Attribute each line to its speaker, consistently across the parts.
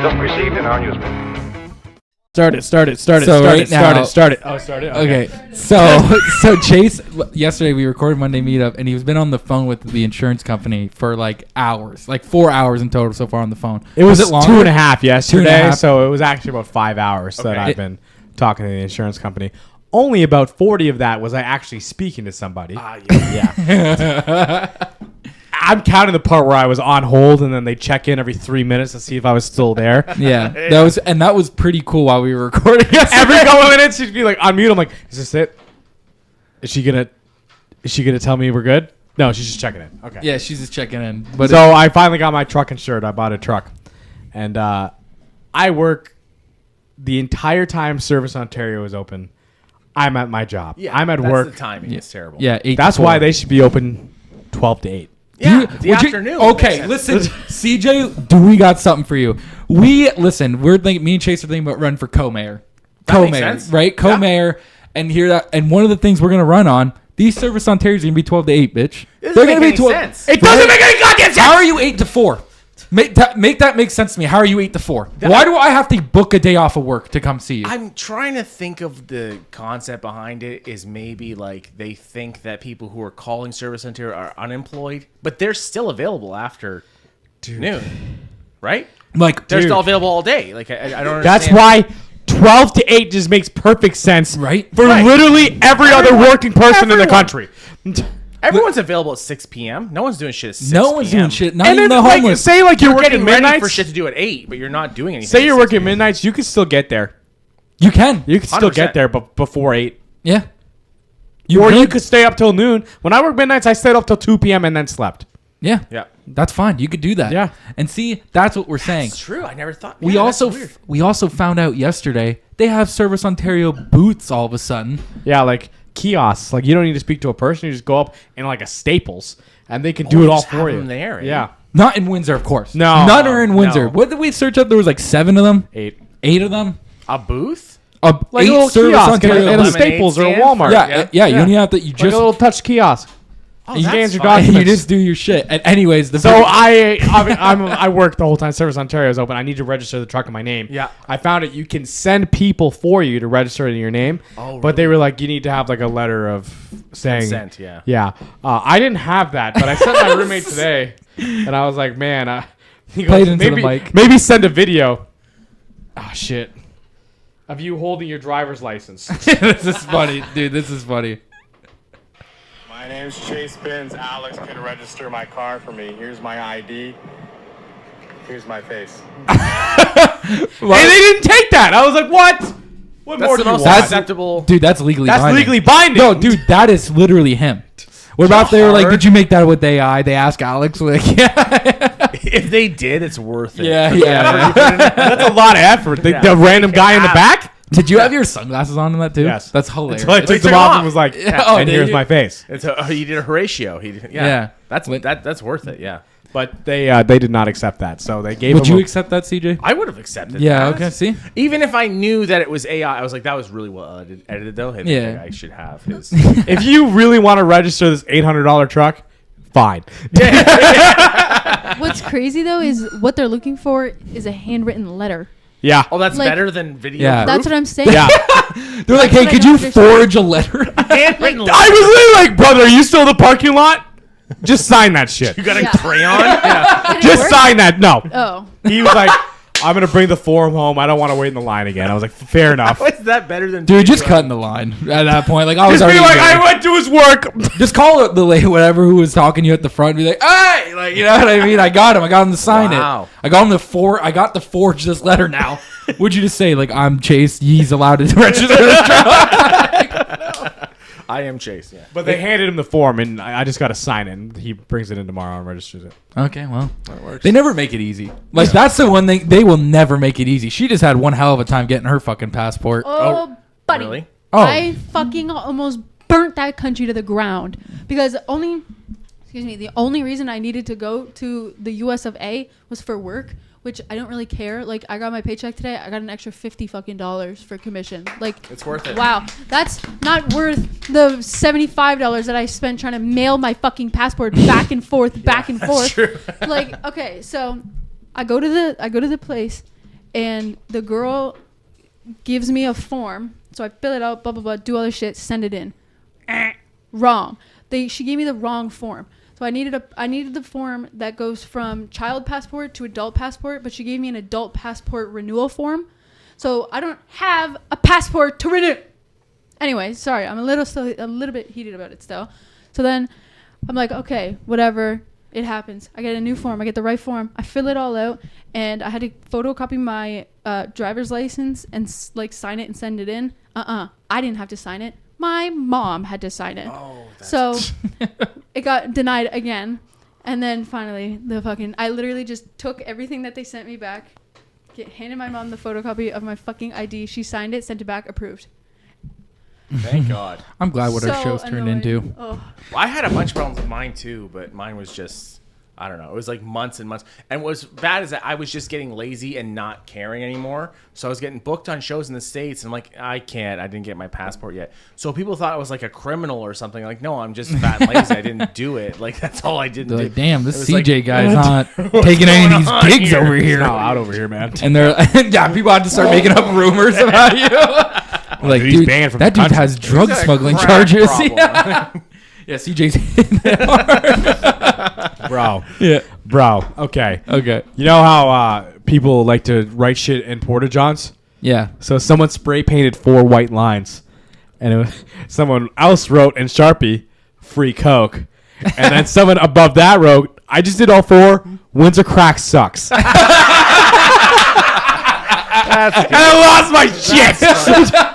Speaker 1: just received in our newspaper.
Speaker 2: Start it. Oh, start it.
Speaker 3: Okay. So Chase, yesterday we recorded Monday Meetup, and he's been on the phone with the insurance company for like hours, like 4 hours in total so far on the phone.
Speaker 2: It was
Speaker 3: longer?
Speaker 2: 2.5 yesterday,
Speaker 3: 2.5.
Speaker 2: so it was actually about 5 hours that I've been talking to the insurance company. Only about 40 of that was I actually speaking to somebody. Yeah. I'm counting the part where I was on hold and then they check in every 3 minutes to see if I was still there.
Speaker 3: Yeah, that was pretty cool while we were recording.
Speaker 2: Every couple of minutes she'd be like on mute. I'm like, is this it? Is she gonna tell me we're good? No, she's just checking in. Okay.
Speaker 3: Yeah, she's just checking in. But
Speaker 2: so I finally got my truck insured. I bought a truck, and I work the entire time Service Ontario is open. I'm at my job.
Speaker 4: Yeah,
Speaker 2: I'm at work.
Speaker 4: The timing is terrible.
Speaker 3: Yeah, 8
Speaker 2: That's
Speaker 3: to 4.
Speaker 2: why they should be open 12 to 8.
Speaker 4: Yeah, the afternoon.
Speaker 3: Okay, listen, CJ, we got something for you. Me and Chase are thinking about running for co-mayor. Co-mayor, right? Co-mayor, and hear that. And one of the things we're gonna run on these Service Ontario's gonna be 12 to 8, bitch.
Speaker 4: It doesn't make any sense.
Speaker 2: It doesn't make any goddamn sense.
Speaker 3: How are you 8 to 4? Make that make sense to me. How are you 8 to 4? Why do I have to book a day off of work to come see you?
Speaker 4: I'm trying to think of the concept behind it is maybe like they think that people who are calling Service Ontario are unemployed, but they're still available after noon, right?
Speaker 3: Like
Speaker 4: They're still available all day. Like I don't understand.
Speaker 2: That's why 12 to 8 just makes perfect sense,
Speaker 3: Right?
Speaker 2: For literally every other working person in the country.
Speaker 4: Everyone's available at 6 p.m. No one's doing shit at 6
Speaker 3: no one's doing shit. Not
Speaker 2: And
Speaker 3: even
Speaker 2: then,
Speaker 3: the
Speaker 2: like,
Speaker 3: homeless.
Speaker 2: say like you're working
Speaker 4: Getting ready
Speaker 2: midnights.
Speaker 4: for shit to do at 8, but you're not doing anything.
Speaker 2: Say
Speaker 4: at
Speaker 2: you're
Speaker 4: 6
Speaker 2: working
Speaker 4: p.m.
Speaker 2: midnights, you can still get there.
Speaker 3: You can.
Speaker 2: You can still
Speaker 4: 100%.
Speaker 2: get there, but before 8.
Speaker 3: Yeah.
Speaker 2: You could stay up till noon. When I work midnights, I stayed up till 2 p.m. and then slept.
Speaker 3: Yeah.
Speaker 4: Yeah.
Speaker 3: That's fine. You could do that.
Speaker 2: Yeah.
Speaker 3: And see, that's what we're saying.
Speaker 4: It's true. I never thought.
Speaker 3: We
Speaker 4: Yeah,
Speaker 3: also
Speaker 4: that's weird.
Speaker 3: we also found out yesterday they have Service Ontario booths all of a sudden.
Speaker 2: Yeah, like kiosks. Like you don't need to speak to a person. You just go up in like a Staples, and they can do it all
Speaker 4: just have
Speaker 2: for you.
Speaker 4: them there, eh?
Speaker 2: Yeah.
Speaker 3: Not in Windsor, of course.
Speaker 2: No.
Speaker 3: None are in Windsor.
Speaker 4: No.
Speaker 3: What did we search up? There was like 7 of them.
Speaker 2: 8.
Speaker 3: 8 of them.
Speaker 4: A booth?
Speaker 2: Like
Speaker 3: 8
Speaker 2: a little
Speaker 3: Service
Speaker 2: kiosk at
Speaker 3: Ontario
Speaker 2: a
Speaker 3: booths.
Speaker 2: Staples or a
Speaker 4: stand
Speaker 2: Walmart.
Speaker 4: for-
Speaker 3: Yeah. You only have to. You
Speaker 2: Like
Speaker 3: just
Speaker 2: a little touch kiosk.
Speaker 4: Oh,
Speaker 2: you
Speaker 4: that's
Speaker 2: can answer
Speaker 4: fine.
Speaker 2: documents.
Speaker 3: you just do your shit. And anyways,
Speaker 2: So I work the whole time Service Ontario is open. I need to register the truck in my name.
Speaker 4: Yeah.
Speaker 2: I found it. You can send people for you to register it in your name.
Speaker 4: Oh,
Speaker 2: But they were like, you need to have like a letter of saying.
Speaker 4: Consent, yeah.
Speaker 2: Yeah. I didn't have that, but I sent my roommate today, and I was like, man, he
Speaker 3: Play it
Speaker 2: goes,
Speaker 3: into the mic.
Speaker 2: Maybe send a video. Oh shit. Of you holding your driver's license.
Speaker 3: this is funny, dude. This is funny.
Speaker 5: My name's Chase Benz. Alex can register my car for me. Here's my ID. Here's my face.
Speaker 2: And they didn't take that. I was like, what? What more
Speaker 4: That's the
Speaker 2: do you
Speaker 4: most
Speaker 2: want?
Speaker 4: acceptable.
Speaker 3: Dude, that's legally
Speaker 2: That's
Speaker 3: binding.
Speaker 2: legally binding.
Speaker 3: No, dude, that is literally him. What about they were like,
Speaker 4: hard.
Speaker 3: did you make that with AI? They ask Alex, like, yeah.
Speaker 4: If they did, it's worth it.
Speaker 3: Yeah.
Speaker 2: That's a lot of effort. The random guy in the back?
Speaker 3: Did you have your sunglasses on in that too?
Speaker 2: Yes.
Speaker 3: That's hilarious.
Speaker 2: So I took them off and was like,
Speaker 3: Oh,
Speaker 2: and
Speaker 3: did
Speaker 2: here's
Speaker 3: you?
Speaker 2: my face.
Speaker 4: He did a Horatio.
Speaker 3: Yeah.
Speaker 4: That's worth it. Yeah.
Speaker 2: But they did not accept that. So they gave
Speaker 3: Would
Speaker 2: him
Speaker 3: you
Speaker 2: a-
Speaker 3: accept that, CJ?
Speaker 4: I would have accepted.
Speaker 3: Yeah.
Speaker 4: that.
Speaker 3: Okay. See.
Speaker 4: Even if I knew that it was AI, I was like, that was really well edited though. I think
Speaker 3: Yeah.
Speaker 4: that guy should have his.
Speaker 2: If you really want to register this $800 truck, fine.
Speaker 6: What's crazy though is what they're looking for is a handwritten letter.
Speaker 2: Yeah.
Speaker 4: Oh, that's
Speaker 6: Like-
Speaker 4: better than video.
Speaker 3: Yeah.
Speaker 6: That's what I'm saying.
Speaker 2: Yeah.
Speaker 3: They're like, hey,
Speaker 6: what I
Speaker 3: could
Speaker 6: don't
Speaker 3: you
Speaker 6: understand.
Speaker 3: forge a letter?
Speaker 4: Handwritten.
Speaker 2: I was literally like, brother, are you still in the parking lot? Just sign that shit.
Speaker 4: You got a
Speaker 6: Yeah.
Speaker 4: crayon? Yeah.
Speaker 6: Did it
Speaker 2: Just
Speaker 6: work?
Speaker 2: sign that. No.
Speaker 6: Oh.
Speaker 2: He was like, I'm going to bring the form home. I don't want to wait in the line again. I was like, fair enough.
Speaker 4: How is that better than
Speaker 3: Dude, just
Speaker 4: video?
Speaker 3: cutting the line at that point. Like, I was
Speaker 2: Just be
Speaker 3: already
Speaker 2: like, I went to his work.
Speaker 3: just call it the lady, whatever, who was talking to you at the front. Be like, hey, like, you know what I mean? I got him to sign
Speaker 4: Wow.
Speaker 3: it. I got him to forge this letter now. Would you just say, like, I'm Chase, he's allowed to register this truck?
Speaker 4: I am Chase. Yeah.
Speaker 2: But they handed him the form, and I just got to sign it. And he brings it in tomorrow and registers it.
Speaker 3: Okay, well,
Speaker 4: That works.
Speaker 3: they never make it easy. Like, that's the one thing, they will never make it easy. She just had one hell of a time getting her fucking passport.
Speaker 6: Oh, buddy.
Speaker 4: Really?
Speaker 3: Oh.
Speaker 6: I fucking almost burnt that country to the ground because the only reason I needed to go to the US of A was for work, which I don't really care. Like, I got my paycheck today. I got an extra $50 for commission. Like,
Speaker 4: It's worth it.
Speaker 6: Wow, that's not worth the $75 that I spent trying to mail my fucking passport back and forth, back and forth.
Speaker 4: True.
Speaker 6: Like, okay, so I go to the place, and the girl gives me a form. So I fill it out, blah, blah, blah, do other shit, send it in. Wrong. She gave me the wrong form. So I needed the form that goes from child passport to adult passport, but she gave me an adult passport renewal form. So I don't have a passport to renew. Anyway, sorry, I'm a little bit heated about it still. So then I'm like, okay, whatever, it happens. I get a new form. I get the right form. I fill it all out, and I had to photocopy my driver's license and sign it and send it in. I didn't have to sign it. My mom had to sign it. Oh, so it got denied again. And then finally, I literally just took everything that they sent me back, handed my mom the photocopy of my fucking ID. She signed it, sent it back, approved.
Speaker 4: Thank God.
Speaker 3: I'm glad what our show's turned into.
Speaker 4: Well, I had a bunch of problems with mine too, but mine was just, I don't know. It was like months and months. And what's bad is that I was just getting lazy and not caring anymore. So I was getting booked on shows in the States. And I'm like, I didn't get my passport yet. So people thought I was like a criminal or something. Like, no, I'm just fat and lazy. I didn't do it. Like, that's all I didn't do.
Speaker 3: Like, damn, this CJ guy's not taking any of these gigs over here.
Speaker 2: No, out over here, man.
Speaker 3: And they're, people had to start making up rumors about you. Like,
Speaker 2: dude, banned from
Speaker 3: that
Speaker 2: the
Speaker 3: dude
Speaker 2: country.
Speaker 3: has drug smuggling charges. Yeah, CJ's hitting it hard.
Speaker 2: Bro.
Speaker 3: Yeah.
Speaker 2: Bro. Okay.
Speaker 3: Okay.
Speaker 2: You know how people like to write shit in porta-johns?
Speaker 3: Yeah.
Speaker 2: So someone spray painted 4 white lines. And someone else wrote in Sharpie, free Coke. And then someone above that wrote, I just did all 4. Windsor crack sucks. And I lost my shit.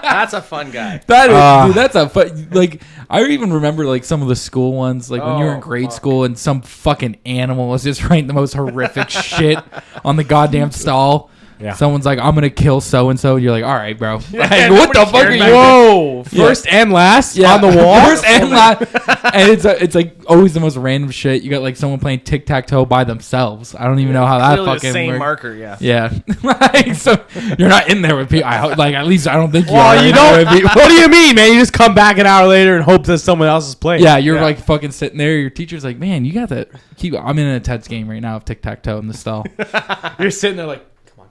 Speaker 4: That's a fun guy.
Speaker 3: That is, dude, that's a fun, like, I even remember like some of the school ones, like when you were in grade school and some fucking animal was just writing the most horrific shit on the goddamn stall.
Speaker 2: Yeah.
Speaker 3: Someone's like, I'm gonna kill so and so. You're like, all right, bro. Like,
Speaker 4: Yeah,
Speaker 3: what the fuck are you?
Speaker 2: Whoa! First and last on the wall.
Speaker 3: First and last, and it's like always the most random shit. You got like someone playing tic tac toe by themselves. I don't even know how that
Speaker 4: Clearly
Speaker 3: fucking
Speaker 4: the same
Speaker 3: works.
Speaker 4: marker, yeah.
Speaker 3: Yeah, like, so you're not in there with people. Like at least I don't think you
Speaker 2: Well,
Speaker 3: are.
Speaker 2: you don't. What do you mean, man? You just come back an hour later and hope that someone else is playing.
Speaker 3: Yeah, you're like fucking sitting there. Your teacher's like, man, you got to keep. I'm in a tense game right now of tic tac toe in the stall.
Speaker 2: You're sitting there like, come on.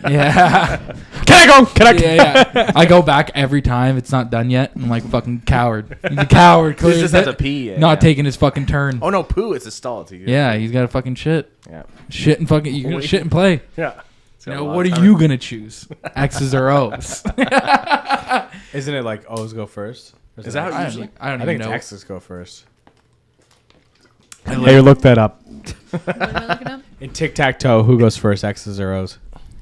Speaker 3: Yeah.
Speaker 2: Can I go? Can I?
Speaker 3: Yeah. I go back every time. It's not done yet. I'm like, fucking coward. He's a coward.
Speaker 4: He just has to pee.
Speaker 3: Not taking his fucking turn.
Speaker 4: Oh, no, poo. It's a stall.
Speaker 3: Yeah, he's got to fucking shit.
Speaker 4: Yeah.
Speaker 3: Shit and fucking. You're going to shit and play.
Speaker 4: Yeah.
Speaker 3: You know, what are you going to choose? X's or O's?
Speaker 2: Isn't it like O's go first?
Speaker 4: Is that how usually?
Speaker 3: I don't
Speaker 2: I
Speaker 3: even
Speaker 2: think
Speaker 3: know.
Speaker 2: it's X's go first. Hey, look that up.
Speaker 6: What am I looking up?
Speaker 2: In tic-tac-toe, who goes first, X's or O's?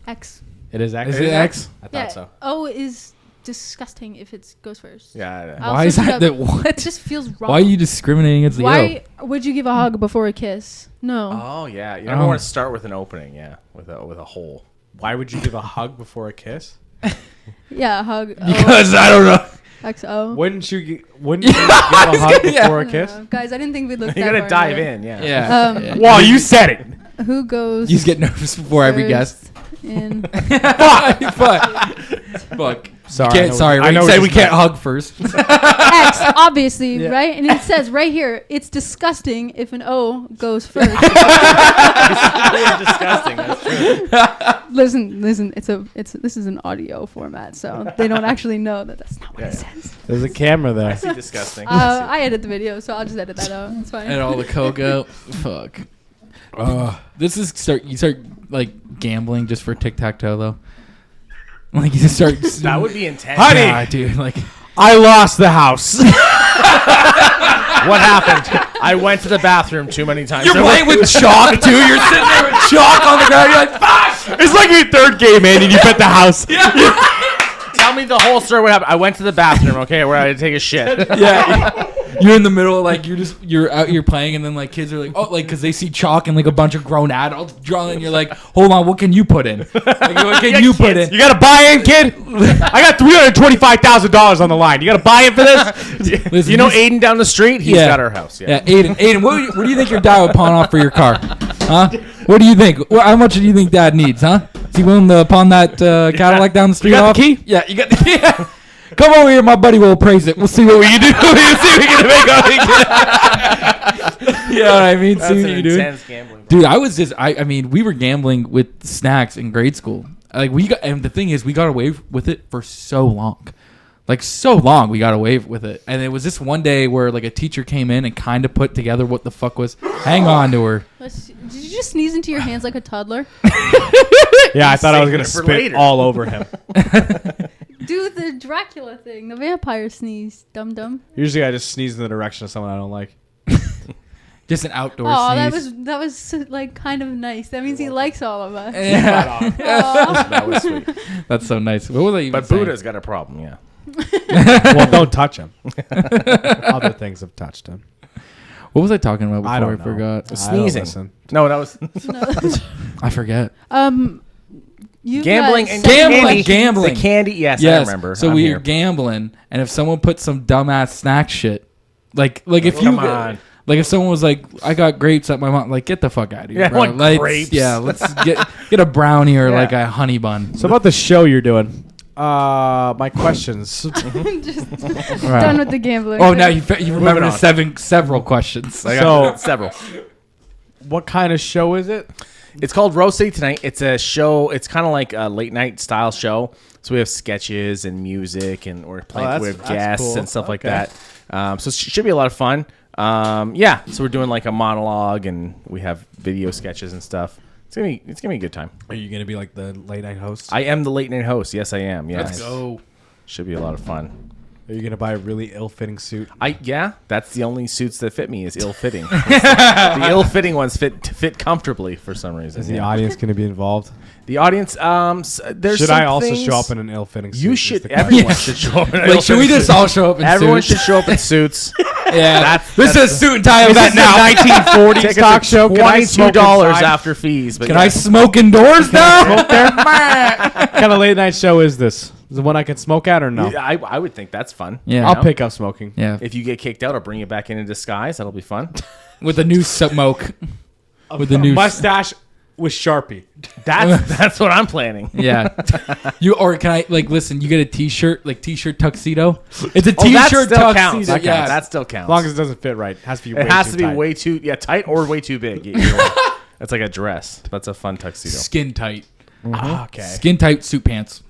Speaker 6: X.
Speaker 2: It is X?
Speaker 3: Is it X?
Speaker 2: I thought
Speaker 6: Yeah.
Speaker 2: so.
Speaker 6: O is disgusting if it goes first.
Speaker 4: Yeah.
Speaker 6: I'll
Speaker 3: Why is
Speaker 6: search
Speaker 3: that?
Speaker 6: it up.
Speaker 3: What?
Speaker 6: It just feels wrong.
Speaker 3: Why are you discriminating against the
Speaker 6: Why would you give a hug before a kiss? No.
Speaker 4: Oh, yeah. You never want to start with an opening, with a hole.
Speaker 2: Why would you give a hug before a kiss?
Speaker 6: Yeah, a hug.
Speaker 3: Because I don't know.
Speaker 6: XO.
Speaker 2: Wouldn't you give a hug before a kiss?
Speaker 6: Guys, I didn't think we'd look
Speaker 4: You
Speaker 6: that
Speaker 4: gotta
Speaker 6: far
Speaker 4: dive
Speaker 6: into it.
Speaker 4: in, yeah.
Speaker 3: Yeah.
Speaker 2: Well, you said it.
Speaker 6: Who goes
Speaker 3: You just get nervous before every guest.
Speaker 6: in
Speaker 3: Fuck.
Speaker 2: Sorry.
Speaker 3: Sorry.
Speaker 2: I know
Speaker 3: Say
Speaker 2: what
Speaker 3: we
Speaker 2: you
Speaker 3: can't
Speaker 2: meant.
Speaker 3: hug first.
Speaker 6: X, obviously, right? And it says right here, it's disgusting if an O goes first.
Speaker 4: It's disgusting. That's true.
Speaker 6: listen, this is an audio format, so they don't actually know that that's not what it says.
Speaker 2: There's a camera there.
Speaker 4: See, disgusting.
Speaker 6: I edit the video, so I'll just edit that out. It's fine.
Speaker 3: And all the coke out. Fuck. This is you start like gambling just for tic tac toe though. Like you just start.
Speaker 4: That would be intense.
Speaker 2: Honey!
Speaker 3: Yeah, dude. Like
Speaker 2: I lost the house.
Speaker 4: What happened? I went to the bathroom too many times.
Speaker 3: you're playing with chalk too. You're sitting there with chalk on the ground. You're like, fuck.
Speaker 2: It's like your third game, man, and you bet the house.
Speaker 4: Tell me the whole story. What happened? I went to the bathroom. Okay, where I had to take a shit.
Speaker 3: Yeah. You're in the middle, like you're out here playing, and then like kids are like, oh, like because they see chalk and like a bunch of grown adults drawing, and you're like, hold on, what can you put in? Like, what can you put in?
Speaker 2: You got to buy in, kid? I got $325,000 on the line. You got to buy in for this?
Speaker 3: Listen,
Speaker 4: You know
Speaker 3: this-
Speaker 4: Aiden down the street? He's got our house.
Speaker 3: Yeah, Aiden, what do you think your dad would pawn off for your car? Huh? What do you think? How much do you think dad needs? Huh? Is he willing to pawn that Cadillac down the street?
Speaker 2: You got
Speaker 3: off?
Speaker 2: the key?
Speaker 3: Yeah, you got the key. Yeah. Come over here, my buddy will appraise it. We'll see what we do. We'll see what we can make of it. You know what I mean?
Speaker 4: That's
Speaker 3: See
Speaker 4: an
Speaker 3: what you do.
Speaker 4: intense gambling.
Speaker 3: Dude, I mean, we were gambling with snacks in grade school. Like and the thing is, we got away with it for so long. Like so long, we got away with it. And it was this one day where like a teacher came in and kind of put together what the fuck was. Hang on to her.
Speaker 6: Did you just sneeze into your hands like a toddler?
Speaker 2: Yeah, I thought I was gonna
Speaker 4: it for
Speaker 2: spit
Speaker 4: later.
Speaker 2: all over him.
Speaker 6: Do the Dracula thing, the vampire sneeze, dum dum.
Speaker 2: Usually, I just sneeze in the direction of someone I don't like.
Speaker 3: Just an outdoor
Speaker 6: Oh,
Speaker 3: sneeze.
Speaker 6: that was like kind of nice. That means he likes all of us.
Speaker 3: Yeah.
Speaker 6: Aw.
Speaker 4: That was sweet.
Speaker 3: That's so nice. What was I even
Speaker 4: But
Speaker 3: saying?
Speaker 4: Buddha's got a problem. Yeah.
Speaker 2: Well, don't touch him. Other things have touched him.
Speaker 3: What was I talking about before
Speaker 2: I
Speaker 3: I,
Speaker 2: don't know.
Speaker 3: forgot?
Speaker 2: I don't
Speaker 4: Sneezing.
Speaker 2: listen.
Speaker 4: No, that was
Speaker 6: No.
Speaker 3: I forget.
Speaker 6: You
Speaker 4: gambling
Speaker 6: guys
Speaker 4: and
Speaker 6: said
Speaker 3: Gambling,
Speaker 6: questions.
Speaker 3: gambling.
Speaker 4: The candy. Yes, I
Speaker 3: Yes.
Speaker 4: remember.
Speaker 3: So
Speaker 4: I'm
Speaker 3: we
Speaker 4: here.
Speaker 3: were gambling, and if someone put some dumbass snack shit, like if you
Speaker 4: Come on.
Speaker 3: like if someone was like, I got grapes at my mom, like get the fuck out of here,
Speaker 4: Yeah,
Speaker 3: bro.
Speaker 4: what
Speaker 3: Like,
Speaker 4: grapes?
Speaker 3: Yeah, let's get a brownie or
Speaker 4: Yeah.
Speaker 3: like a honey bun.
Speaker 2: So about the show you're doing. My questions.
Speaker 3: Right.
Speaker 6: Done with the gambling.
Speaker 3: Oh, now you remember
Speaker 4: on.
Speaker 3: the several questions.
Speaker 4: I
Speaker 2: So-
Speaker 4: got several.
Speaker 2: What kind of show is it?
Speaker 4: It's called Rose City Tonight. It's a show. It's kind of like a late night style show. So we have sketches and music, and we're playing with
Speaker 2: that's
Speaker 4: guests
Speaker 2: cool.
Speaker 4: and stuff like
Speaker 2: Okay.
Speaker 4: that. So it should be a lot of fun. Yeah. So we're doing like a monologue, and we have video sketches and stuff. It's gonna be a good time.
Speaker 2: Are you gonna be like the late night host?
Speaker 4: I am the late night host. Yes, I am. Yes.
Speaker 3: Let's go.
Speaker 4: Should be a lot of fun.
Speaker 2: Are you gonna buy a really ill-fitting suit?
Speaker 4: Yeah, that's the only suits that fit me is ill-fitting. The ill-fitting ones fit comfortably for some reason.
Speaker 2: Is the
Speaker 4: yeah.
Speaker 2: audience gonna be involved?
Speaker 4: The audience, there's
Speaker 2: Should
Speaker 4: some
Speaker 2: I also
Speaker 4: things-
Speaker 2: show up in an ill-fitting suit?
Speaker 4: You
Speaker 2: is
Speaker 4: should.
Speaker 2: the question.
Speaker 4: Everyone should show up. In
Speaker 3: Like, should we just all show up in
Speaker 4: Everyone
Speaker 3: suits?
Speaker 4: should show up in suits.
Speaker 3: Yeah, this is a suit and tie event now.
Speaker 2: 1940s
Speaker 4: Tickets
Speaker 2: talk
Speaker 4: are
Speaker 2: show. Can I smoke
Speaker 4: $22
Speaker 2: inside?
Speaker 4: after fees. But
Speaker 3: Can
Speaker 4: yeah.
Speaker 3: I smoke indoors now?
Speaker 2: What kind of late night show is this? Is it one I can smoke at or no?
Speaker 4: I would think that's fun.
Speaker 3: Yeah.
Speaker 2: I'll pick up smoking.
Speaker 3: Yeah,
Speaker 4: If you get kicked out, I'll bring you back in disguise. That'll be fun.
Speaker 3: with a new smoke. With the new
Speaker 2: mustache with Sharpie.
Speaker 4: That's what I'm planning.
Speaker 3: Yeah. Can I listen, you get a t-shirt, like t-shirt tuxedo? It's a
Speaker 4: Oh, that
Speaker 3: t-shirt
Speaker 4: still
Speaker 3: tuxedo.
Speaker 4: counts. That
Speaker 3: Yeah.
Speaker 4: counts. That still counts.
Speaker 2: As long as it doesn't fit right. It has to be.
Speaker 4: it has to be
Speaker 2: tight.
Speaker 4: way too tight or way too big. Either way. That's like a dress. That's a fun tuxedo.
Speaker 3: Skin tight.
Speaker 2: Ah, okay.
Speaker 3: Skin tight suit pants.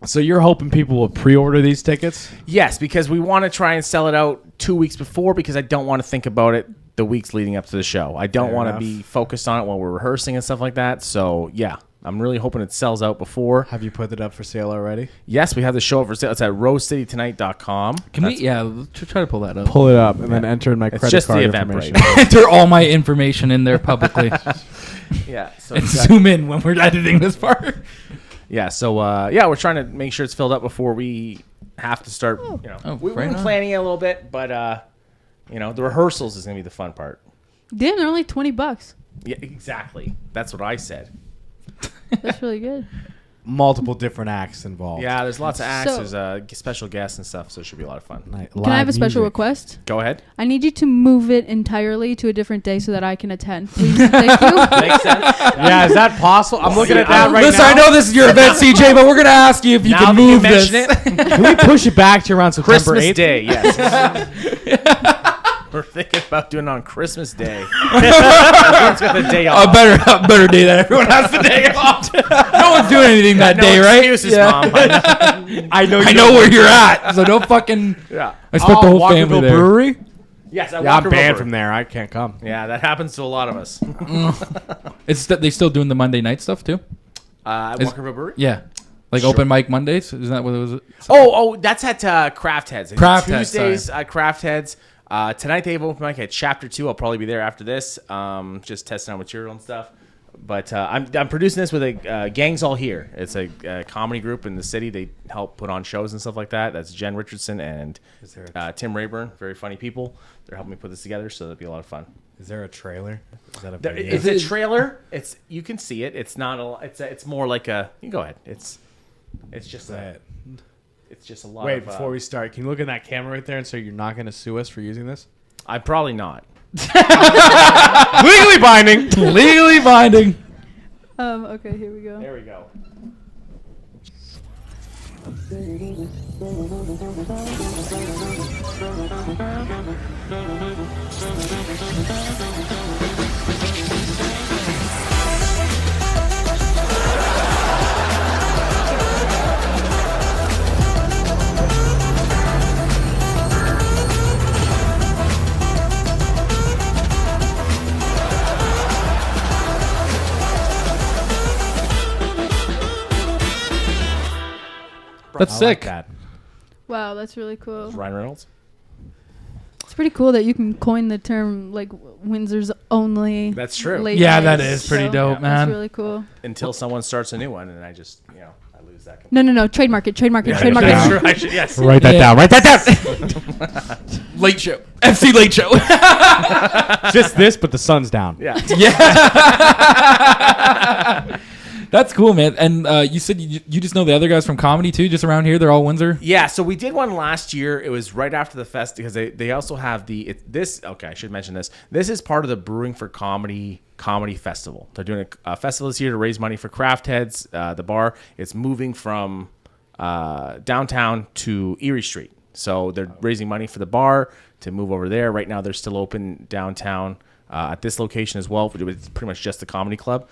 Speaker 2: So you're hoping people will pre-order these tickets?
Speaker 4: Yes, because we want to try and sell it out 2 weeks before because I don't want to think about it the weeks leading up to the show. I don't
Speaker 2: Fair
Speaker 4: want to
Speaker 2: enough.
Speaker 4: be focused on it while we're rehearsing and stuff like that. So, yeah, I'm really hoping it sells out before.
Speaker 2: Have you put it up for sale already?
Speaker 4: Yes, we have the show up for sale. It's at rosecitytonight.com.
Speaker 3: Can we? Yeah, let's try to pull that up.
Speaker 2: Pull it up and then enter in my credit
Speaker 4: just the
Speaker 2: card
Speaker 4: Eventbrite.
Speaker 2: information.
Speaker 3: Enter all my information in there publicly
Speaker 4: Yeah, so
Speaker 3: and zoom in when we're editing this part.
Speaker 4: yeah, so we're trying to make sure it's filled up before we have to start. We've
Speaker 3: right
Speaker 4: been
Speaker 3: on.
Speaker 4: planning it a little bit, but the rehearsals is going to be the fun part.
Speaker 6: Damn, they're only $20.
Speaker 4: Yeah, exactly. That's what I said.
Speaker 6: That's really good.
Speaker 2: Multiple different acts involved.
Speaker 4: Yeah, there's lots of acts.
Speaker 6: So-
Speaker 4: There's special guests and stuff, so it should be a lot of fun.
Speaker 6: Can I have a special request?
Speaker 4: Go ahead.
Speaker 6: I need you to move it entirely to a different day so that I can attend. Please, thank you.
Speaker 4: Makes sense.
Speaker 2: Yeah, is that possible? I'm looking at that right
Speaker 3: Listen,
Speaker 2: now.
Speaker 3: I know this is your event, CJ, but we're gonna ask you if you
Speaker 4: Now
Speaker 3: can
Speaker 4: that you
Speaker 3: move this.
Speaker 4: mention it,
Speaker 2: Can we push it back to around September
Speaker 4: Christmas
Speaker 2: 8th?
Speaker 4: Day, yes. We're thinking about doing it on Christmas Day. Everyone's got the day off.
Speaker 3: A better day that everyone has the day off. No one's doing anything that
Speaker 4: No
Speaker 3: day, right?
Speaker 4: excuses,
Speaker 3: Yeah.
Speaker 4: Mom.
Speaker 2: I know.
Speaker 3: I know where you're at, so don't fucking.
Speaker 4: Yeah.
Speaker 3: I spent the whole family
Speaker 2: Walkerville
Speaker 3: there.
Speaker 2: Brewery?
Speaker 4: Yes,
Speaker 2: Yeah, I'm banned from there. I can't come.
Speaker 4: Yeah, that happens to a lot of us.
Speaker 3: It's that they still doing the Monday night stuff too. Is-
Speaker 4: Walkerville Brewery?
Speaker 3: Yeah, like
Speaker 4: Sure.
Speaker 3: open mic Mondays. Isn't that what it was?
Speaker 4: Oh, that's at Craft Heads.
Speaker 3: Craft Heads,
Speaker 4: Tuesdays at Craft Heads. Tonight they have open mic at Chapter 2. I'll probably be there after this, just testing out material and stuff. But I'm producing this with a Gangs All Here. It's a comedy group in the city. They help put on shows and stuff like that. That's Jen Richardson and Tim Rayburn. Very funny people. They're helping me put this together, so it'll be a lot of fun.
Speaker 2: Is there a trailer? Is that a
Speaker 4: There,
Speaker 2: video?
Speaker 4: it's a trailer. You can see it. It's not a. It's more like a. You go ahead. It's just a. It's just a lot.
Speaker 2: Wait,
Speaker 4: of,
Speaker 2: before we start, can you look at that camera right there and say you're not going to sue us for using this?
Speaker 4: I'm probably not.
Speaker 2: Legally binding.
Speaker 3: Legally binding.
Speaker 6: Okay, here we go.
Speaker 4: There we go.
Speaker 3: That's
Speaker 2: I
Speaker 3: sick.
Speaker 2: like that.
Speaker 6: Wow, that's really cool.
Speaker 4: Ryan Reynolds.
Speaker 6: It's pretty cool that you can coin the term like Windsor's only.
Speaker 4: That's true.
Speaker 6: late
Speaker 3: Yeah,
Speaker 6: night
Speaker 3: that is pretty
Speaker 6: show.
Speaker 3: dope, man.
Speaker 6: That's really cool.
Speaker 4: Until someone starts a new one, and I just, I lose that.
Speaker 6: No. Trademark it. Trademark it.
Speaker 4: Yeah,
Speaker 6: Trademark
Speaker 4: that's
Speaker 6: it.
Speaker 4: true. I should, yes.
Speaker 2: Write that
Speaker 3: Yeah.
Speaker 2: down. Write that down.
Speaker 3: Late show. FC Late Show.
Speaker 2: Just this, but the sun's down.
Speaker 4: Yeah.
Speaker 3: That's cool, man. And you said you just know the other guys from comedy too, just around here. They're all Windsor.
Speaker 4: Yeah, so we did one last year. It was right after the fest because they also have okay, I should mention this. This is part of the Brewing for Comedy Festival. They're doing a festival this year to raise money for Craft Heads, the bar. It's moving from downtown to Erie Street. So they're raising money for the bar to move over there. Right now they're still open downtown at this location as well. It's pretty much just the comedy club.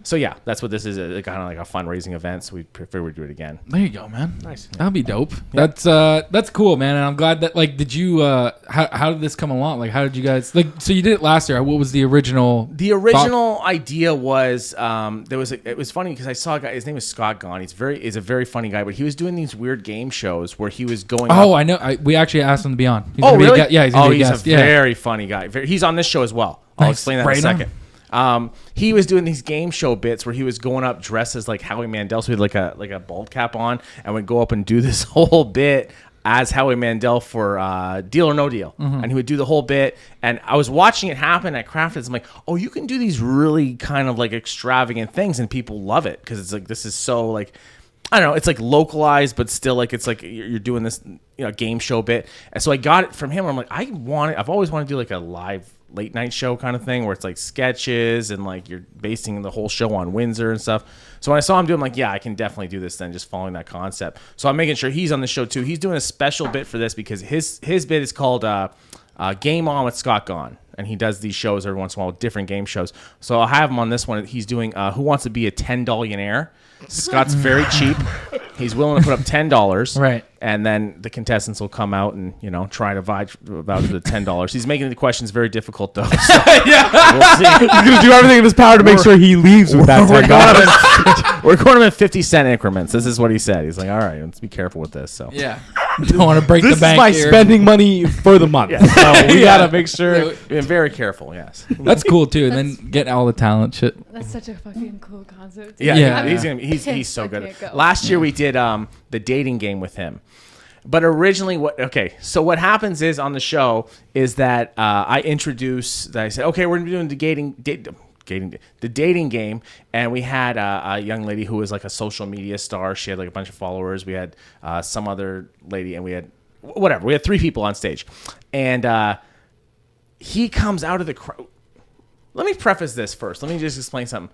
Speaker 4: So yeah, that's what this is, kind of like a fundraising event. So we prefer we do it again.
Speaker 3: There you go, man.
Speaker 4: Nice.
Speaker 3: That'll be dope. Yeah. That's cool, man. And I'm glad that did you how did this come along? Like, how did you guys so you did it last year? What was the original?
Speaker 4: The original idea was it was funny because I saw a guy. His name is Scott Gahn. He's a very funny guy, but he was doing these weird game shows where he was going.
Speaker 3: Oh, I know. We actually asked him to be on. He's
Speaker 4: Really?
Speaker 3: Yeah, he's gonna be a guest.
Speaker 4: He's a very funny guy. He's on this show as well. I'll explain that in a second. He was doing these game show bits where he was going up dressed as like Howie Mandel, so he had like a bald cap on, and would go up and do this whole bit as Howie Mandel for Deal or No Deal. Mm-hmm. And he would do the whole bit. And I was watching it happen at Craft. I'm like, oh, you can do these really kind of like extravagant things, and people love it because it's like this is so like. I don't know. It's like localized, but still like it's like you're doing this, game show bit. And so I got it from him. I'm like, I've always wanted to do like a live late night show kind of thing where it's like sketches and like you're basing the whole show on Windsor and stuff. So when I saw him do it, I'm like, yeah, I can definitely do this then, just following that concept. So I'm making sure he's on the show too. He's doing a special bit for this because his bit is called Game On with Scott Gahn. And he does these shows every once in a while, different game shows. So I'll have him on this one. He's doing Who Wants to Be a $10-millionaire. Scott's very cheap. He's willing to put up $10.
Speaker 3: Right.
Speaker 4: And then the contestants will come out and, try to vouch for the $10. He's making the questions very difficult, though. So we'll see.
Speaker 2: He's going to do everything in his power to make sure he leaves with that $10.
Speaker 4: We're going to him in 50-cent increments. This is what he said. He's like, all right, let's be careful with this. So
Speaker 3: Yeah. Don't want to break
Speaker 2: This
Speaker 3: the bank
Speaker 2: is my
Speaker 3: here.
Speaker 2: spending money for the month.
Speaker 4: Yeah.
Speaker 2: So we got to make sure.
Speaker 4: being very careful, yes.
Speaker 3: That's cool too. And then getting all the talent shit.
Speaker 6: That's such a fucking cool concept.
Speaker 3: Yeah.
Speaker 4: He's so
Speaker 6: I
Speaker 4: good.
Speaker 6: can't go.
Speaker 4: Last year we did the dating game with him. But originally, so what happens is on the show is that I said, okay, we're doing the dating game, and we had a young lady who was like a social media star. She had like a bunch of followers. We had some other lady, and we had whatever. We had 3 people on stage, and he comes out of the crowd. Let me preface this first. Let me just explain something.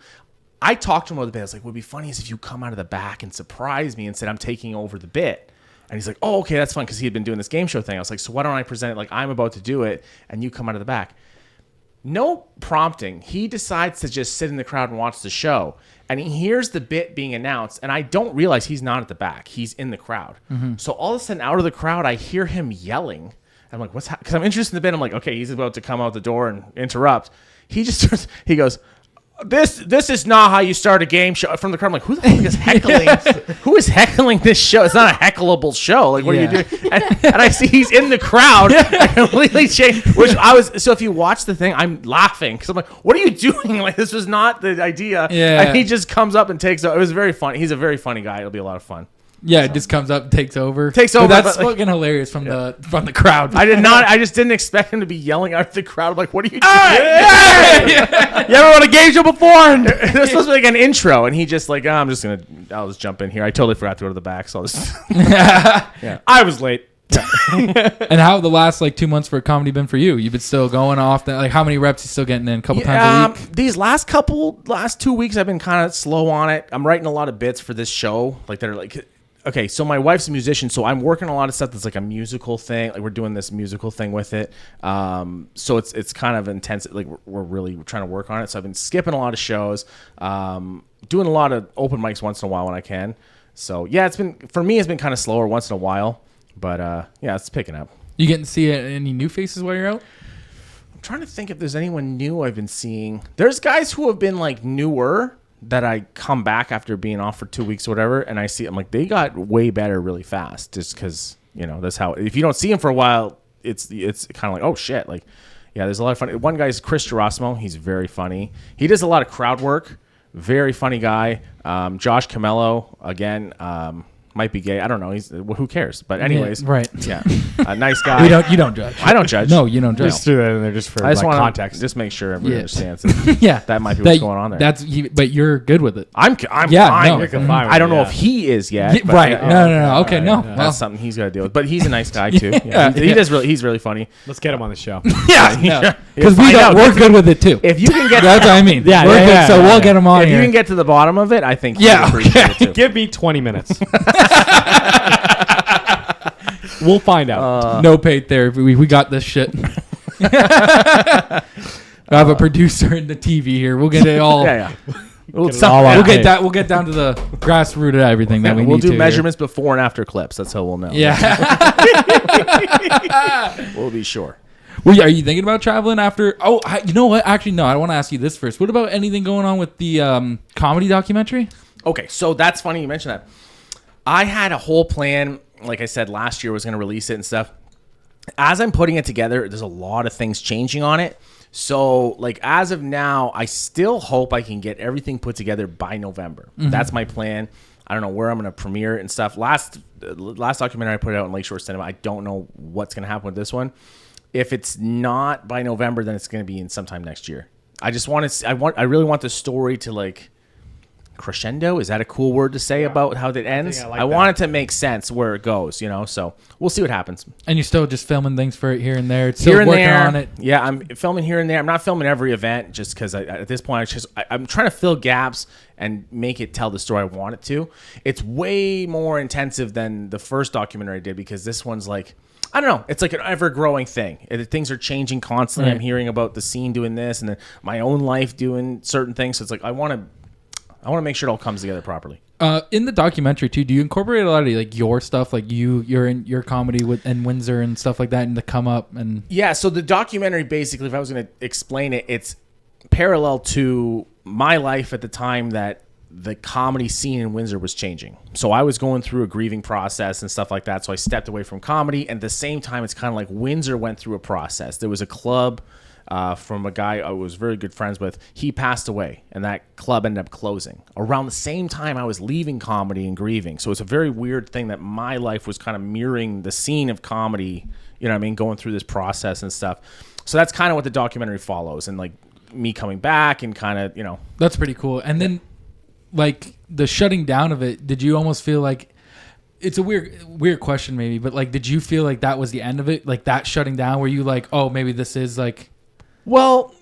Speaker 4: I talked to him about the bit. I was like, what would be funny is if you come out of the back and surprise me and said, I'm taking over the bit. And he's like, oh, okay, that's fun, because he had been doing this game show thing. I was like, so why don't I present it like I'm about to do it, and you come out of the back? No prompting. He decides to just sit in the crowd and watch the show. And he hears the bit being announced, and I don't realize he's not at the back. He's in the crowd. Mm-hmm. So all of a sudden, out of the crowd, I hear him yelling. I'm like, what's happening? Because I'm interested in the bit. I'm like, okay, he's about to come out the door and interrupt. He just he goes, This is not how you start a game show. From the crowd, I'm like, who the fuck is heckling? Who is heckling this show? It's not a heckle-able show. Like, what are you doing? And I see he's in the crowd. I completely changed. So if you watch the thing, I'm laughing because I'm like, what are you doing? Like, this was not the idea.
Speaker 3: Yeah.
Speaker 4: And he just comes up and takes over. It was very funny. He's a very funny guy. It'll be a lot of fun.
Speaker 3: Yeah, it just comes up and takes over.
Speaker 4: Takes over,
Speaker 3: That's
Speaker 4: but, like-
Speaker 3: fucking hilarious from the crowd.
Speaker 4: I just didn't expect him to be yelling out of the crowd. I'm like, what are you doing?
Speaker 2: You ever won a game show before?
Speaker 4: There's supposed to be like an intro, and he just like, I'll just jump in here. I totally forgot to go to the back, so I'll just.
Speaker 2: I was late.
Speaker 3: And how have the last 2 months for comedy been for you? You've been still going off. How many reps you still getting in? A couple times a week?
Speaker 4: These last 2 weeks, I've been kind of slow on it. I'm writing a lot of bits for this show, that are like. Okay, so my wife's a musician, so I'm working a lot of stuff that's like a musical thing. Like we're doing this musical thing with it. So it's kind of intense. Like we're really trying to work on it. So I've been skipping a lot of shows, doing a lot of open mics once in a while when I can. So yeah, it's been kind of slower once in a while, but yeah, it's picking up.
Speaker 3: You getting to see any new faces while you're out?
Speaker 4: I'm trying to think if there's anyone new I've been seeing. There's guys who have been like newer that I come back after being off for 2 weeks or whatever, and I see, I'm like, they got way better really fast, just because, you know, that's how, if you don't see them for a while, it's kind of like, oh shit, like, yeah, there's a lot of fun. One guy's Chris Gerasimo. He's very funny. He does a lot of crowd work. Very funny guy. Josh Camello, again, might be gay. I don't know. Who cares? But anyways,
Speaker 3: yeah, right?
Speaker 4: Yeah, a nice guy.
Speaker 3: You don't judge.
Speaker 4: I don't judge.
Speaker 3: No, you don't judge.
Speaker 2: Just threw that in there just for
Speaker 4: I just want
Speaker 2: context.
Speaker 4: just make sure everybody understands it.
Speaker 3: Yeah,
Speaker 4: that might be what's going on there.
Speaker 3: But you're good with it.
Speaker 4: I'm
Speaker 3: yeah,
Speaker 4: fine.
Speaker 3: no,
Speaker 4: with it.
Speaker 2: fine
Speaker 4: I don't
Speaker 2: with
Speaker 4: know
Speaker 2: it,
Speaker 4: if he is yet. But
Speaker 3: right? No. Okay, no.
Speaker 2: Yeah.
Speaker 4: That's something he's got to deal with. But he's a nice guy too. He's really funny.
Speaker 2: Let's get him on the show.
Speaker 3: Yeah, because we're good with it too.
Speaker 4: If you can get,
Speaker 3: that's what I mean.
Speaker 2: Yeah,
Speaker 3: we're
Speaker 2: yeah,
Speaker 3: good,
Speaker 2: yeah,
Speaker 3: so
Speaker 2: yeah,
Speaker 3: we'll
Speaker 2: yeah.
Speaker 3: get him on
Speaker 4: if
Speaker 3: here.
Speaker 4: you can get to the bottom of it, I think.
Speaker 3: Yeah,
Speaker 4: he'd appreciate it too.
Speaker 2: Give me 20 minutes. We'll find out.
Speaker 3: No paid therapy. We got this shit. I have a producer in the TV here. We'll get it all.
Speaker 4: Yeah.
Speaker 2: We'll get
Speaker 3: We'll get down to the grassroots of everything that we
Speaker 4: We'll
Speaker 3: need
Speaker 4: do
Speaker 3: to
Speaker 4: measurements before and after clips. That's how we'll know.
Speaker 3: Yeah.
Speaker 4: We'll be sure.
Speaker 3: Well, are you thinking about traveling after? Oh, you know what? Actually, no. I want to ask you this first. What about anything going on with the comedy documentary?
Speaker 4: Okay, so that's funny you mentioned that. I had a whole plan. Like I said, last year I was going to release it and stuff. As I'm putting it together, there's a lot of things changing on it. So, like, as of now, I still hope I can get everything put together by November. Mm-hmm. That's my plan. I don't know where I'm going to premiere it and stuff. Last documentary I put out in Lakeshore Cinema, I don't know what's going to happen with this one. If it's not by November, then it's going to be in sometime next year. I just want to. I really want the story to like crescendo. Is that a cool word to say about how that ends? I want it to make sense where it goes. You know, so we'll see what happens.
Speaker 3: And you're still just filming things for it here and there. It's still
Speaker 4: here and
Speaker 3: working
Speaker 4: there.
Speaker 3: on it.
Speaker 4: Yeah, I'm filming here and there. I'm not filming every event just because at this point I'm trying to fill gaps and make it tell the story I want it to. It's way more intensive than the first documentary I did because this one's like, I don't know. It's like an ever-growing thing. Things are changing constantly. Right. I'm hearing about the scene doing this and then my own life doing certain things. So it's like I want to make sure it all comes together properly.
Speaker 3: In the documentary too, do you incorporate a lot of like your stuff, like you're in your comedy and Windsor and stuff like that, and the come up and
Speaker 4: yeah. So the documentary basically, if I was going to explain it, it's parallel to my life at the time that the comedy scene in Windsor was changing. So I was going through a grieving process and stuff like that. So I stepped away from comedy. And at the same time, it's kind of like Windsor went through a process. There was a club from a guy I was very good friends with. He passed away and that club ended up closing around the same time I was leaving comedy and grieving. So it's a very weird thing that my life was kind of mirroring the scene of comedy, you know what I mean, going through this process and stuff. So that's kind of what the documentary follows, and like me coming back and kind of, you know.
Speaker 3: That's pretty cool. And then like the shutting down of it, did you almost feel like, it's a weird question maybe, but like did you feel like that was the end of it, like that shutting down? Were you like, oh, maybe this is like...
Speaker 4: Well,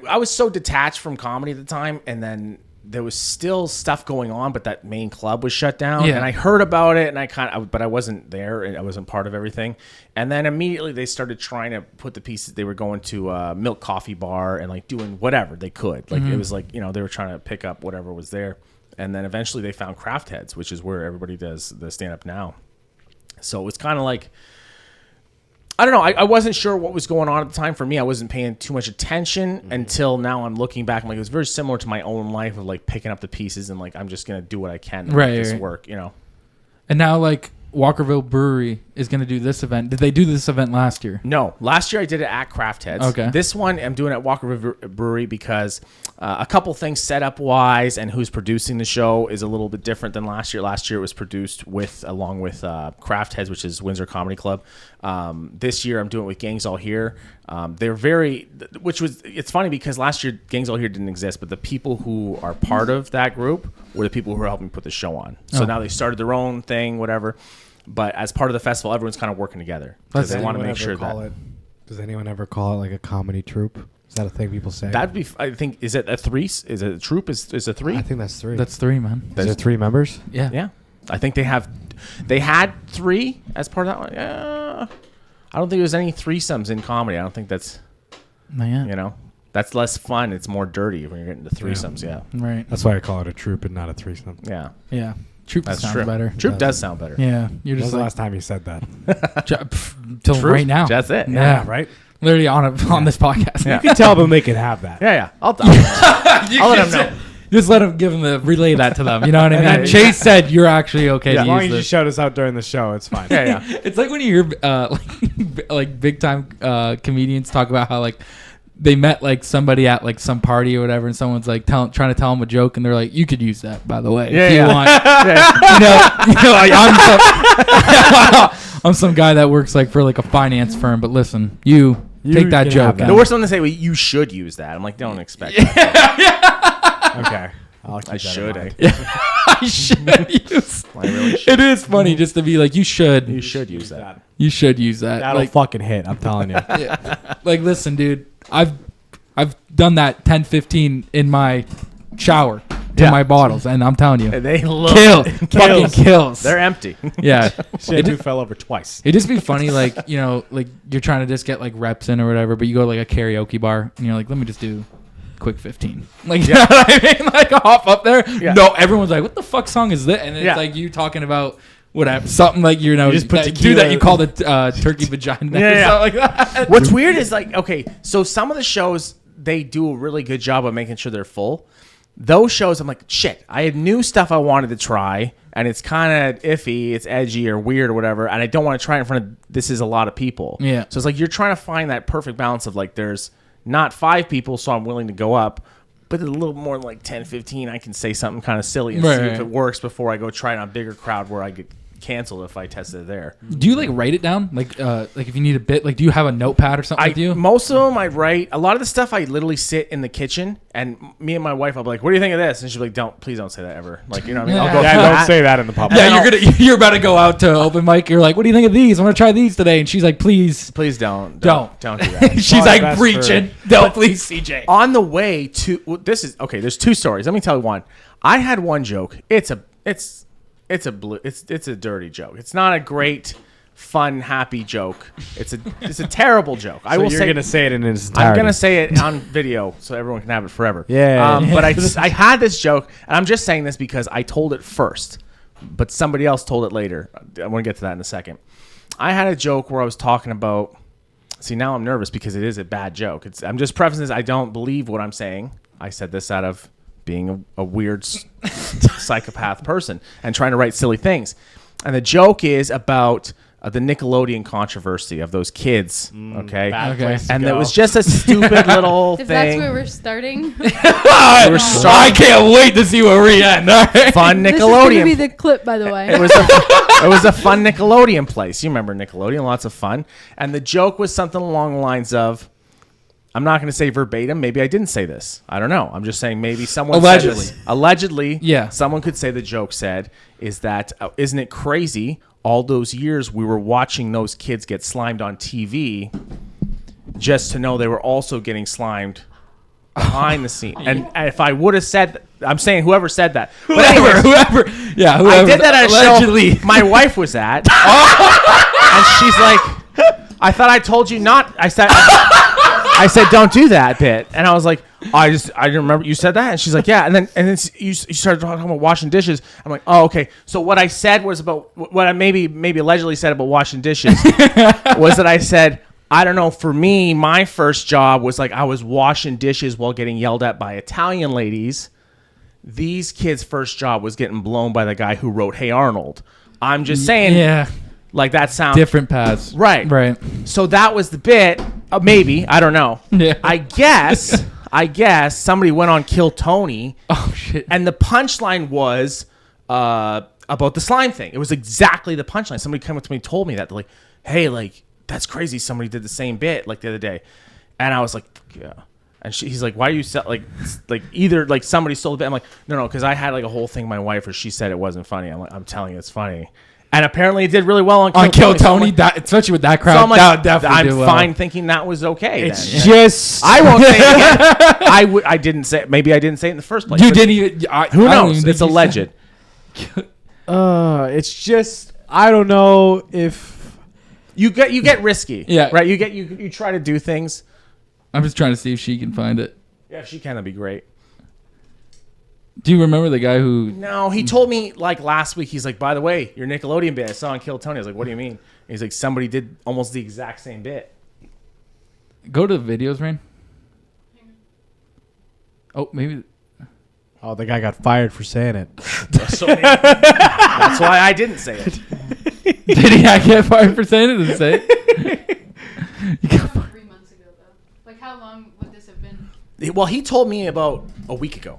Speaker 4: I was so detached from comedy at the time, and then there was still stuff going on, but that main club was shut down. Yeah. And I heard about it, and but I wasn't there, and I wasn't part of everything. And then immediately they started trying to put the pieces. They were going to a Milk Coffee Bar and like doing whatever they could. Like it was like, you know, they were trying to pick up whatever was there. And then eventually they found Craft Heads, which is where everybody does the stand-up now. So it was kind of like, I don't know. I wasn't sure what was going on at the time. For me, I wasn't paying too much attention until now. I'm looking back. I'm like, it was very similar to my own life of like picking up the pieces and like I'm just gonna do what I can to make this work, you know.
Speaker 3: And now like Walkerville Brewery is gonna do this event. Did they do this event last year?
Speaker 4: No, last year I did it at Craft Heads.
Speaker 3: Okay.
Speaker 4: This one I'm doing at Walkerville Brewery because a couple things setup wise and who's producing the show is a little bit different than last year. Last year it was produced along with Craft Heads, which is Windsor Comedy Club. This year I'm doing it with Gangs All Here. It's funny because last year Gangs All Here didn't exist, but the people who are part of that group were the people who are helping put the show on. So now they started their own thing, whatever. But as part of the festival, everyone's kind of working together because they want to make sure that.
Speaker 2: Does anyone ever call it like a comedy troupe? Is that a thing people say?
Speaker 4: That'd be. I think. Is it a three? Is it a troupe? Is a three?
Speaker 2: I think that's three.
Speaker 3: That's three, man.
Speaker 2: Is there 3 members?
Speaker 3: Yeah.
Speaker 4: Yeah. I think they have. They had 3 as part of that one. Yeah. I don't think there's any threesomes in comedy. I don't think that's.
Speaker 3: Man.
Speaker 4: You know, that's less fun. It's more dirty when you're getting to threesomes. Yeah.
Speaker 3: Right.
Speaker 2: That's why I call it a troupe and not a threesome.
Speaker 4: Yeah.
Speaker 3: Yeah. Troop sounds
Speaker 4: true.
Speaker 3: better.
Speaker 4: Troop does sound better.
Speaker 3: Yeah. You're
Speaker 2: When was
Speaker 3: just
Speaker 2: the
Speaker 3: like,
Speaker 2: last time you said that?
Speaker 3: till
Speaker 4: Troop?
Speaker 3: right now.
Speaker 4: That's it.
Speaker 3: Yeah.
Speaker 2: Right?
Speaker 3: Literally on this podcast.
Speaker 4: Yeah.
Speaker 2: You can tell them they can have that.
Speaker 4: Yeah. I'll let them know.
Speaker 3: Just let him relay that to them. You know what I mean?
Speaker 2: Yeah, yeah.
Speaker 3: Chase said you're actually okay to
Speaker 2: As long
Speaker 3: use
Speaker 2: as you
Speaker 3: this.
Speaker 2: showed us out during the show, it's fine.
Speaker 4: Yeah.
Speaker 3: It's like when you hear like big time comedians talk about how like they met like somebody at like some party or whatever, and someone's like trying to tell them a joke, and they're like, "You could use that, by the way, if you want." Like, I'm some guy that works like for like a finance firm, but listen, you take that
Speaker 2: can
Speaker 3: joke.
Speaker 2: have that.
Speaker 3: out.
Speaker 4: The worst one to say, well, you should use that. I'm like, don't expect that.
Speaker 2: Okay. I'll keep
Speaker 4: I
Speaker 2: that
Speaker 4: should.
Speaker 2: in mind.
Speaker 3: I should use.
Speaker 4: I really should.
Speaker 3: It is funny just to be like, you should
Speaker 4: use that.
Speaker 3: You should use that.
Speaker 2: That'll
Speaker 3: Like,
Speaker 2: fucking hit. I'm telling you.
Speaker 3: like, listen, dude, I've done that 10, 15 in my shower to
Speaker 4: Yeah.
Speaker 3: my bottles, and I'm telling you,
Speaker 4: And they love
Speaker 3: fucking kills.
Speaker 4: They're empty.
Speaker 3: Yeah,
Speaker 2: Shit, you fell over twice.
Speaker 3: it'd just be funny, like, you know, like you're trying to just get like reps in or whatever, but you go to like a karaoke bar and you're like, let me just do quick 15. Like, you know what I mean? Like, hop up there.
Speaker 4: Yeah.
Speaker 3: No, everyone's like, what the fuck song is this? And it's
Speaker 4: Yeah.
Speaker 3: like you talking about whatever, something like, you know,
Speaker 2: You just put
Speaker 3: that, do
Speaker 2: tequila-
Speaker 3: that you call the turkey vagina
Speaker 4: Yeah,
Speaker 3: or
Speaker 4: yeah.
Speaker 3: something like that.
Speaker 4: What's weird is like, okay, so some of the shows, they do a really good job of making sure they're full. Those shows, I'm like, shit, I had new stuff I wanted to try, and it's kind of iffy, it's edgy or weird or whatever, and I don't want to try it in front of, this is a lot of people.
Speaker 3: Yeah.
Speaker 4: So it's like, you're trying to find that perfect balance of like, there's not 5 people, so I'm willing to go up, but a little more like 10, 15, I can say something kind of silly and see if it works before I go try it on a bigger crowd where I get canceled if I tested it there.
Speaker 3: Do you like write it down? Like if you need a bit, like, do you have a notepad or something with you?
Speaker 4: Most of them I write. A lot of the stuff I literally sit in the kitchen, and me and my wife, I'll be like, "What do you think of this?" And she'll be like, please don't say that ever." Like, you know what I mean? I'll go
Speaker 2: Yeah,
Speaker 4: through
Speaker 2: don't
Speaker 4: that.
Speaker 2: say that in the public.
Speaker 3: Yeah, you're about to go out to open mic. You're like, what do you think of these? I want to try these today. And she's like, please
Speaker 4: Please don't
Speaker 3: do
Speaker 4: that.
Speaker 3: She's
Speaker 2: Probably
Speaker 3: like
Speaker 2: best
Speaker 3: preaching. Don't please, CJ.
Speaker 4: On the way to this is okay. There's 2 stories. Let me tell you one. I had one joke. It's a dirty joke. It's not a great, fun, happy joke. It's a terrible joke. I
Speaker 2: So
Speaker 4: will
Speaker 2: you're
Speaker 4: say
Speaker 2: gonna say it in its entirety.
Speaker 4: I'm gonna say it on video so everyone can have it forever.
Speaker 2: Yeah.
Speaker 4: But I had this joke, and I'm just saying this because I told it first, but somebody else told it later. I want to get to that in a second. I had a joke where I was talking about. See, now I'm nervous because it is a bad joke. I'm just prefacing this. I don't believe what I'm saying. I said this out of being a weird psychopath person and trying to write silly things. And the joke is about the Nickelodeon controversy of those kids. Okay.
Speaker 2: Bad place to
Speaker 4: And
Speaker 2: go.
Speaker 4: it was just a stupid little
Speaker 6: If
Speaker 4: thing.
Speaker 6: that's where we're starting,
Speaker 3: I can't wait to see where we end. All right.
Speaker 4: Fun
Speaker 6: this is going to
Speaker 4: Nickelodeon.
Speaker 6: be the clip, by the way.
Speaker 4: It was a fun Nickelodeon place. You remember Nickelodeon? Lots of fun. And the joke was something along the lines of, I'm not going to say verbatim. Maybe I didn't say this. I don't know. I'm just saying maybe someone
Speaker 3: Allegedly.
Speaker 4: said this. Allegedly.
Speaker 3: Yeah.
Speaker 4: Someone could say the joke said is that, isn't it crazy? All those years we were watching those kids get slimed on TV just to know they were also getting slimed behind the scene. And if I would have said, I'm saying whoever said that. But anyways,
Speaker 3: whoever. Yeah, whoever.
Speaker 4: I did that at a
Speaker 3: allegedly.
Speaker 4: show my wife was at. And she's like, I thought I told you not. I said, don't do that bit. And I was like, I didn't remember you said that. And she's like, yeah. And then you started talking about washing dishes. I'm like, oh, okay. So what I said was about what I maybe allegedly said about washing dishes was that I said, I don't know. For me, my first job was like I was washing dishes while getting yelled at by Italian ladies. These kids' first job was getting blown by the guy who wrote Hey Arnold. I'm just saying,
Speaker 3: Yeah.
Speaker 4: like that sounds
Speaker 3: Different paths.
Speaker 4: Right.
Speaker 3: Right.
Speaker 4: So that was the bit. Maybe. I don't know.
Speaker 3: Yeah.
Speaker 4: I guess somebody went on Kill Tony,
Speaker 3: Oh, shit.
Speaker 4: and the punchline was about the slime thing. It was exactly the punchline. Somebody came up to me and told me that. They're like, hey, like, that's crazy. Somebody did the same bit like the other day. And I was like, yeah. And he's like, why are you like either like somebody stole the bit? I'm like, no, because I had like a whole thing with my wife where she said it wasn't funny. I'm like, I'm telling you, it's funny. And apparently it did really well on
Speaker 3: Kill
Speaker 4: So I'm
Speaker 3: Tony,
Speaker 4: like-
Speaker 3: that, especially with that
Speaker 4: so
Speaker 3: crowd,
Speaker 4: I'm like,
Speaker 3: that would definitely
Speaker 4: I'm
Speaker 3: do well.
Speaker 4: fine thinking that was okay.
Speaker 2: It's
Speaker 4: then.
Speaker 2: just.
Speaker 4: I won't say it again. I didn't say. Maybe I didn't say it in the first place.
Speaker 3: You
Speaker 4: but
Speaker 3: didn't even.
Speaker 4: Who
Speaker 3: I don't
Speaker 4: knows?
Speaker 3: even
Speaker 4: It's
Speaker 3: think you
Speaker 4: alleged.
Speaker 3: said-
Speaker 2: It's just. I don't know if.
Speaker 4: You get risky.
Speaker 3: Yeah.
Speaker 4: Right. You try to do things.
Speaker 3: I'm just trying to see if she can find it.
Speaker 4: Yeah, if she can, that'd be great.
Speaker 3: Do you remember the guy who?
Speaker 4: No, he told me like last week. He's like, by the way, your Nickelodeon bit I saw on Kill Tony. I was like, what do you mean? And he's like, somebody did almost the exact same bit.
Speaker 3: Go to the videos, Rain. Oh, maybe.
Speaker 2: Oh, the guy got fired for saying it.
Speaker 4: So that's why I didn't say it.
Speaker 3: Did he get fired for saying it? Did he say it? You got fired.
Speaker 6: 3 months ago, though. Like, how long would this have been?
Speaker 4: Well, he told me about a week ago,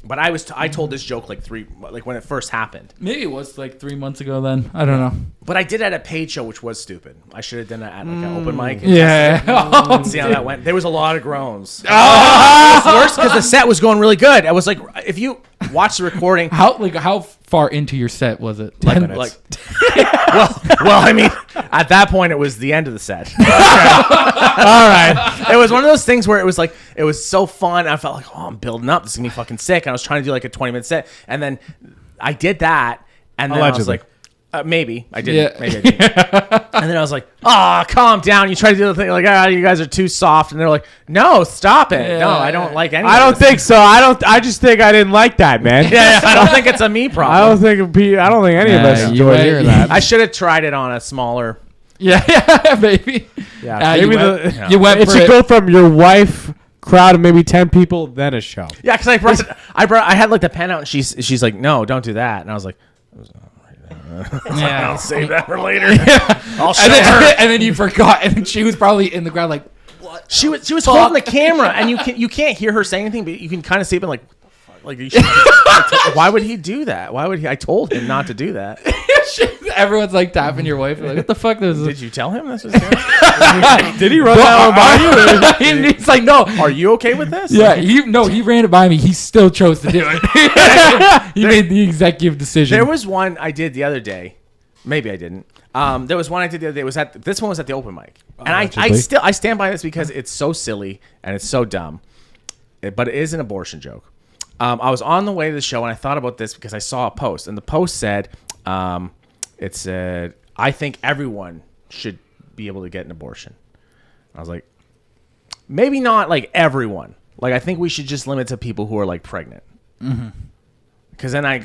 Speaker 4: but I told this joke like when it first happened.
Speaker 3: Maybe it was like 3 months ago then. I don't know.
Speaker 4: But I did it at a paid show, which was stupid. I should have done that at like an open mic.
Speaker 3: Yeah.
Speaker 4: See how that went. There was a lot of groans. It was worse because the set was going really good. I was like, if you watch the recording,
Speaker 3: How far into your set was it?
Speaker 2: 10
Speaker 3: Ten-
Speaker 2: minutes.
Speaker 4: well, I mean, at that point, it was the end of the set.
Speaker 2: All right.
Speaker 4: It was one of those things where it was like, it was so fun. I felt like, oh, I'm building up. This is going to be fucking sick. And I was trying to do like a 20-minute set. And then I did that. And then I was
Speaker 2: Allegedly.
Speaker 4: like, maybe I didn't.
Speaker 3: Yeah.
Speaker 4: Maybe I didn't. And then I was like, calm down. You try to do the thing like, you guys are too soft. And they're like, no, stop it. No, I don't like any
Speaker 2: I
Speaker 4: of
Speaker 2: don't
Speaker 4: this.
Speaker 2: think so. I just think I didn't like that, man.
Speaker 4: Yeah, I don't think it's a me
Speaker 2: I
Speaker 4: problem.
Speaker 2: don't think any of us
Speaker 3: you
Speaker 2: enjoyed
Speaker 3: went-
Speaker 2: hearing that.
Speaker 4: I should have tried it on a smaller.
Speaker 3: Yeah, maybe.
Speaker 2: Yeah,
Speaker 3: You
Speaker 2: maybe
Speaker 3: went, you went
Speaker 2: it
Speaker 3: for
Speaker 2: should
Speaker 3: it.
Speaker 2: go from your wife crowd of maybe 10 people, then a show.
Speaker 4: Yeah, because I had like the pen out and she's like, no, don't do that. And I was like,
Speaker 3: Yeah.
Speaker 4: I'll save that for later. I'll show
Speaker 3: And
Speaker 4: her.
Speaker 3: then, and then you forgot, and she was probably in the ground like,
Speaker 4: She was holding the camera, and you can't hear her say anything, but you can kind of see it. Like, you should, why would he do that? Why would he? I told him not to do that.
Speaker 3: everyone's like tapping your wife. Like, what the fuck?
Speaker 4: Did you tell him this was happening?
Speaker 2: Did he run that one by you?
Speaker 3: And he's like, no.
Speaker 4: Are you okay with this?
Speaker 3: Yeah, he ran it by me. He still chose to do it. He made the executive decision.
Speaker 4: There was one I did the other day. Maybe I didn't. There was one I did the other day. This one was at the open mic, and I stand by this because it's so silly and it's so dumb, but it is an abortion joke. I was on the way to the show and I thought about this because I saw a post, and the post said, "It said I think everyone should be able to get an abortion." I was like, maybe not like everyone. Like I think we should just limit to people who are like pregnant. Mm-hmm. Because then I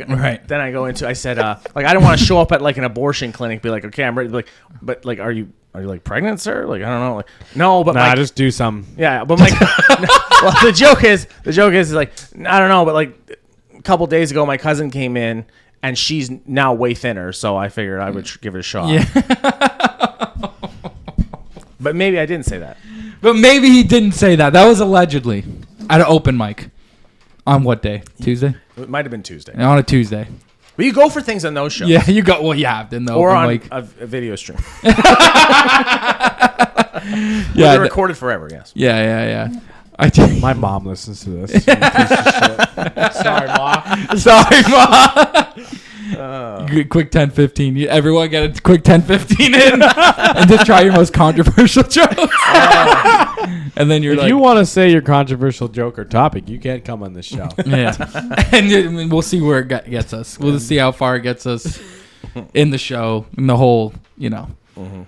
Speaker 4: go into I said like I don't want to show up at like an abortion clinic, be like, okay, I'm ready. Like, but like, are you like pregnant, sir? Like I don't know. Like no, but
Speaker 2: Nah,
Speaker 4: like,
Speaker 2: just do some.
Speaker 4: yeah, but like well, the joke is like I don't know, but like a couple days ago, my cousin came in and she's now way thinner, so I figured I would give it a shot.
Speaker 3: Yeah.
Speaker 4: But maybe I didn't say that.
Speaker 3: But maybe he didn't say that. That was allegedly at an open mic. On what day? Tuesday?
Speaker 4: It might have been Tuesday.
Speaker 3: On a Tuesday.
Speaker 4: But you go for things on those shows.
Speaker 3: Yeah, you got. Well, yeah, in the
Speaker 4: Or
Speaker 3: open
Speaker 4: on
Speaker 3: mic.
Speaker 4: a video stream.
Speaker 3: Yeah,
Speaker 4: They're recorded forever, yes.
Speaker 3: yeah. I did.
Speaker 2: My mom listens to this. Sorry, Ma.
Speaker 3: Sorry, Mom. Quick 10-15. Everyone get a quick 10-15 in and just try your most controversial jokes. And then you're
Speaker 2: If
Speaker 3: like,
Speaker 2: you want to say your controversial joke or topic, you can't come on this show.
Speaker 3: yeah. And we'll see where it gets us. We'll just see how far it gets us in the show, in the whole,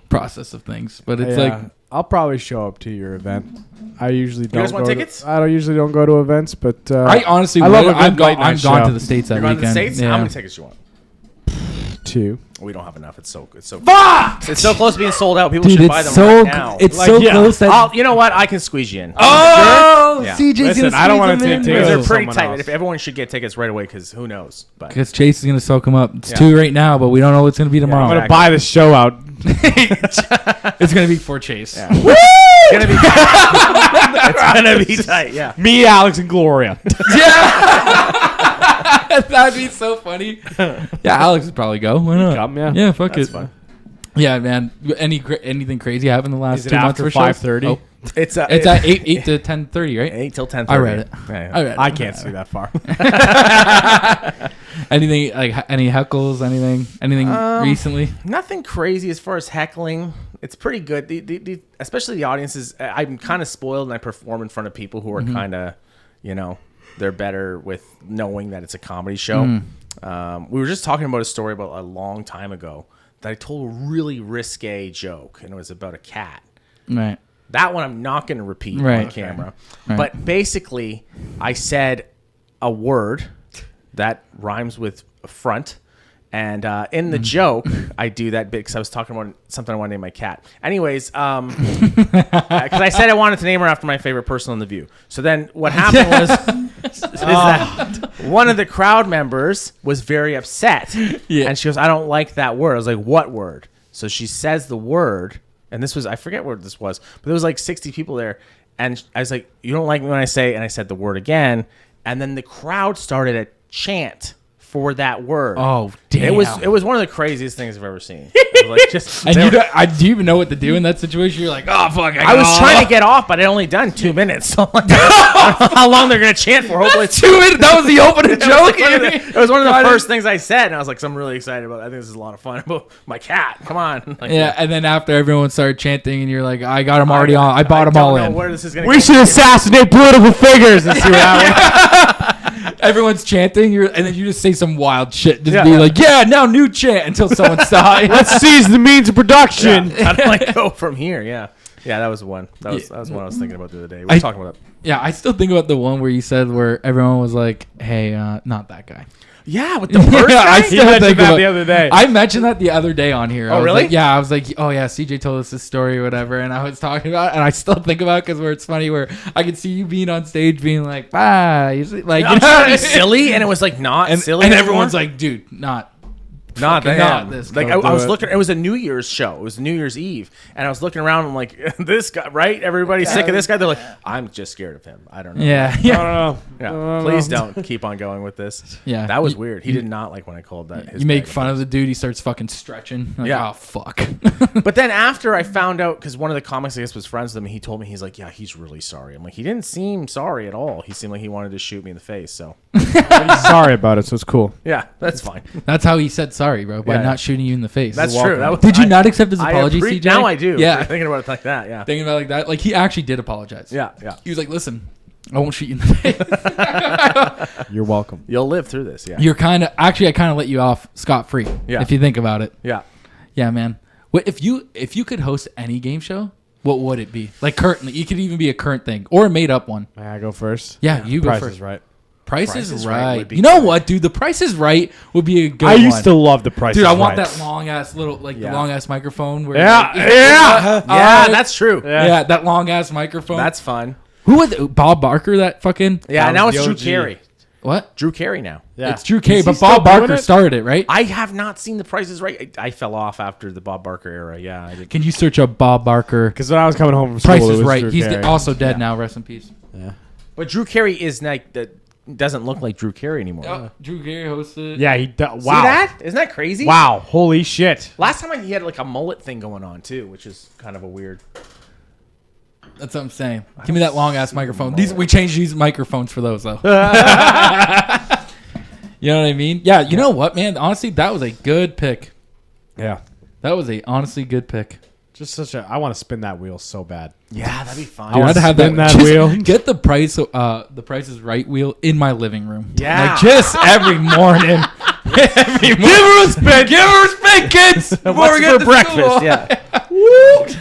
Speaker 3: process of things. But it's like,
Speaker 2: I'll probably show up to your event. I usually don't.
Speaker 4: guys want
Speaker 2: go
Speaker 4: tickets?
Speaker 2: I don't usually don't go to events, but
Speaker 3: I honestly,
Speaker 2: I love
Speaker 3: would.
Speaker 2: a good
Speaker 3: I'm
Speaker 2: late night
Speaker 3: gone
Speaker 2: show.
Speaker 3: to the States that
Speaker 4: You're going to the
Speaker 3: weekend.
Speaker 4: States?
Speaker 3: Yeah.
Speaker 4: How many tickets do you want?
Speaker 2: 2.
Speaker 4: We don't have enough. It's so fuck! It's so close to being sold out. People
Speaker 3: Dude,
Speaker 4: should buy them
Speaker 3: it's so
Speaker 4: right now.
Speaker 3: it's so close that
Speaker 4: You know what? I can squeeze you in.
Speaker 3: oh,
Speaker 4: Yeah.
Speaker 3: CJ's
Speaker 2: Listen,
Speaker 3: gonna
Speaker 2: I don't
Speaker 3: squeeze
Speaker 2: wanna
Speaker 3: him
Speaker 2: take
Speaker 3: in.
Speaker 2: tickets.
Speaker 4: They're
Speaker 2: Or
Speaker 4: pretty
Speaker 2: someone
Speaker 4: tight.
Speaker 2: else.
Speaker 4: If everyone should get tickets right away, because who knows? But
Speaker 3: Because Chase is gonna soak him up. It's
Speaker 4: Yeah.
Speaker 3: 2 right now, but we don't know what's gonna be tomorrow.
Speaker 2: I'm gonna buy the show out.
Speaker 3: It's gonna be for Chase.
Speaker 4: Yeah. It's gonna be. It's gonna be tight. Yeah.
Speaker 2: Me, Alex, and Gloria.
Speaker 3: That'd be so funny. Yeah, Alex would probably go. Why not?
Speaker 2: Come, yeah.
Speaker 3: Yeah, fuck
Speaker 4: That's
Speaker 3: it.
Speaker 4: fun.
Speaker 3: Yeah, man. Anything crazy happened in the last
Speaker 2: Is it
Speaker 3: 2 months
Speaker 2: after
Speaker 3: for shows?
Speaker 2: 5:30?
Speaker 3: Oh,
Speaker 4: It's
Speaker 3: it's at 8 to 10:30, right?
Speaker 4: 8 till 10.
Speaker 3: I read it.
Speaker 4: Yeah.
Speaker 3: I read it.
Speaker 2: I can't see that far.
Speaker 3: Anything like any heckles? Anything recently?
Speaker 4: Nothing crazy as far as heckling. It's pretty good. The especially the audiences. I'm kind of spoiled, and I perform in front of people who are kind of, they're better with knowing that it's a comedy show. We were just talking about a story about a long time ago that I told a really risque joke, and it was about a cat.
Speaker 3: Right.
Speaker 4: That one I'm not going to repeat
Speaker 3: Right.
Speaker 4: on camera.
Speaker 3: Right.
Speaker 4: But basically, I said a word that rhymes with front. And in the joke, I do that bit because I was talking about something I want to name my cat. Anyways, because I said I wanted to name her after my favorite person on The View. So then what happened was is that one of the crowd members was very upset.
Speaker 3: Yeah.
Speaker 4: And she goes, I don't like that word. I was like, what word? So she says the word, and this was, I forget what this was, but there was like 60 people there. And I was like, you don't like me when I say, and I said the word again. And then the crowd started a chant for that word.
Speaker 3: Oh, damn.
Speaker 4: It was one of the craziest things I've ever seen. It was like just,
Speaker 3: And do you even know what to do in that situation? You're like, oh, fuck.
Speaker 4: I was trying to get off, but I'd only done 2 minutes. So I'm like, I don't know how long they're going to chant for. Hopefully
Speaker 3: 2 minutes. That was the opening joke.
Speaker 4: It was one of the first things I said, and I was like, I'm really excited about it. I think this is a lot of fun. My cat, come on. Like,
Speaker 3: Yeah, and then after everyone started chanting, and you're like, I got them already on. I bought them all in.
Speaker 4: Where this is gonna
Speaker 2: We should assassinate political figures and see what happens.
Speaker 3: Everyone's chanting, and then you just say some wild shit. Just
Speaker 4: Yeah.
Speaker 3: be like, yeah, now new chant until someone stops.
Speaker 2: Let's seize the means of production.
Speaker 4: How do I go from here? Yeah. Yeah, that was one. That was one I was thinking about the other day. We were
Speaker 3: I-
Speaker 4: talking about it.
Speaker 3: Yeah, I still think about the one where you said where everyone was like, hey, not that guy.
Speaker 4: Yeah, with the first
Speaker 3: Yeah, I
Speaker 4: guy?
Speaker 3: still
Speaker 2: mentioned
Speaker 3: think
Speaker 2: that
Speaker 3: about
Speaker 2: the other day.
Speaker 3: I mentioned that the other day on here.
Speaker 4: Oh,
Speaker 3: I was
Speaker 4: really?
Speaker 3: like, yeah, I was like, oh yeah, CJ told us this story or whatever, and I was talking about it, and I still think about it because where it's funny where I could see you being on stage being like, bye, you see, like,
Speaker 4: I'm trying to be silly, and it was like not
Speaker 3: and,
Speaker 4: silly.
Speaker 3: and
Speaker 4: anymore.
Speaker 3: everyone's like, dude, not
Speaker 4: Not
Speaker 3: not this.
Speaker 4: Like
Speaker 3: Don't
Speaker 4: I
Speaker 3: do
Speaker 4: was
Speaker 3: it.
Speaker 4: looking. It was a New Year's show. It was New Year's Eve, and I was looking around. And I'm like, this guy, right? Everybody's sick of this guy. They're like, I'm just scared of him. I don't know.
Speaker 3: Yeah,
Speaker 2: I
Speaker 3: yeah,
Speaker 2: don't
Speaker 4: Yeah.
Speaker 2: know.
Speaker 4: Please don't keep on going with this.
Speaker 3: yeah.
Speaker 4: That was weird. He did not like when I called that. His
Speaker 3: You make
Speaker 4: bag.
Speaker 3: fun of the dude. He starts fucking stretching. Like,
Speaker 4: Yeah.
Speaker 3: oh fuck.
Speaker 4: But then after I found out, because one of the comics I guess was friends with him, he told me he's like, yeah, he's really sorry. I'm like, he didn't seem sorry at all. He seemed like he wanted to shoot me in the face. So
Speaker 2: He's sorry about it, so it's cool.
Speaker 4: yeah, that's fine.
Speaker 3: That's how he said sorry, bro, by
Speaker 4: Yeah.
Speaker 3: not shooting you in the face.
Speaker 4: That's
Speaker 2: welcome.
Speaker 4: true. That was,
Speaker 3: Did you not accept his
Speaker 4: I
Speaker 3: apology, CJ?
Speaker 4: Now I do.
Speaker 3: Yeah.
Speaker 4: Thinking about it like that. Yeah.
Speaker 3: Thinking about it like that, like he actually did apologize.
Speaker 4: Yeah. Yeah.
Speaker 3: He was like, "Listen, I won't shoot you in the face."
Speaker 2: You're welcome.
Speaker 4: You'll live through this. Yeah.
Speaker 3: You're kind of actually, I kind of let you off scot free.
Speaker 4: Yeah.
Speaker 3: If you think about it.
Speaker 4: Yeah.
Speaker 3: Yeah, man. What if you could host any game show? What would it be? Like currently, it could even be a current thing or a made up one.
Speaker 2: May I go first?
Speaker 3: Yeah, you go
Speaker 2: Price
Speaker 3: first.
Speaker 2: is right.
Speaker 3: Price
Speaker 4: Price
Speaker 3: is
Speaker 4: is Right
Speaker 3: right.
Speaker 4: would be
Speaker 3: You know
Speaker 4: good.
Speaker 3: what, dude? The Price is Right would be a good
Speaker 2: I
Speaker 3: one.
Speaker 2: used to love the Price
Speaker 3: Dude,
Speaker 2: is
Speaker 3: I want
Speaker 2: Right.
Speaker 3: that long ass little, like
Speaker 4: Yeah.
Speaker 3: the long ass microphone. Where
Speaker 2: Yeah,
Speaker 3: like,
Speaker 2: yeah.
Speaker 4: Yeah, that's true.
Speaker 3: yeah, that long ass microphone.
Speaker 4: That's fun.
Speaker 3: Who was Bob Barker? That fucking
Speaker 4: Yeah,
Speaker 2: That
Speaker 4: now
Speaker 2: was
Speaker 4: it's
Speaker 2: the
Speaker 4: Drew
Speaker 2: OG.
Speaker 4: Carey.
Speaker 3: what?
Speaker 4: Drew Carey now.
Speaker 2: Yeah.
Speaker 3: It's Drew Carey,
Speaker 2: Is he
Speaker 3: but
Speaker 2: still
Speaker 3: Bob
Speaker 2: doing
Speaker 3: Barker
Speaker 2: it?
Speaker 3: started it, right?
Speaker 4: I have not seen The Price is Right. I fell off after the Bob Barker era. Yeah, I did.
Speaker 3: Can you search up Bob Barker?
Speaker 2: Because when I was coming home from school,
Speaker 3: Price
Speaker 2: it
Speaker 3: is
Speaker 2: was
Speaker 3: Right.
Speaker 2: Drew
Speaker 3: He's
Speaker 2: Carey.
Speaker 3: also dead now. Rest in peace.
Speaker 2: Yeah.
Speaker 4: But Drew Carey is like that. Doesn't look like Drew Carey anymore.
Speaker 3: Oh, Drew Carey hosted.
Speaker 2: Yeah, he does. Wow.
Speaker 4: See that? Isn't that crazy?
Speaker 2: Wow. Holy shit.
Speaker 4: Last time he had like a mullet thing going on too, which is kind of a weird.
Speaker 3: That's what I'm saying. Give me that long ass microphone. We changed these microphones for those though. You know what I mean? Yeah. You know what, man? Honestly, that was a good pick.
Speaker 2: Yeah.
Speaker 3: That was a honestly good pick.
Speaker 2: Just such a. I want to spin that wheel so bad.
Speaker 4: Yeah, that'd be fun.
Speaker 3: I want to have
Speaker 2: spin that
Speaker 3: just
Speaker 2: wheel.
Speaker 3: Get the Price is Right wheel in my living room.
Speaker 4: Yeah.
Speaker 3: Like just every morning. Every morning. Give her a spin. Give her a spin, kids. Before
Speaker 4: What's
Speaker 3: we get
Speaker 4: for
Speaker 3: to
Speaker 4: breakfast?
Speaker 3: school.
Speaker 4: Yeah.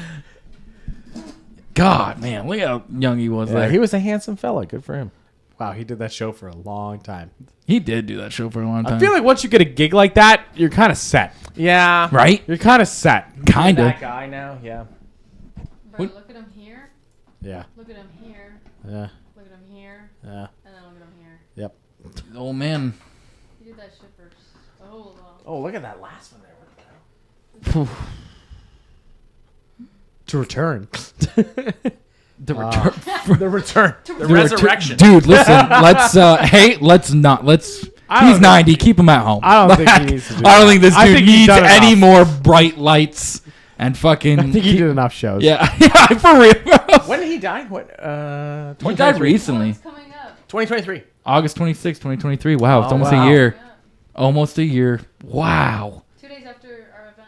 Speaker 3: God, man, look how young he was
Speaker 4: Yeah,
Speaker 3: there.
Speaker 4: he was a handsome fella. Good for him.
Speaker 2: Wow, he did that show for a long time.
Speaker 3: He did do that show for a long time.
Speaker 2: I feel like once you get a gig like that, you're kind of set.
Speaker 4: Yeah.
Speaker 3: right?
Speaker 2: You're kind of set.
Speaker 3: Kind of.
Speaker 4: That guy now. Yeah.
Speaker 6: Bro, look at him here.
Speaker 2: Yeah.
Speaker 6: Look at him here.
Speaker 2: Yeah.
Speaker 6: Look at him here.
Speaker 2: Yeah.
Speaker 6: And then look at him here.
Speaker 2: Yep.
Speaker 3: Oh man.
Speaker 6: He did that shit for so long.
Speaker 4: Oh, look at that last one there. What the hell?
Speaker 2: To return.
Speaker 3: The return.
Speaker 4: The return. The
Speaker 3: The
Speaker 4: resurrection.
Speaker 3: Dude, listen. Let's not.
Speaker 2: I don't
Speaker 3: He's
Speaker 2: think-
Speaker 3: 90. Keep him at home.
Speaker 2: I don't think he needs to do
Speaker 3: I don't
Speaker 2: that.
Speaker 3: think this
Speaker 2: I
Speaker 3: dude
Speaker 2: think he's
Speaker 3: needs
Speaker 2: done
Speaker 3: any
Speaker 2: enough.
Speaker 3: more bright lights and fucking.
Speaker 2: I think he did enough shows.
Speaker 3: Yeah, yeah, for real.
Speaker 4: When did he die? What?
Speaker 3: He died
Speaker 4: 2023.
Speaker 3: recently.
Speaker 6: It's coming up.
Speaker 4: 2023.
Speaker 3: August 26, 2023. Wow, it's
Speaker 4: Oh,
Speaker 3: almost
Speaker 4: wow.
Speaker 3: a year.
Speaker 6: Yeah.
Speaker 3: Almost a year. Wow.
Speaker 6: 2 days after our event.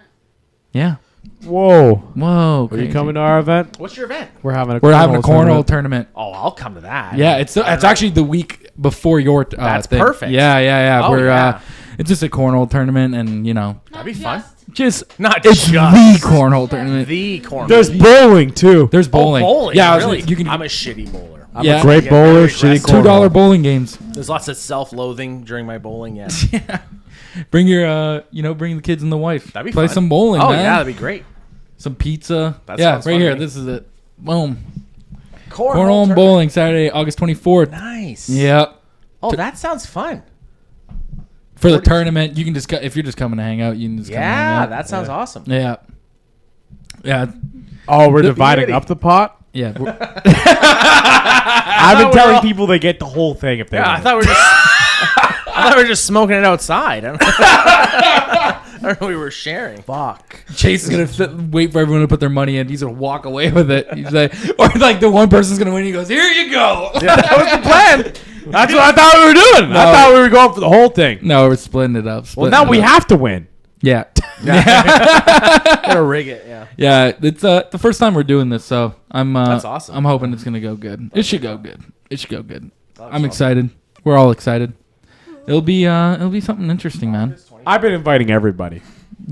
Speaker 3: Yeah.
Speaker 2: Whoa.
Speaker 3: Whoa.
Speaker 2: Are
Speaker 3: Crazy.
Speaker 2: you coming to our event?
Speaker 4: What's your event?
Speaker 2: We're having a
Speaker 3: We're having a
Speaker 2: cornhole
Speaker 3: cornhole tournament.
Speaker 4: Oh, I'll come to that.
Speaker 3: Yeah, it's actually the week before your
Speaker 4: That's
Speaker 3: thing.
Speaker 4: perfect.
Speaker 3: Yeah.
Speaker 4: Oh,
Speaker 3: We're
Speaker 4: yeah.
Speaker 3: It's just a cornhole tournament, and
Speaker 4: That'd be fun.
Speaker 3: just
Speaker 4: Not
Speaker 3: it's
Speaker 4: just
Speaker 3: the cornhole tournament.
Speaker 4: the corner.
Speaker 2: There's bowling too.
Speaker 3: There's bowling.
Speaker 4: Oh, bowling.
Speaker 3: Yeah,
Speaker 4: really?
Speaker 3: you can.
Speaker 4: I'm a shitty bowler.
Speaker 2: I'm
Speaker 3: Yeah.
Speaker 2: a great
Speaker 4: Yeah,
Speaker 2: bowler.
Speaker 4: very
Speaker 2: Shitty
Speaker 4: aggressive.
Speaker 3: $2
Speaker 2: cornhole.
Speaker 3: bowling games.
Speaker 4: There's lots of self-loathing during my bowling. Yes.
Speaker 3: Bring your bring the kids and the wife.
Speaker 4: That'd be
Speaker 3: Play
Speaker 4: fun.
Speaker 3: some bowling.
Speaker 4: Oh
Speaker 3: man.
Speaker 4: yeah, that'd be great.
Speaker 3: Some pizza.
Speaker 4: That
Speaker 3: Yeah,
Speaker 4: sounds
Speaker 3: right
Speaker 4: fun
Speaker 3: here.
Speaker 4: to me.
Speaker 3: This is it. Boom.
Speaker 4: Cornhole
Speaker 3: Cornhole and
Speaker 4: tournament.
Speaker 3: bowling Saturday, August 24th.
Speaker 4: Nice.
Speaker 3: Yep.
Speaker 4: Oh, that sounds fun.
Speaker 3: For the tournament, you can just if you're just coming to hang out, you can just come hang
Speaker 4: Yeah,
Speaker 3: out.
Speaker 4: that sounds awesome.
Speaker 3: Yeah. Yeah.
Speaker 2: Oh, we're
Speaker 3: The-
Speaker 2: dividing up the pot.
Speaker 3: Yeah.
Speaker 2: I've been telling people they get the whole thing if they
Speaker 4: Yeah, I
Speaker 2: want.
Speaker 4: thought we were just. I thought we were just smoking it outside. I don't know. We were sharing.
Speaker 2: Fuck.
Speaker 3: Chase is gonna wait for everyone to put their money in. He's gonna walk away with it. He's like, or like the one person's gonna win. He goes, "Here you go."
Speaker 2: Yeah, that was the plan. That's what I thought we were doing.
Speaker 3: No.
Speaker 2: I thought we were going for the whole thing.
Speaker 3: No, we're splitting it up.
Speaker 2: Well, now we have to win.
Speaker 3: Yeah.
Speaker 4: Gotta rig it. Yeah.
Speaker 3: Yeah, it's the first time we're doing this, so I'm
Speaker 4: That's awesome.
Speaker 3: I'm hoping it's gonna go good. It should go good. It should go good. I'm excited. We're all excited. It'll be something interesting, man.
Speaker 2: I've been inviting everybody.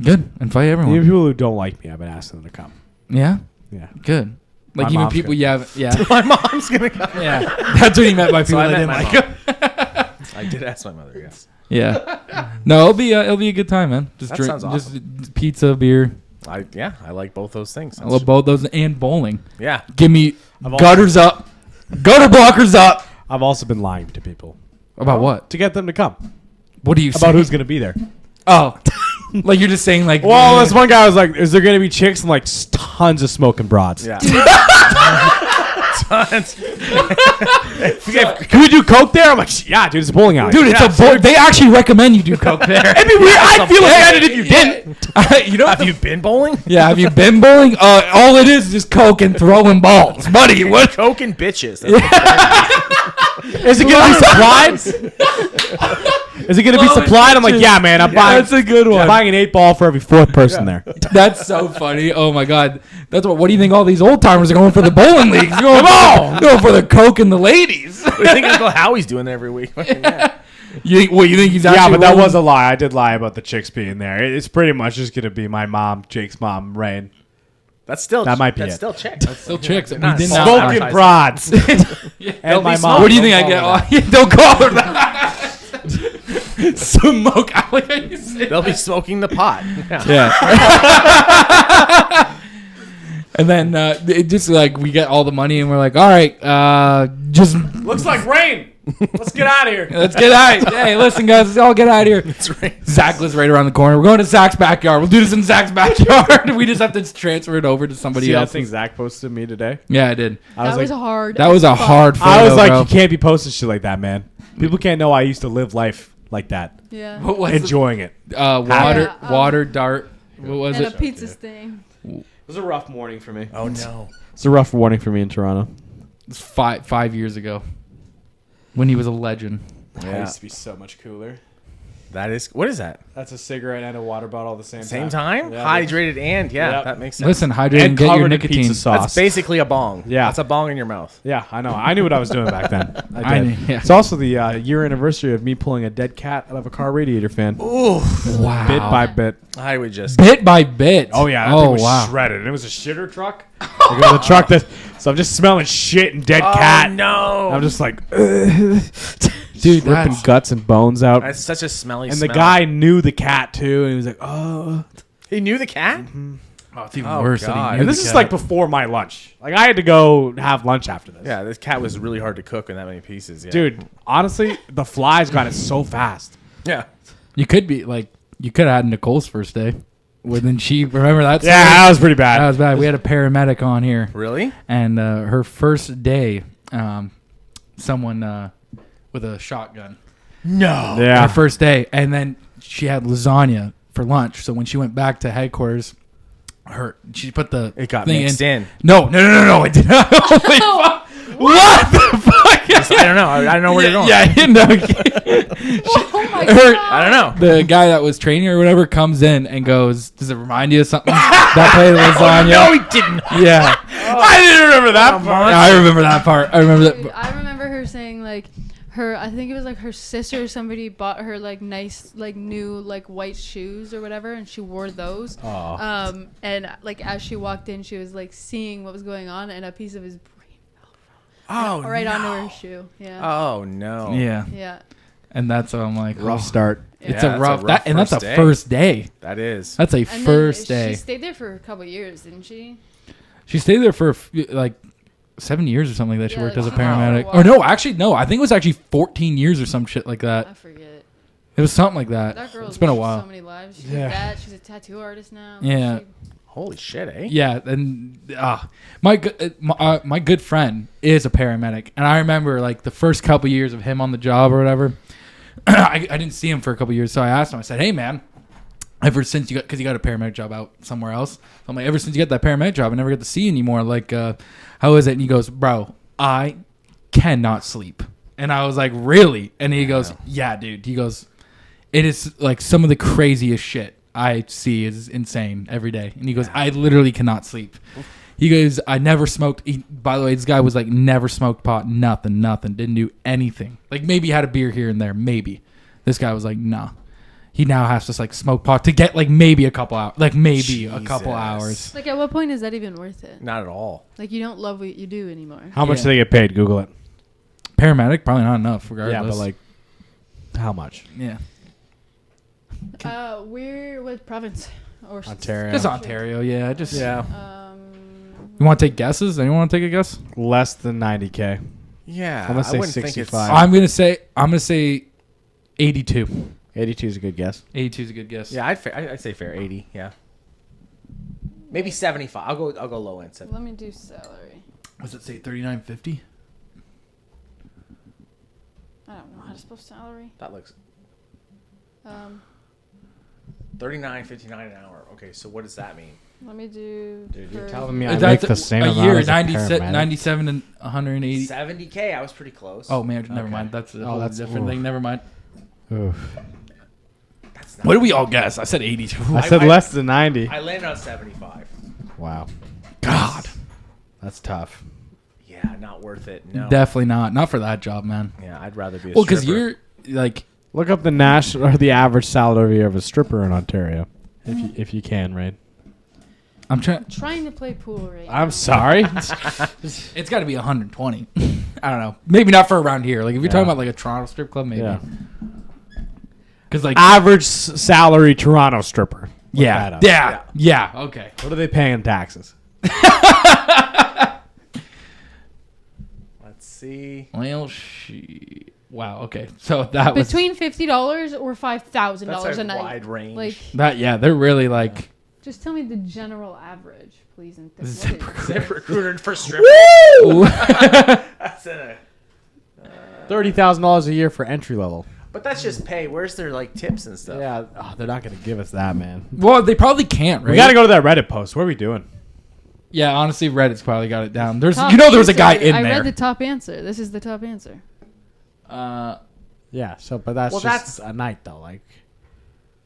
Speaker 3: Good. Invite
Speaker 2: Even
Speaker 3: everyone.
Speaker 2: people who don't like me, I've been asking them to come.
Speaker 3: Yeah.
Speaker 2: Yeah.
Speaker 3: Good. Like
Speaker 2: My
Speaker 3: even
Speaker 2: mom's
Speaker 3: people
Speaker 2: good.
Speaker 3: you have. Yeah.
Speaker 4: My mom's gonna come.
Speaker 3: Yeah. That's what he meant by people
Speaker 4: I
Speaker 3: that
Speaker 4: met
Speaker 3: didn't
Speaker 4: my
Speaker 3: like.
Speaker 4: I did ask my mother. Yes.
Speaker 3: Yeah. No, it'll be a good time, man. Just
Speaker 4: That
Speaker 3: drink,
Speaker 4: sounds awesome.
Speaker 3: just pizza, beer.
Speaker 4: I like both those things.
Speaker 3: I love both those and bowling.
Speaker 4: Yeah.
Speaker 3: Give me
Speaker 2: also-
Speaker 3: gutters up, gutter blockers up.
Speaker 2: I've also been lying to people
Speaker 3: About what?
Speaker 2: to get them to come.
Speaker 3: What do you
Speaker 2: About
Speaker 3: say?
Speaker 2: who's going to be there.
Speaker 3: Oh, like you're just saying like.
Speaker 2: Well, this one guy was like, "Is there going to be chicks?" And like tons of smoking broads.
Speaker 4: Yeah.
Speaker 2: Can we do coke there? I'm like, "Yeah, dude, it's a bowling alley."
Speaker 3: Dude, it's a boy. They actually recommend you do coke there.
Speaker 2: It'd be weird. I'd feel offended if you didn't.
Speaker 3: You know,
Speaker 4: Have you been bowling?
Speaker 3: yeah. Have you been bowling? All it is just coke and throwing balls, buddy. What?
Speaker 4: Coke and bitches.
Speaker 2: Is it going to be supplied? Is it going to be supplied? I'm like, "Yeah, man. I'm buying."
Speaker 3: That's a good one.
Speaker 2: I'm buying an 8-ball for every fourth person there.
Speaker 3: That's so funny. Oh my god. That's what do you think all these old timers are going for the bowling leagues? You're going for the coke and the ladies.
Speaker 4: We think Uncle Howie's doing it every week. Yeah.
Speaker 3: You think he's actually
Speaker 2: Yeah, but that
Speaker 3: rolling?
Speaker 2: was a lie. I did lie about the chicks being there. It's pretty much just going to be my mom, Jake's mom, Rain.
Speaker 4: That's still
Speaker 2: That might be
Speaker 4: that's
Speaker 2: it.
Speaker 4: still chicks.
Speaker 3: still chicks. We
Speaker 4: Not
Speaker 3: did
Speaker 4: small.
Speaker 3: not.
Speaker 2: Smoking
Speaker 4: advertising.
Speaker 2: broads. And my mom.
Speaker 3: What do you think I
Speaker 2: Don't
Speaker 3: get?
Speaker 2: call her that.
Speaker 3: Oh, don't call her that. Smoke. I like how you say
Speaker 4: They'll be smoking the pot.
Speaker 3: Yeah. And then it just like we get all the money and we're like, all right, just
Speaker 2: Looks like rain. Let's get out of here.
Speaker 3: let's get out. Hey, listen, guys, let's all get out of here.
Speaker 4: That's right.
Speaker 3: Zach lives right around the corner. We're going to Zach's backyard. We'll do this in Zach's backyard. We just have to transfer it over to somebody
Speaker 2: See that
Speaker 3: else.
Speaker 2: thing Zach posted me today?
Speaker 3: Yeah, I did.
Speaker 6: That was hard.
Speaker 3: That was a
Speaker 6: Fuck.
Speaker 3: hard photo,
Speaker 2: I was like,
Speaker 3: bro.
Speaker 2: you can't be posting shit like that, man. People can't know I used to live life like that.
Speaker 6: Yeah.
Speaker 3: What was
Speaker 2: Enjoying it.
Speaker 3: it? Water,
Speaker 6: Yeah,
Speaker 3: water dart. What was
Speaker 6: And
Speaker 3: it?
Speaker 6: a pizza stain.
Speaker 2: It was a rough morning for me.
Speaker 4: Oh no.
Speaker 2: It's a rough morning for me in Toronto.
Speaker 3: It's five years ago when he was a legend.
Speaker 2: I used to be so much cooler.
Speaker 4: That is. What is that?
Speaker 2: That's a cigarette and a water bottle at the
Speaker 4: Same time?
Speaker 2: Yeah,
Speaker 4: Hydrated and
Speaker 2: Yep.
Speaker 4: that makes sense.
Speaker 3: Listen, hydrate and
Speaker 2: And
Speaker 3: get your
Speaker 2: covered in
Speaker 3: nicotine.
Speaker 2: pizza sauce.
Speaker 4: That's basically a bong.
Speaker 2: Yeah.
Speaker 4: That's a bong in your mouth.
Speaker 2: Yeah, I know. I knew what I was doing back then. I did.
Speaker 3: yeah.
Speaker 2: It's also the year anniversary of me pulling a dead cat out of a car radiator fan.
Speaker 4: Ooh.
Speaker 3: Wow.
Speaker 2: Bit by bit.
Speaker 4: I would just.
Speaker 3: Bit by bit.
Speaker 2: Oh yeah, that
Speaker 3: Oh
Speaker 2: thing was
Speaker 3: wow.
Speaker 2: shredded. And it was a shitter truck. Like, it was a truck that. So I'm just smelling shit and dead cat.
Speaker 4: No.
Speaker 2: I'm just like,
Speaker 3: Dude,
Speaker 2: ripping
Speaker 3: that's-
Speaker 2: guts and bones out.
Speaker 4: That's such a smelly.
Speaker 2: And
Speaker 4: smell.
Speaker 2: the guy knew the cat too, and he was like, "Oh."
Speaker 4: He knew the cat.
Speaker 3: Oh, it's even
Speaker 4: Oh,
Speaker 3: worse.
Speaker 4: God.
Speaker 3: Than he
Speaker 2: And
Speaker 3: knew
Speaker 2: this
Speaker 3: the
Speaker 2: is
Speaker 3: cat.
Speaker 2: like before my lunch. Like I had to go have lunch after this.
Speaker 4: Yeah, this cat was really hard to cook in that many pieces. Yeah.
Speaker 2: Dude, honestly, the flies got it so fast.
Speaker 4: Yeah.
Speaker 3: You could be like, you could have had Nicole's first day. When she remember that?
Speaker 2: Yeah,
Speaker 3: story?
Speaker 2: that was pretty bad.
Speaker 3: That was bad. We had a paramedic on here,
Speaker 4: Really?
Speaker 3: and her first day, someone with a shotgun.
Speaker 4: No.
Speaker 2: Yeah.
Speaker 3: Her first day, and then she had lasagna for lunch. So when she went back to headquarters, she put the
Speaker 4: It got
Speaker 3: thing
Speaker 4: mixed in.
Speaker 3: No, it did not. Holy fuck. What the fuck?
Speaker 4: I don't know. I don't know where you're going.
Speaker 3: Yeah, no.
Speaker 6: Oh my
Speaker 3: Her-
Speaker 6: god.
Speaker 4: I don't know.
Speaker 3: The guy that was training or whatever comes in and goes, "Does it remind you of something?" That plate of lasagna.
Speaker 4: No, he didn't.
Speaker 3: Yeah,
Speaker 2: I didn't remember that part.
Speaker 3: I remember that part. I remember
Speaker 6: Dude,
Speaker 3: that.
Speaker 6: I remember her saying like I think it was like her sister or somebody bought her like nice like new like white shoes or whatever, and she wore those.
Speaker 2: Oh.
Speaker 6: And like as she walked in, she was like seeing what was going on, and a piece of his brain
Speaker 4: Oh,
Speaker 6: fell right
Speaker 4: no.
Speaker 6: onto her shoe. Yeah.
Speaker 4: Oh no.
Speaker 3: Yeah,
Speaker 6: Yeah.
Speaker 3: and that's how I'm like,
Speaker 2: Rough
Speaker 3: oh,
Speaker 2: start.
Speaker 3: It's
Speaker 4: Yeah,
Speaker 3: a
Speaker 4: that's
Speaker 3: rough. That, and that's a
Speaker 4: first day.
Speaker 3: first day.
Speaker 4: That is.
Speaker 3: That's a
Speaker 6: And
Speaker 3: first
Speaker 6: then
Speaker 3: day.
Speaker 6: She stayed there for a couple years, didn't she?
Speaker 3: She stayed there for like 7 years or something like that. She
Speaker 6: Yeah,
Speaker 3: worked
Speaker 6: like,
Speaker 3: as a
Speaker 6: she worked for a
Speaker 3: paramedic.
Speaker 6: while.
Speaker 3: Or no, actually, no. I think it was actually 14 years or some shit like that.
Speaker 6: I forget.
Speaker 3: It was something like that.
Speaker 6: That girl's
Speaker 3: It's been a
Speaker 6: made
Speaker 3: while.
Speaker 6: So many lives. She's
Speaker 2: Yeah.
Speaker 6: that. She's a tattoo artist now.
Speaker 3: Yeah.
Speaker 4: Holy shit, eh?
Speaker 3: Yeah, and my good friend is a paramedic, and I remember like the first couple years of him on the job or whatever. I didn't see him for a couple years, so I asked him. I said, "Hey, man, ever since you got because he got a paramedic job out somewhere else, so I'm like, ever since you got that paramedic job, I never get to see you anymore. Like, how is it?" And he goes, "Bro, I cannot sleep." And I was like, "Really?" And he goes, "Yeah, dude." He goes, "It is like some of the craziest shit I see is insane every day." And he goes, "I literally cannot sleep." He goes, "I never smoked." By the way, this guy was like, never smoked pot, nothing, didn't do anything. Like maybe had a beer here and there, maybe. This guy was like, nah. He now has to like smoke pot to get like maybe a couple hours, like maybe a couple hours.
Speaker 6: Like, at what point is that even worth it?
Speaker 4: Not at all.
Speaker 6: Like, you don't love what you do anymore.
Speaker 2: How much
Speaker 3: Yeah.
Speaker 2: do they get paid? Google it.
Speaker 3: Paramedic, probably not enough, regardless.
Speaker 2: Yeah, but like, how much?
Speaker 3: yeah,
Speaker 6: What province? Or
Speaker 2: Ontario.
Speaker 3: just Ontario. Yeah, just
Speaker 2: Yeah,
Speaker 3: You want to take guesses? Anyone want to take a guess?
Speaker 2: less than 90K.
Speaker 4: Yeah,
Speaker 2: I'm gonna say
Speaker 4: I wouldn't think it's
Speaker 2: 65.
Speaker 3: I'm gonna say 82.
Speaker 2: 82 is a good guess.
Speaker 3: 82 is a good guess.
Speaker 4: Yeah, I'd say fair 80. Yeah, maybe 75. I'll go low end. 70.
Speaker 6: Let me do salary.
Speaker 3: Was it say 39.50?
Speaker 6: I don't know how to spell salary.
Speaker 4: That looks
Speaker 6: Um,
Speaker 4: 39.59 an hour. Okay, so what does that mean?
Speaker 6: let me do.
Speaker 2: Dude, you're
Speaker 6: for-
Speaker 2: telling me I
Speaker 3: That's
Speaker 2: make the same
Speaker 3: a
Speaker 2: amount
Speaker 3: year,
Speaker 2: as a
Speaker 3: 97
Speaker 2: paramedic?
Speaker 3: and 180.
Speaker 4: 70K. I was pretty close.
Speaker 3: Oh man, never
Speaker 4: Okay.
Speaker 3: mind. That's a
Speaker 2: Oh,
Speaker 3: whole
Speaker 2: that's-
Speaker 3: different
Speaker 2: oof.
Speaker 3: thing. Never mind.
Speaker 2: Oof.
Speaker 4: That's not.
Speaker 3: What do we all guess? I said 82.
Speaker 2: I said
Speaker 4: I-
Speaker 2: less than 90.
Speaker 4: I landed on 75.
Speaker 2: Wow,
Speaker 3: God,
Speaker 2: that's tough.
Speaker 4: Yeah, not worth it. No.
Speaker 3: definitely not for that job, man.
Speaker 4: Yeah, I'd rather be. A
Speaker 3: Well, because
Speaker 4: stripper.
Speaker 3: you're like,
Speaker 2: Look up the national or the average salary of a stripper in Ontario, if you can, right?
Speaker 3: I'm trying.
Speaker 6: Trying to play pool right now.
Speaker 2: I'm sorry.
Speaker 3: It's got to be 120. I don't know. Maybe not for around here. Like if you're talking
Speaker 2: Yeah.
Speaker 3: about like a Toronto strip club, maybe.
Speaker 2: Yeah.
Speaker 3: Because like
Speaker 2: Average salary Toronto stripper. Look that up.
Speaker 3: yeah. Okay.
Speaker 2: What are they paying in taxes?
Speaker 4: Let's see.
Speaker 3: Well, wow. Okay. So that was
Speaker 6: Between $50 or $5,000
Speaker 4: That's
Speaker 6: a
Speaker 4: a
Speaker 6: night.
Speaker 4: wide range.
Speaker 6: Like,
Speaker 3: that. Yeah, they're really like.
Speaker 6: just tell me the general average, please. And what
Speaker 3: Zip
Speaker 6: it is.
Speaker 4: Zip recruiter for stripper. That's a,
Speaker 2: $30,000 a year for entry level.
Speaker 4: but that's just pay. Where's their like tips and stuff?
Speaker 2: Yeah, they're not gonna give us that, man.
Speaker 3: Well, they probably can't. Right.
Speaker 2: We gotta go to that Reddit post. What are we doing?
Speaker 3: Yeah, honestly, Reddit's probably got it down. There's,
Speaker 6: Top
Speaker 3: there was a guy
Speaker 6: answer.
Speaker 3: in
Speaker 6: I
Speaker 3: there.
Speaker 6: read the top answer. This is the top answer.
Speaker 2: Yeah. So, but that's
Speaker 4: Well,
Speaker 2: just a night though. Like,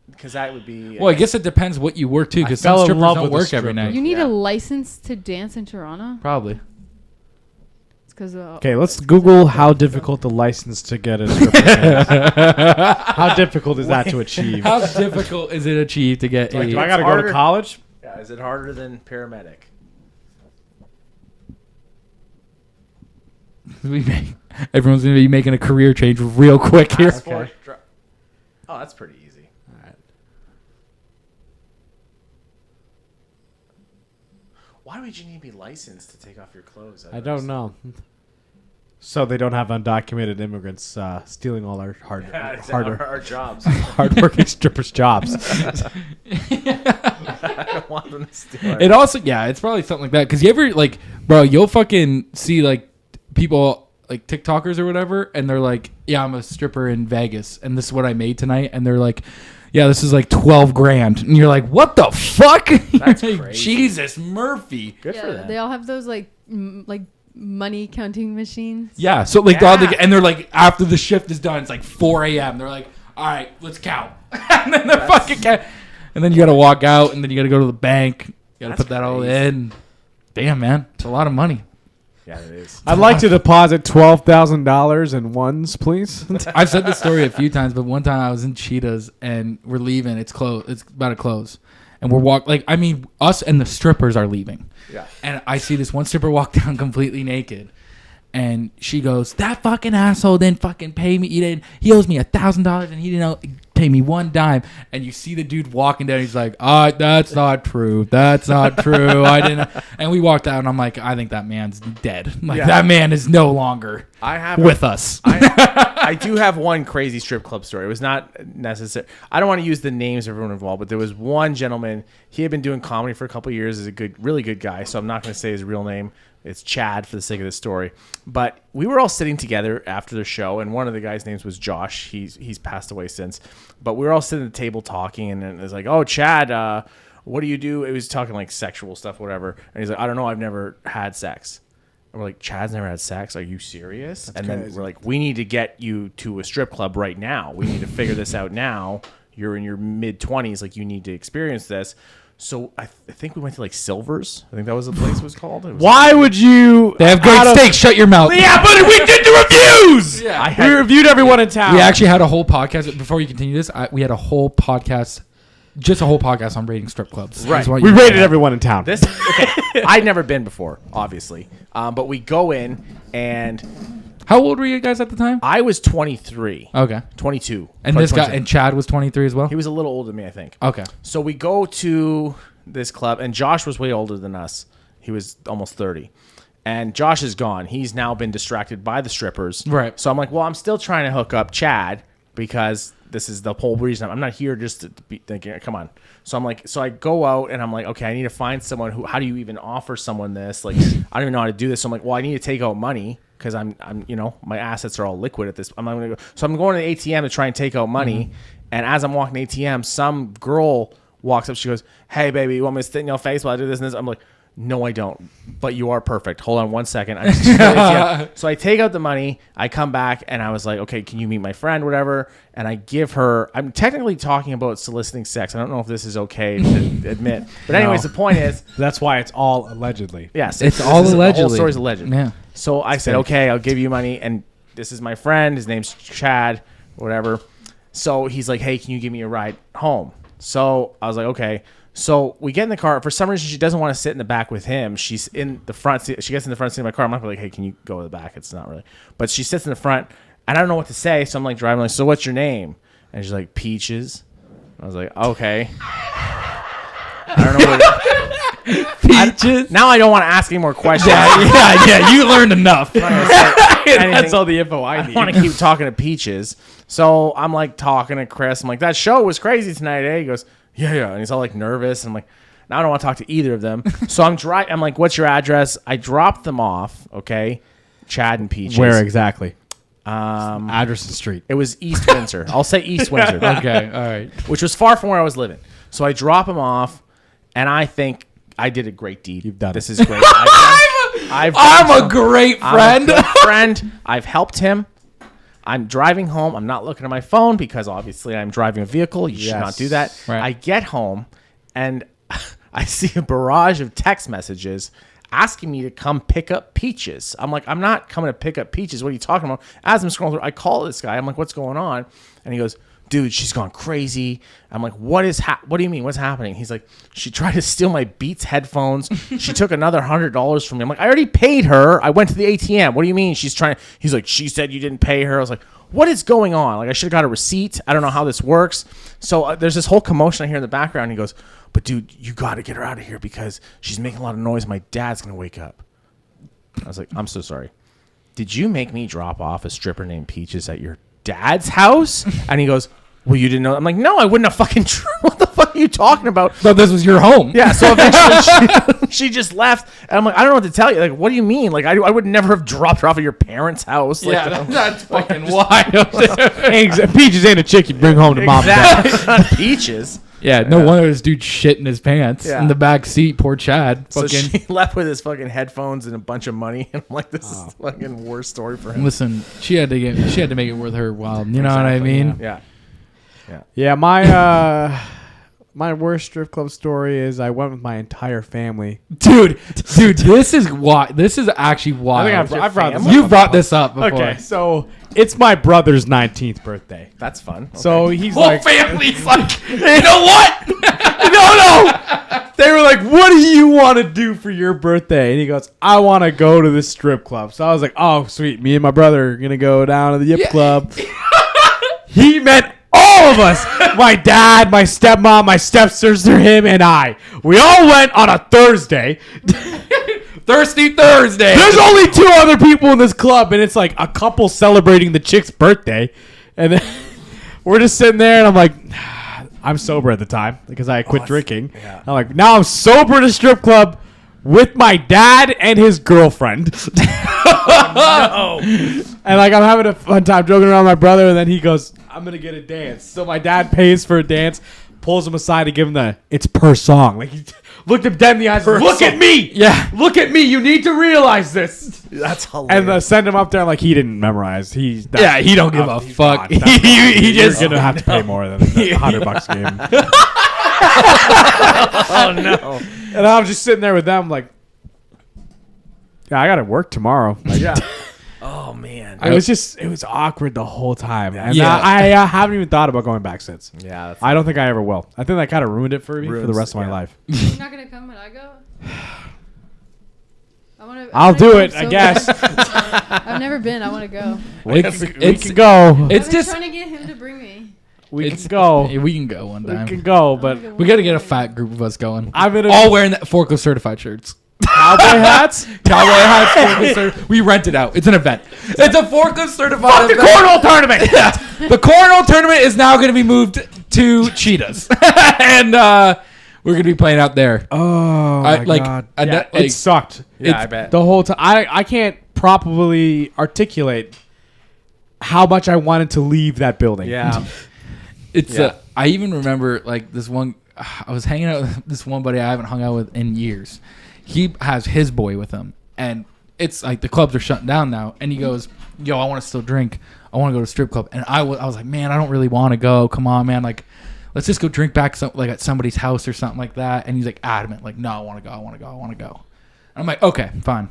Speaker 4: Because that would be.
Speaker 3: Well, I guess it depends what you work too, because
Speaker 2: I fell
Speaker 3: some
Speaker 2: in
Speaker 3: strippers
Speaker 2: love
Speaker 3: don't
Speaker 2: with a
Speaker 3: work every
Speaker 2: stripper.
Speaker 3: night.
Speaker 6: You need
Speaker 4: Yeah.
Speaker 6: a license to dance in Toronto?
Speaker 3: Probably.
Speaker 6: It's because
Speaker 2: okay, let's Google how difficult the license to get a stripper is. How difficult is that to achieve?
Speaker 3: How difficult is it achieved to get
Speaker 2: Like, do I
Speaker 3: a?
Speaker 2: gotta go
Speaker 4: harder.
Speaker 2: to college?
Speaker 4: Yeah, is it harder than paramedic?
Speaker 3: Everyone's gonna be making a career change real quick here.
Speaker 4: Passport, oh, that's pretty easy.
Speaker 2: All right.
Speaker 4: Why would you need to be licensed to take off your clothes?
Speaker 2: I don't know. So they don't have undocumented immigrants stealing all our
Speaker 4: Our jobs.
Speaker 2: hardworking strippers' jobs.
Speaker 4: I don't want them to steal.
Speaker 3: It also, yeah, it's probably something like that. Because you ever, like, bro, you'll fucking see, like, people, like, TikTokers or whatever, and they're like, yeah, I'm a stripper in Vegas, and this is what I made tonight. And they're like, yeah, this is like 12 grand. And you're like, what the fuck?
Speaker 4: That's
Speaker 3: Like,
Speaker 4: crazy.
Speaker 3: Jesus, Murphy.
Speaker 4: Good for them.
Speaker 6: They all have those like money counting machines.
Speaker 3: Yeah, so, like,
Speaker 4: Yeah.
Speaker 3: and they're like, after the shift is done, it's like 4 a.m. They're like, all right, let's count. And then they're fucking count. And then you got to walk out, and then you got to go to the bank. You got to
Speaker 4: That's
Speaker 3: put that all
Speaker 4: crazy.
Speaker 3: in. Damn, man. It's a lot of money.
Speaker 4: Yeah, it is.
Speaker 2: I'd like to deposit $12,000 in ones, please.
Speaker 3: I've said this story a few times, but one time I was in Cheetahs and we're leaving. It's close. It's about to close, and we're us and the strippers are leaving.
Speaker 4: Yeah.
Speaker 3: And I see this one stripper walk down completely naked, and she goes, "That fucking asshole didn't fucking pay me. He owes me $1,000, and he didn't pay me one dime. And you see the dude walking down. He's like, that's not true. That's not true. I didn't. And we walked out, and I'm like, I think that man's dead. Like, that man is no longer with us.
Speaker 4: I do have one crazy strip club story. It was not necessary. I don't want to use the names of everyone involved, but there was one gentleman. He had been doing comedy for a couple of years. Is a really good guy. So I'm not going to say his real name. It's Chad for the sake of the story. But we were all sitting together after the show, and one of the guys' names was Josh. He's passed away since. But we were all sitting at the table talking, and it was like, oh, Chad, what do you do? It was talking like sexual stuff, whatever. And he's like, I don't know. I've never had sex. And we're like, Chad's never had sex? Are you serious? That's crazy. Then we're like, we need to get you to a strip club right now. We need to figure this out now. You're in your mid-20s. Like, you need to experience this. So I think we went to like Silver's. I think that was the place it was called.
Speaker 2: Why would you?
Speaker 3: They have great steaks. Shut your mouth.
Speaker 2: Yeah, but we did the reviews. Yeah, we reviewed everyone in town.
Speaker 3: We actually had a whole podcast. Before you continue this, we had a whole podcast, just a whole podcast on rating strip clubs.
Speaker 4: Right.
Speaker 2: We rated everyone in town.
Speaker 4: Okay. I'd never been before, obviously. But we go in and...
Speaker 3: How old were you guys at the time?
Speaker 4: I was 23.
Speaker 3: Okay.
Speaker 4: 22.
Speaker 3: And this guy, and Chad was 23 as well?
Speaker 4: He was a little older than me, I think.
Speaker 3: Okay.
Speaker 4: So we go to this club, and Josh was way older than us. He was almost 30. And Josh is gone. He's now been distracted by the strippers.
Speaker 3: Right.
Speaker 4: So I'm like, well, I'm still trying to hook up Chad because this is the whole reason. I'm not here just to be thinking, come on. So I'm like, so I go out and I'm like, okay, I need to find someone who, how do you even offer someone this? Like, I don't even know how to do this. So I'm like, well, I need to take out money because I'm, you know, my assets are all liquid at this. I'm not going to go. So I'm going to the ATM to try and take out money. Mm-hmm. And as I'm walking the ATM, some girl walks up. She goes, hey, baby, you want me to sit in your face while I do this and this? I'm like, no, I don't. But you are perfect. Hold on one second. So I take out the money. I come back and I was like, okay, can you meet my friend, whatever? And I give her. I'm technically talking about soliciting sex. I don't know if this is okay to admit. But anyways, the point is.
Speaker 2: That's why it's all allegedly.
Speaker 4: Yes.
Speaker 3: It's all allegedly.
Speaker 4: The whole story's alleged.
Speaker 3: Yeah.
Speaker 4: So I said, okay, I'll give you money. And this is my friend. His name's Chad, whatever. So he's like, hey, can you give me a ride home? So I was like, okay. So we get in the car. For some reason, she doesn't want to sit in the back with him. She's in the front seat. She gets in the front seat of my car. I'm not like, hey, can you go to the back? It's not really. But she sits in the front, and I don't know what to say. So I'm like driving, like, so what's your name? And she's like, Peaches. I was like, okay. I don't know what
Speaker 3: Peaches.
Speaker 4: Now I don't want to ask any more questions.
Speaker 3: Yeah. You learned enough.
Speaker 2: That's all the info I need.
Speaker 4: I want to keep talking to Peaches. So I'm like talking to Chris. I'm like, that show was crazy tonight, eh? He goes, yeah. And he's all like nervous. I'm like, now I don't want to talk to either of them. So I'm like, what's your address? I dropped them off, okay? Chad and Peaches.
Speaker 2: Where exactly? Address and street.
Speaker 4: It was East Windsor. I'll say East Windsor.
Speaker 3: Okay, all right.
Speaker 4: Which was far from where I was living. So I drop him off, and I think I did a great deed.
Speaker 2: You've done
Speaker 4: this
Speaker 2: it.
Speaker 4: is great.
Speaker 3: I'm a great friend.
Speaker 4: I'm a good friend. I've helped him. I'm driving home. I'm not looking at my phone because obviously I'm driving a vehicle. You should not do that.
Speaker 3: Right.
Speaker 4: I get home and I see a barrage of text messages asking me to come pick up Peaches. I'm like, I'm not coming to pick up Peaches. What are you talking about? As I'm scrolling through, I call this guy. I'm like, what's going on? And he goes, dude, she's gone crazy. I'm like, what do you mean? What's happening? He's like, she tried to steal my Beats headphones. She took another $100 from me. I'm like, I already paid her. I went to the ATM. What do you mean? He's like, she said you didn't pay her. I was like, what is going on? Like, I should have got a receipt. I don't know how this works. So there's this whole commotion I hear in the background. He goes, but dude, you got to get her out of here because she's making a lot of noise. My dad's going to wake up. I was like, I'm so sorry. Did you make me drop off a stripper named Peaches at your dad's house? And he goes, well, you didn't know. I'm like, no, I wouldn't have fucking. What the fuck are you talking about?
Speaker 3: But this was your home.
Speaker 4: Yeah. So eventually she just left, and I'm like, I don't know what to tell you. Like, what do you mean? Like, I would never have dropped her off at your parents' house. Like,
Speaker 3: Yeah, that's fucking wild.
Speaker 2: Peaches ain't a chick you bring home to mom.
Speaker 4: Exactly. Not Peaches.
Speaker 3: Yeah, no wonder this dude shit in his pants in the back seat. Poor Chad.
Speaker 4: So
Speaker 3: Fucking.
Speaker 4: she left with his fucking headphones and a bunch of money. And I'm like, this is the fucking worst story for him.
Speaker 3: Listen, she had to make it worth her while. You know what I mean?
Speaker 2: Yeah, my worst strip club story is I went with my entire family.
Speaker 3: Dude, this is actually wild.
Speaker 2: I think I've brought this
Speaker 3: You've brought this up before.
Speaker 2: Okay, so it's my brother's 19th birthday.
Speaker 4: That's fun. Okay.
Speaker 2: So he's
Speaker 3: Whole
Speaker 2: like,
Speaker 3: family's like, you know what?
Speaker 2: no. They were like, what do you want to do for your birthday? And he goes, I want to go to the strip club. So I was like, oh, sweet. Me and my brother are going to go down to the Yip Club. He met All of us, my dad, my stepmom, my stepsister, him, and I, we all went on a Thursday.
Speaker 3: Thirsty Thursday.
Speaker 2: There's only 2 other people in this club, and it's like a couple celebrating the chick's birthday. And then we're just sitting there, and I'm like, I'm sober at the time because I quit drinking. Yeah. I'm like, now I'm sober at a strip club with my dad and his girlfriend.
Speaker 4: No.
Speaker 2: And like I'm having a fun time joking around with my brother, and then he goes, I'm gonna get a dance. So my dad pays for a dance, pulls him aside to give him it's per song. Like he looked him dead in the eyes. Look at me.
Speaker 3: Yeah.
Speaker 2: Look at me. You need to realize this.
Speaker 4: That's hilarious.
Speaker 2: And send him up there like he didn't memorize. He
Speaker 3: don't give a fuck.
Speaker 2: He just gonna have to pay more than $100 a game.
Speaker 4: Oh no.
Speaker 2: And I'm just sitting there with them like, yeah, I gotta work tomorrow. Like, yeah.
Speaker 4: Oh man.
Speaker 2: It was awkward the whole time. And
Speaker 3: Yeah.
Speaker 2: I haven't even thought about going back since.
Speaker 4: Yeah.
Speaker 2: I don't think I ever will. I think that kind of ruined it for me for the rest of my life.
Speaker 6: You're not gonna come when I go.
Speaker 2: I'll do it, I guess.
Speaker 6: I've never been. I want to go.
Speaker 2: We can go.
Speaker 3: It's
Speaker 6: I've been
Speaker 3: just
Speaker 6: trying to get him to bring me.
Speaker 2: We can go.
Speaker 3: We can go one
Speaker 2: We
Speaker 3: time.
Speaker 2: can go, but
Speaker 3: We got to get a fat group of us going.
Speaker 2: I'm gonna
Speaker 3: All wearing that forklift certified shirts.
Speaker 2: cowboy hats.
Speaker 3: Cowboy hats. We rent it out. It's an event. It's a forklift certified
Speaker 2: The
Speaker 3: event.
Speaker 2: cornhole tournament.
Speaker 3: Yeah. The cornhole tournament is now going to be moved to Cheetahs, and we're going to be playing out there.
Speaker 2: Oh my god! It sucked.
Speaker 4: Yeah, I bet.
Speaker 2: The whole time. I can't properly articulate how much I wanted to leave that building.
Speaker 4: Yeah.
Speaker 3: It's
Speaker 4: Yeah.
Speaker 3: I even remember like this one. I was hanging out with this one buddy I haven't hung out with in years. He has his boy with him, and it's like the clubs are shutting down now. And he goes, "Yo, I want to still drink. I want to go to a strip club." And I was like, "Man, I don't really want to go. Come on, man. Like, let's just go drink back like at somebody's house or something like that." And he's like adamant, like, "No, I want to go. I want to go. I want to go." I'm like, "Okay, fine."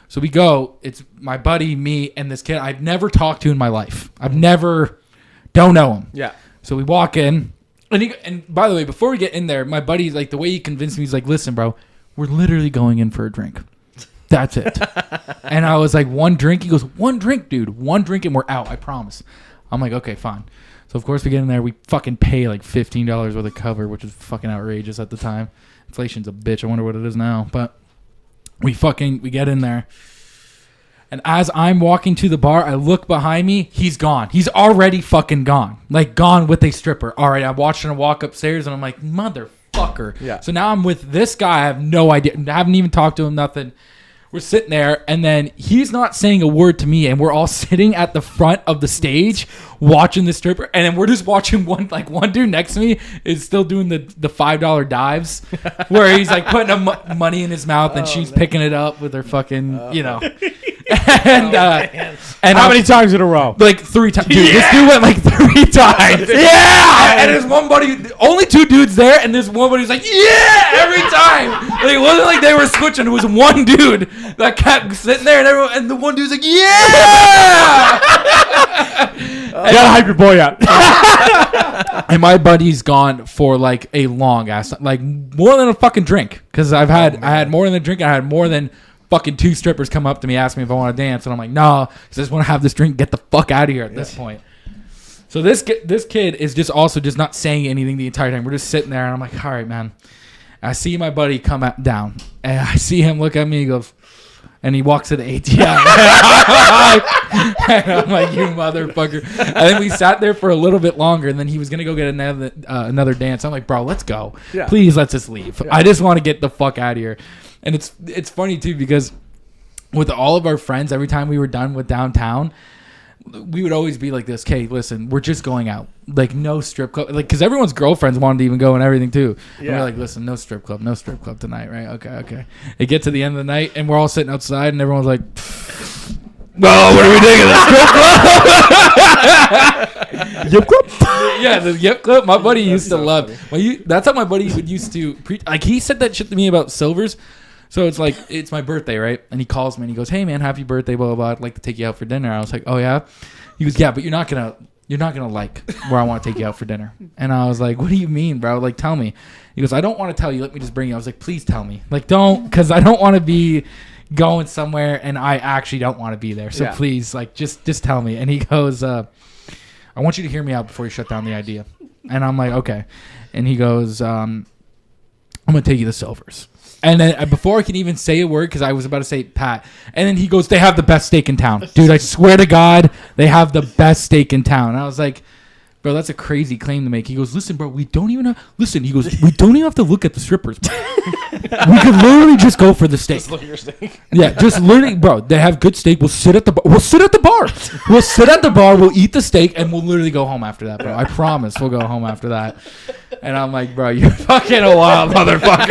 Speaker 3: So we go. It's my buddy, me, and this kid I've never talked to in my life. Don't know him.
Speaker 4: Yeah.
Speaker 3: So we walk in, and by the way, before we get in there, my buddy's like, the way he convinced me, he's like, "Listen, bro, we're literally going in for a drink. That's it." And I was like, "One drink?" He goes, "1 drink, dude. 1 drink and we're out. I promise." I'm like, "Okay, fine." So of course we get in there. We fucking pay like $15 worth of cover, which is fucking outrageous at the time. Inflation's a bitch. I wonder what it is now. But we get in there. And as I'm walking to the bar, I look behind me. He's gone. He's already fucking gone. Like, gone with a stripper. All right, I'm watching him walk upstairs, and I'm like, motherfucker.
Speaker 4: Yeah.
Speaker 3: So now I'm with this guy. I have no idea. I haven't even talked to him, nothing. We're sitting there, and then he's not saying a word to me, and we're all sitting at the front of the stage watching the stripper, and then we're just watching one dude next to me is still doing the $5 dives, where he's like putting money in his mouth, and she's picking it up with her fucking, and
Speaker 2: How many times in a row?
Speaker 3: like 3 times. Dude, this dude went like 3 times. Yeah! And there's one buddy, only 2 dudes there, and there's one buddy who's like, yeah! Every time. Like, it wasn't like they were switching. It was one dude that kept sitting there, and the one dude's like, yeah!
Speaker 2: You gotta hype your boy up.
Speaker 3: And my buddy's gone for like a long ass, like more than a fucking drink. Because I had more than a drink. I had more than fucking 2 strippers come up to me, ask me if I want to dance, and I'm like, no, because I just want to have this drink, get the fuck out of here at this point. So this kid is just not saying anything the entire time. We're just sitting there, and I'm like, all right, man. I see my buddy come down, and I see him look at me. He goes, and he walks to the ATM. And I'm like, you motherfucker. And then we sat there for a little bit longer, and then he was gonna go get another dance. I'm like, bro, let's go. Yeah. Please, let's just leave. Yeah. I just want to get the fuck out of here. And it's funny too, because with all of our friends, every time we were done with downtown, we would always be like this. Okay, listen, we're just going out. Like, no strip club. Like, because everyone's girlfriends wanted to even go and everything too. Yeah. And we're like, listen, no strip club tonight, right? Okay. It gets to the end of the night, and we're all sitting outside, and everyone's like, well, what are we thinking? The strip club? Yip club? Yeah, the Yip club. My buddy used to love. That's how my buddy would used to preach. Like, he said that shit to me about Silvers. So it's like, it's my birthday, right? And he calls me and he goes, hey man, happy birthday, blah, blah, blah. I'd like to take you out for dinner. I was like, oh yeah? He goes, yeah, but you're not gonna like where I want to take you out for dinner. And I was like, what do you mean, bro? Like, tell me. He goes, I don't want to tell you. Let me just bring you. I was like, please tell me. Like, don't, because I don't want to be going somewhere and I actually don't want to be there. So please, like, just tell me. And he goes, I want you to hear me out before you shut down the idea. And I'm like, okay. And he goes, I'm going to take you to Silver's. And then before I can even say a word, because I was about to say Pat, and then he goes, they have the best steak in town. Dude, I swear to God, they have the best steak in town. And I was like, bro, that's a crazy claim to make. He goes, listen, bro, we don't even have to look at the strippers, bro. We could literally just go for the steak.
Speaker 4: Just look at your steak.
Speaker 3: Yeah, just literally, bro, they have good steak. We'll sit at the bar. We'll sit at the bar. We'll eat the steak, and we'll literally go home after that, bro. I promise we'll go home after that. And I'm like, bro, you're fucking a wild motherfucker.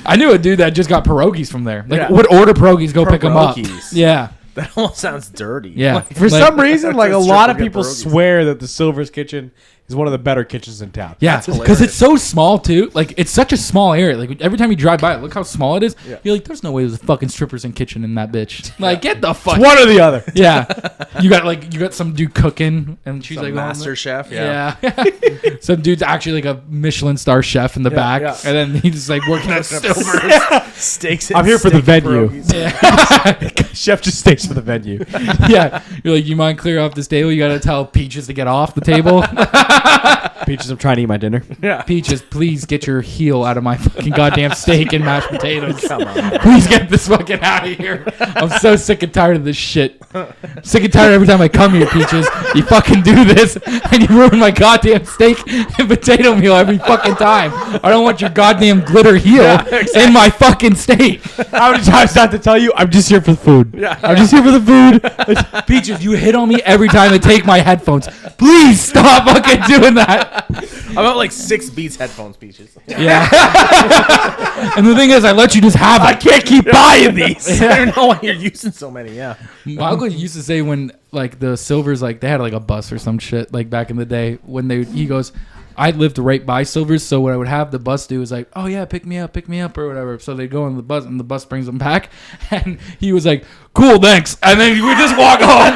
Speaker 3: I knew a dude that just got pierogies from there. Like, would order pierogies, go pick them up. Yeah.
Speaker 4: That almost sounds dirty.
Speaker 3: Yeah.
Speaker 2: For some reason, like a
Speaker 4: Let's
Speaker 2: lot of
Speaker 4: get
Speaker 2: people
Speaker 4: pierogies.
Speaker 2: swear that the Silver's Kitchen is one of the better kitchens in town.
Speaker 3: Yeah,
Speaker 4: That's
Speaker 3: because it's
Speaker 4: hilarious.
Speaker 3: so small too. Like it's such a small area. Like every time you drive by it, look how small it is.
Speaker 4: Yeah.
Speaker 3: You're like, there's no way there's fucking strippers and kitchen in that bitch. Like, get the fuck.
Speaker 2: One or the other.
Speaker 3: Yeah, you got some dude cooking, and she's
Speaker 4: Some
Speaker 3: like,
Speaker 4: master chef.
Speaker 3: Yeah, some dude's actually like a Michelin star chef in the back,
Speaker 4: yeah.
Speaker 3: and then he's just like working at Silver.
Speaker 4: Steaks.
Speaker 2: I'm here for the
Speaker 4: steak
Speaker 2: venue.
Speaker 4: pierogies.
Speaker 2: Chef just stays for the venue.
Speaker 3: Yeah, you're like, you mind clear off this table? You got to tell Peaches to get off the table.
Speaker 2: Peaches, I'm trying to eat my dinner.
Speaker 4: Yeah.
Speaker 3: Peaches, please get your heel out of my fucking goddamn steak and mashed potatoes.
Speaker 4: Come on.
Speaker 3: Please get this fucking out of here. I'm so sick and tired of this shit. Sick and tired every time I come here, Peaches. You fucking do this and you ruin my goddamn steak and potato meal every fucking time. I don't want your goddamn glitter heel in my fucking steak.
Speaker 2: How many times not to tell you? I'm just here for the food.
Speaker 4: Yeah.
Speaker 2: I'm just here for the food.
Speaker 3: Peaches, you hit on me every time I take my headphones. Please stop fucking doing that.
Speaker 4: I'm at like 6 Beats headphones, Peaches.
Speaker 3: Yeah. And the thing is, I let you just have it.
Speaker 2: I can't keep buying these.
Speaker 4: I don't know why you're using so many. Yeah.
Speaker 3: My uncle used to say when like the Silvers, like they had like a bus or some shit like back in the day when he goes, I lived right by Silvers, so what I would have the bus do is like, oh yeah, pick me up or whatever. So they go on the bus and the bus brings them back, and he was like, cool, thanks, and then we just walk home.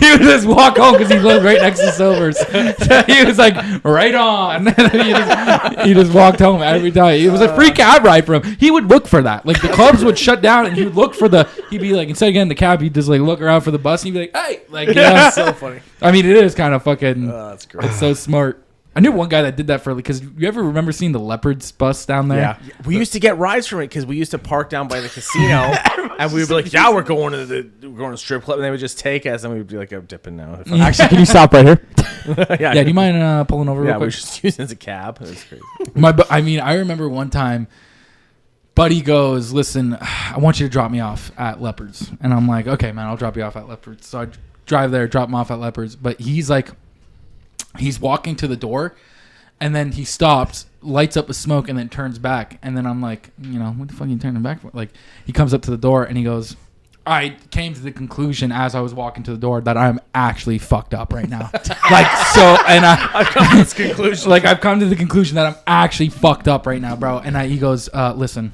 Speaker 3: He would just walk home because he lived right next to Silvers. So he was like, right on. And he just walked home every time. It was a free cab ride for him. He would look for that. Like the clubs would shut down, and he would look for he'd be like, instead of getting in the cab, he'd just like look around for the bus, and he'd be like, hey, like, you know.
Speaker 4: That's so funny.
Speaker 3: I mean, it is kind of fucking.
Speaker 4: That's great.
Speaker 3: It's so smart. I knew one guy that did that for because you ever remember seeing the Leopards bus down there?
Speaker 2: Yeah.
Speaker 4: We used to get rides from it because we used to park down by the casino, and we would be like, "Yeah, we're going to the strip club," and they would just take us, and we would be like, "I'm dipping now."
Speaker 2: Actually, can you stop right here?
Speaker 3: Yeah. Do you mind pulling over?
Speaker 4: Yeah,
Speaker 3: real
Speaker 4: we were
Speaker 3: quick?
Speaker 4: just using it as a cab. It was crazy.
Speaker 3: I remember one time, Buddy goes, "Listen, I want you to drop me off at Leopards," and I'm like, "Okay, man, I'll drop you off at Leopards." So I drive there, drop him off at Leopards, but he's walking to the door. And then he stops, lights up a smoke, and then turns back. And then I'm like, what the fuck are you turning back for? Like, he comes up to the door, and he goes, I came to the conclusion as I was walking to the door that I'm actually fucked up right now. I've come to this conclusion. Like, I've come to the conclusion that I'm actually fucked up right now, bro. And he goes, listen,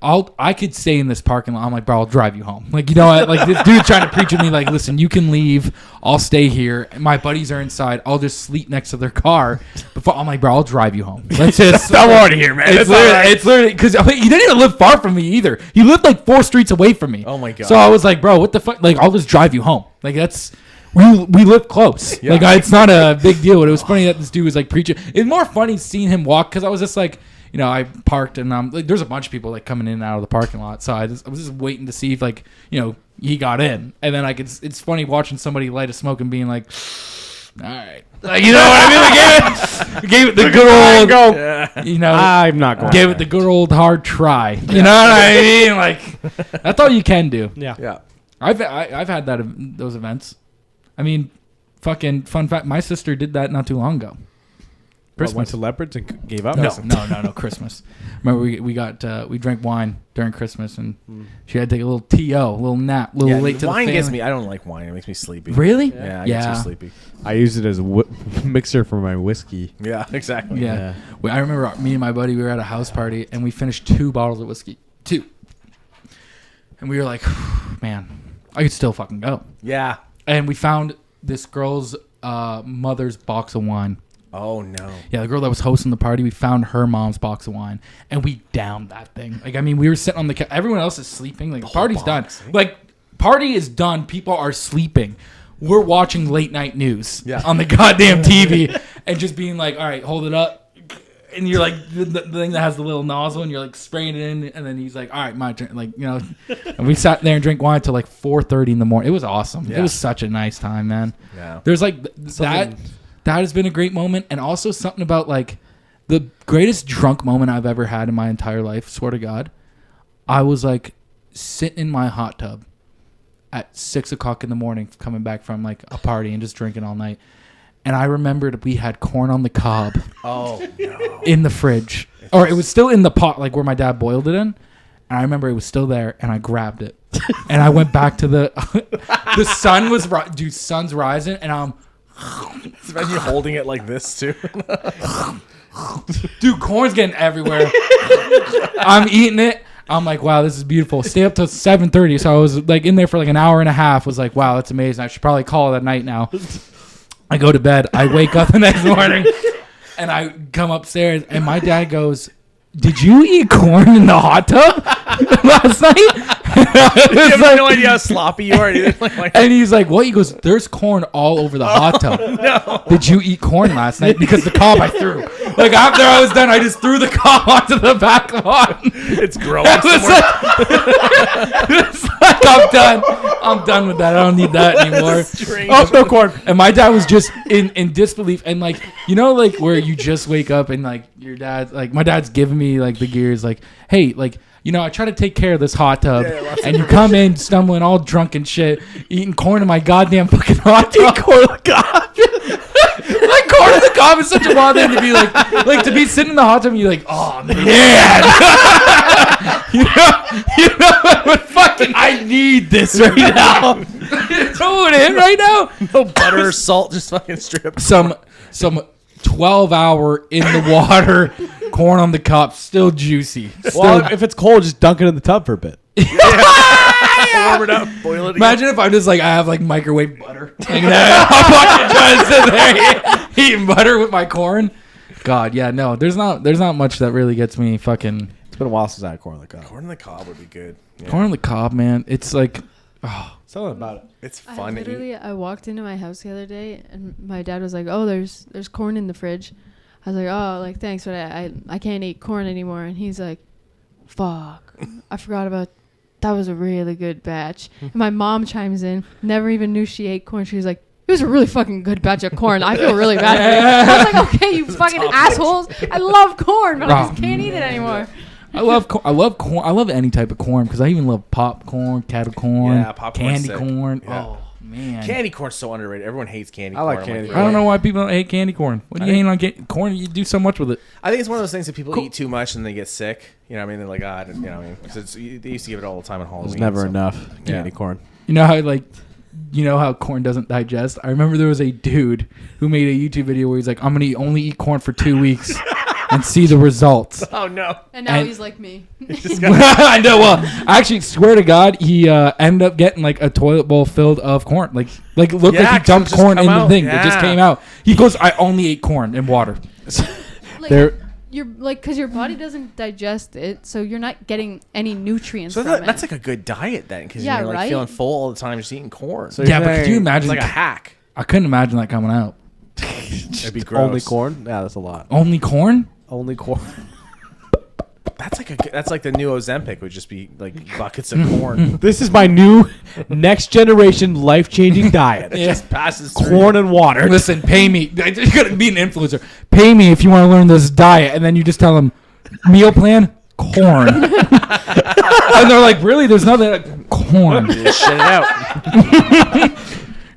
Speaker 3: I could stay in this parking lot. I'm like, bro, I'll drive you home. Like, you know what? Like, this dude trying to preach with me, like, listen, you can leave. I'll stay here. My buddies are inside. I'll just sleep next to their car. I'm like, bro, I'll drive you home. Let's just.
Speaker 2: I'm already here, man.
Speaker 3: It's literally because he didn't even live far from me either. He lived like 4 streets away from me.
Speaker 4: Oh my God.
Speaker 3: So I was like, bro, what the fuck? Like, I'll just drive you home. Like, that's. We live close.
Speaker 4: Yeah.
Speaker 3: Like, it's not a big deal. But it was funny that this dude was like preaching. It's more funny seeing him walk because I was just like. I parked and like, there's a bunch of people like coming in and out of the parking lot. So I was just waiting to see if like, he got in. And then it's funny watching somebody light a smoke and being like, all right. Like, you know what I mean? Like, gave it the good old,
Speaker 2: go. I'm not going.
Speaker 3: gave it the good old hard try. You know what I mean? Like, that's all you can do.
Speaker 2: Yeah.
Speaker 4: Yeah.
Speaker 3: I've had those events. I mean, fucking fun fact, my sister did that not too long ago.
Speaker 2: Christmas. Went to Leopards and gave up.
Speaker 3: No, Christmas. Remember, we drank wine during Christmas, and she had to take a little TO, a little nap, a little late to the
Speaker 4: wine
Speaker 3: family.
Speaker 4: gets me. I don't like wine. It makes me sleepy.
Speaker 3: Really?
Speaker 4: Yeah, I get too sleepy.
Speaker 2: I use it as a mixer for my whiskey.
Speaker 4: Yeah, exactly.
Speaker 3: Yeah. I remember me and my buddy, we were at a house party, and we finished 2 bottles of whiskey. 2. And we were like, man, I could still fucking go.
Speaker 4: Yeah.
Speaker 3: And we found this girl's mother's box of wine.
Speaker 4: Oh no.
Speaker 3: Yeah, the girl that was hosting the party, we found her mom's box of wine, and we downed that thing. Like, I mean, we were sitting on the couch. Everyone else is sleeping. Like, the party's done. Like, Party is done. People are sleeping. We're watching late night news on the goddamn TV and just being like, all right, hold it up. And you're like, the thing that has the little nozzle, and you're like spraying it in. And then he's like, all right, my turn. Like, you know, and we sat there and drank wine till like 4:30 in the morning. It was awesome. Yeah. It was such a nice time, man. Yeah. There's like that has been a great moment. And also something about like the greatest drunk moment I've ever had in my entire life. Swear to God. I was like sitting in my hot tub at 6 o'clock in the morning, coming back from like a party and just drinking all night. And I remembered we had corn on the cob in the fridge. Or it was still in the pot, like where my dad boiled it in. And I remember it was still there, and I grabbed it. And I went back to the sun was, sun's rising, and I'm...
Speaker 4: Imagine you holding it like this, too.
Speaker 3: Dude, corn's getting everywhere. I'm eating it. I'm like, wow, this is beautiful. Stay up till 7:30. So I was like in there for like an hour and a half. Was like, wow, that's amazing. I should probably call it a night now. I go to bed. I wake up the next morning, and I come upstairs, and my dad goes, "Did you eat corn in the hot tub last night?"
Speaker 4: You have no idea how sloppy you are.
Speaker 3: And he's like, "What?" He goes, "There's corn all over the hot tub. No. Did you eat corn last night?" Because the cob I threw. Like after I was done, I just threw the cob onto the back lawn.
Speaker 4: It's growing.
Speaker 3: It's like, I'm done with that. I don't need that anymore.
Speaker 2: Oh, no corn.
Speaker 3: And my dad was just in disbelief. And like, you know, like where you just wake up and like your dad, like my dad's giving me like the gears, like, hey, like, you know, I try to take care of this hot tub, and you come in stumbling all drunk and shit, eating corn in my goddamn fucking hot tub.
Speaker 2: Corn on the cob.
Speaker 3: Like corn on the cob is such a wild thing to be like to be sitting in the hot tub and you're like, oh man, you know, but fucking,
Speaker 2: I need this right now.
Speaker 3: Throw it in right now.
Speaker 4: No butter or salt, just fucking strip.
Speaker 3: Some 12-hour in the water, corn on the cob, still juicy.
Speaker 2: Well, if it's cold, just dunk it in the tub for a bit.
Speaker 4: Warm it up, boil it again.
Speaker 3: Imagine if I'm just like, I have like microwave butter. Like that. I'm fucking trying to sit there eating butter with my corn. God, yeah, no, there's not much that really gets me fucking.
Speaker 2: It's been a while since I had corn on the cob.
Speaker 4: Corn on the cob would be good. Yeah.
Speaker 3: Corn on the cob, man. It's like,
Speaker 2: something about it.
Speaker 4: It's fun.
Speaker 6: I walked into my house the other day, and my dad was like, "Oh, there's corn in the fridge." I was like, "Oh, like thanks, but I can't eat corn anymore." And he's like, "Fuck, I forgot about." That was a really good batch. And my mom chimes in. Never even knew she ate corn. She was like, "It was a really fucking good batch of corn. I feel really bad." I was like, "Okay, you fucking assholes. I love corn, but I just can't eat it anymore."
Speaker 3: I love corn. I love any type of corn because I even love popcorn, kettle corn, candy corn. Yeah. Oh man,
Speaker 4: candy corn's so underrated. Everyone hates candy corn.
Speaker 2: I like candy corn.
Speaker 3: I don't know why people don't hate candy corn. What do you hate on corn? You do so much with it.
Speaker 4: I think it's one of those things that people eat too much and they get sick. You know what I mean? They're like, you know what I mean? Because they used to give it all the time on Halloween.
Speaker 2: There's never enough candy corn.
Speaker 3: You know how corn doesn't digest? I remember there was a dude who made a YouTube video where he's like, I'm going to only eat corn for 2 weeks and see the results.
Speaker 4: Oh, no.
Speaker 6: And now he's like me.
Speaker 3: I know. Well, I actually swear to God, he ended up getting like a toilet bowl filled of corn. Like looked like he dumped corn in the thing. Yeah. It just came out. He goes, I only ate corn and water.
Speaker 6: You're like, because your body doesn't digest it, so you're not getting any nutrients from it.
Speaker 4: That's like a good diet then, because you're like feeling full all the time just eating corn.
Speaker 3: So but could you imagine?
Speaker 4: It's like a hack.
Speaker 3: I couldn't imagine that coming out.
Speaker 2: It'd be gross. Only corn? Yeah, that's a lot.
Speaker 3: Only corn?
Speaker 2: Only corn.
Speaker 4: That's like the new Ozempic would just be like buckets of corn.
Speaker 2: This is my new next generation life-changing diet.
Speaker 4: It just passes through.
Speaker 2: Corn and water.
Speaker 3: Listen, pay me. You gotta be an influencer. Pay me if you want to learn this diet, and then you just tell them meal plan corn, and they're like, really? There's nothing like corn.
Speaker 4: Just shit it out.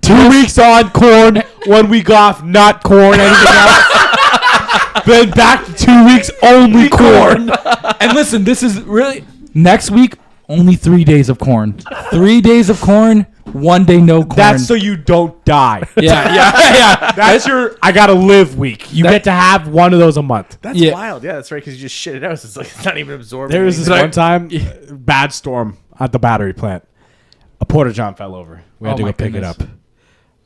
Speaker 2: 2 weeks on corn, 1 week off, not corn, anything else. Then back to 2 weeks, only corn.
Speaker 3: And listen, this is really next week. Only 3 days of corn. 3 days of corn. 1 day no corn.
Speaker 2: That's so you don't die.
Speaker 3: Yeah.
Speaker 2: That's your I gotta live week. You get to have one of those a month.
Speaker 4: That's wild. Yeah, that's right. Because you just shit it out. So it's like it's not even absorbing.
Speaker 2: There was this one time, bad storm at the battery plant. A porta john fell over. We had to go pick it up.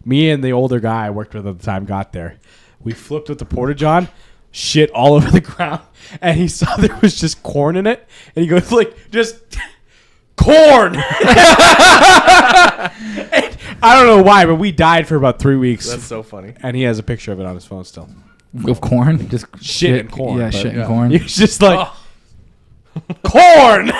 Speaker 2: Me and the older guy I worked with at the time got there. We flipped with the porta john, shit all over the ground, and he saw there was just corn in it, and he goes like, just corn. I don't know why, but we died for about 3 weeks.
Speaker 4: That's so funny.
Speaker 2: And he has a picture of it on his phone still.
Speaker 3: Of corn, just
Speaker 2: Shit and corn.
Speaker 3: Yeah,
Speaker 2: but
Speaker 3: shit and corn.
Speaker 2: He's just like corn.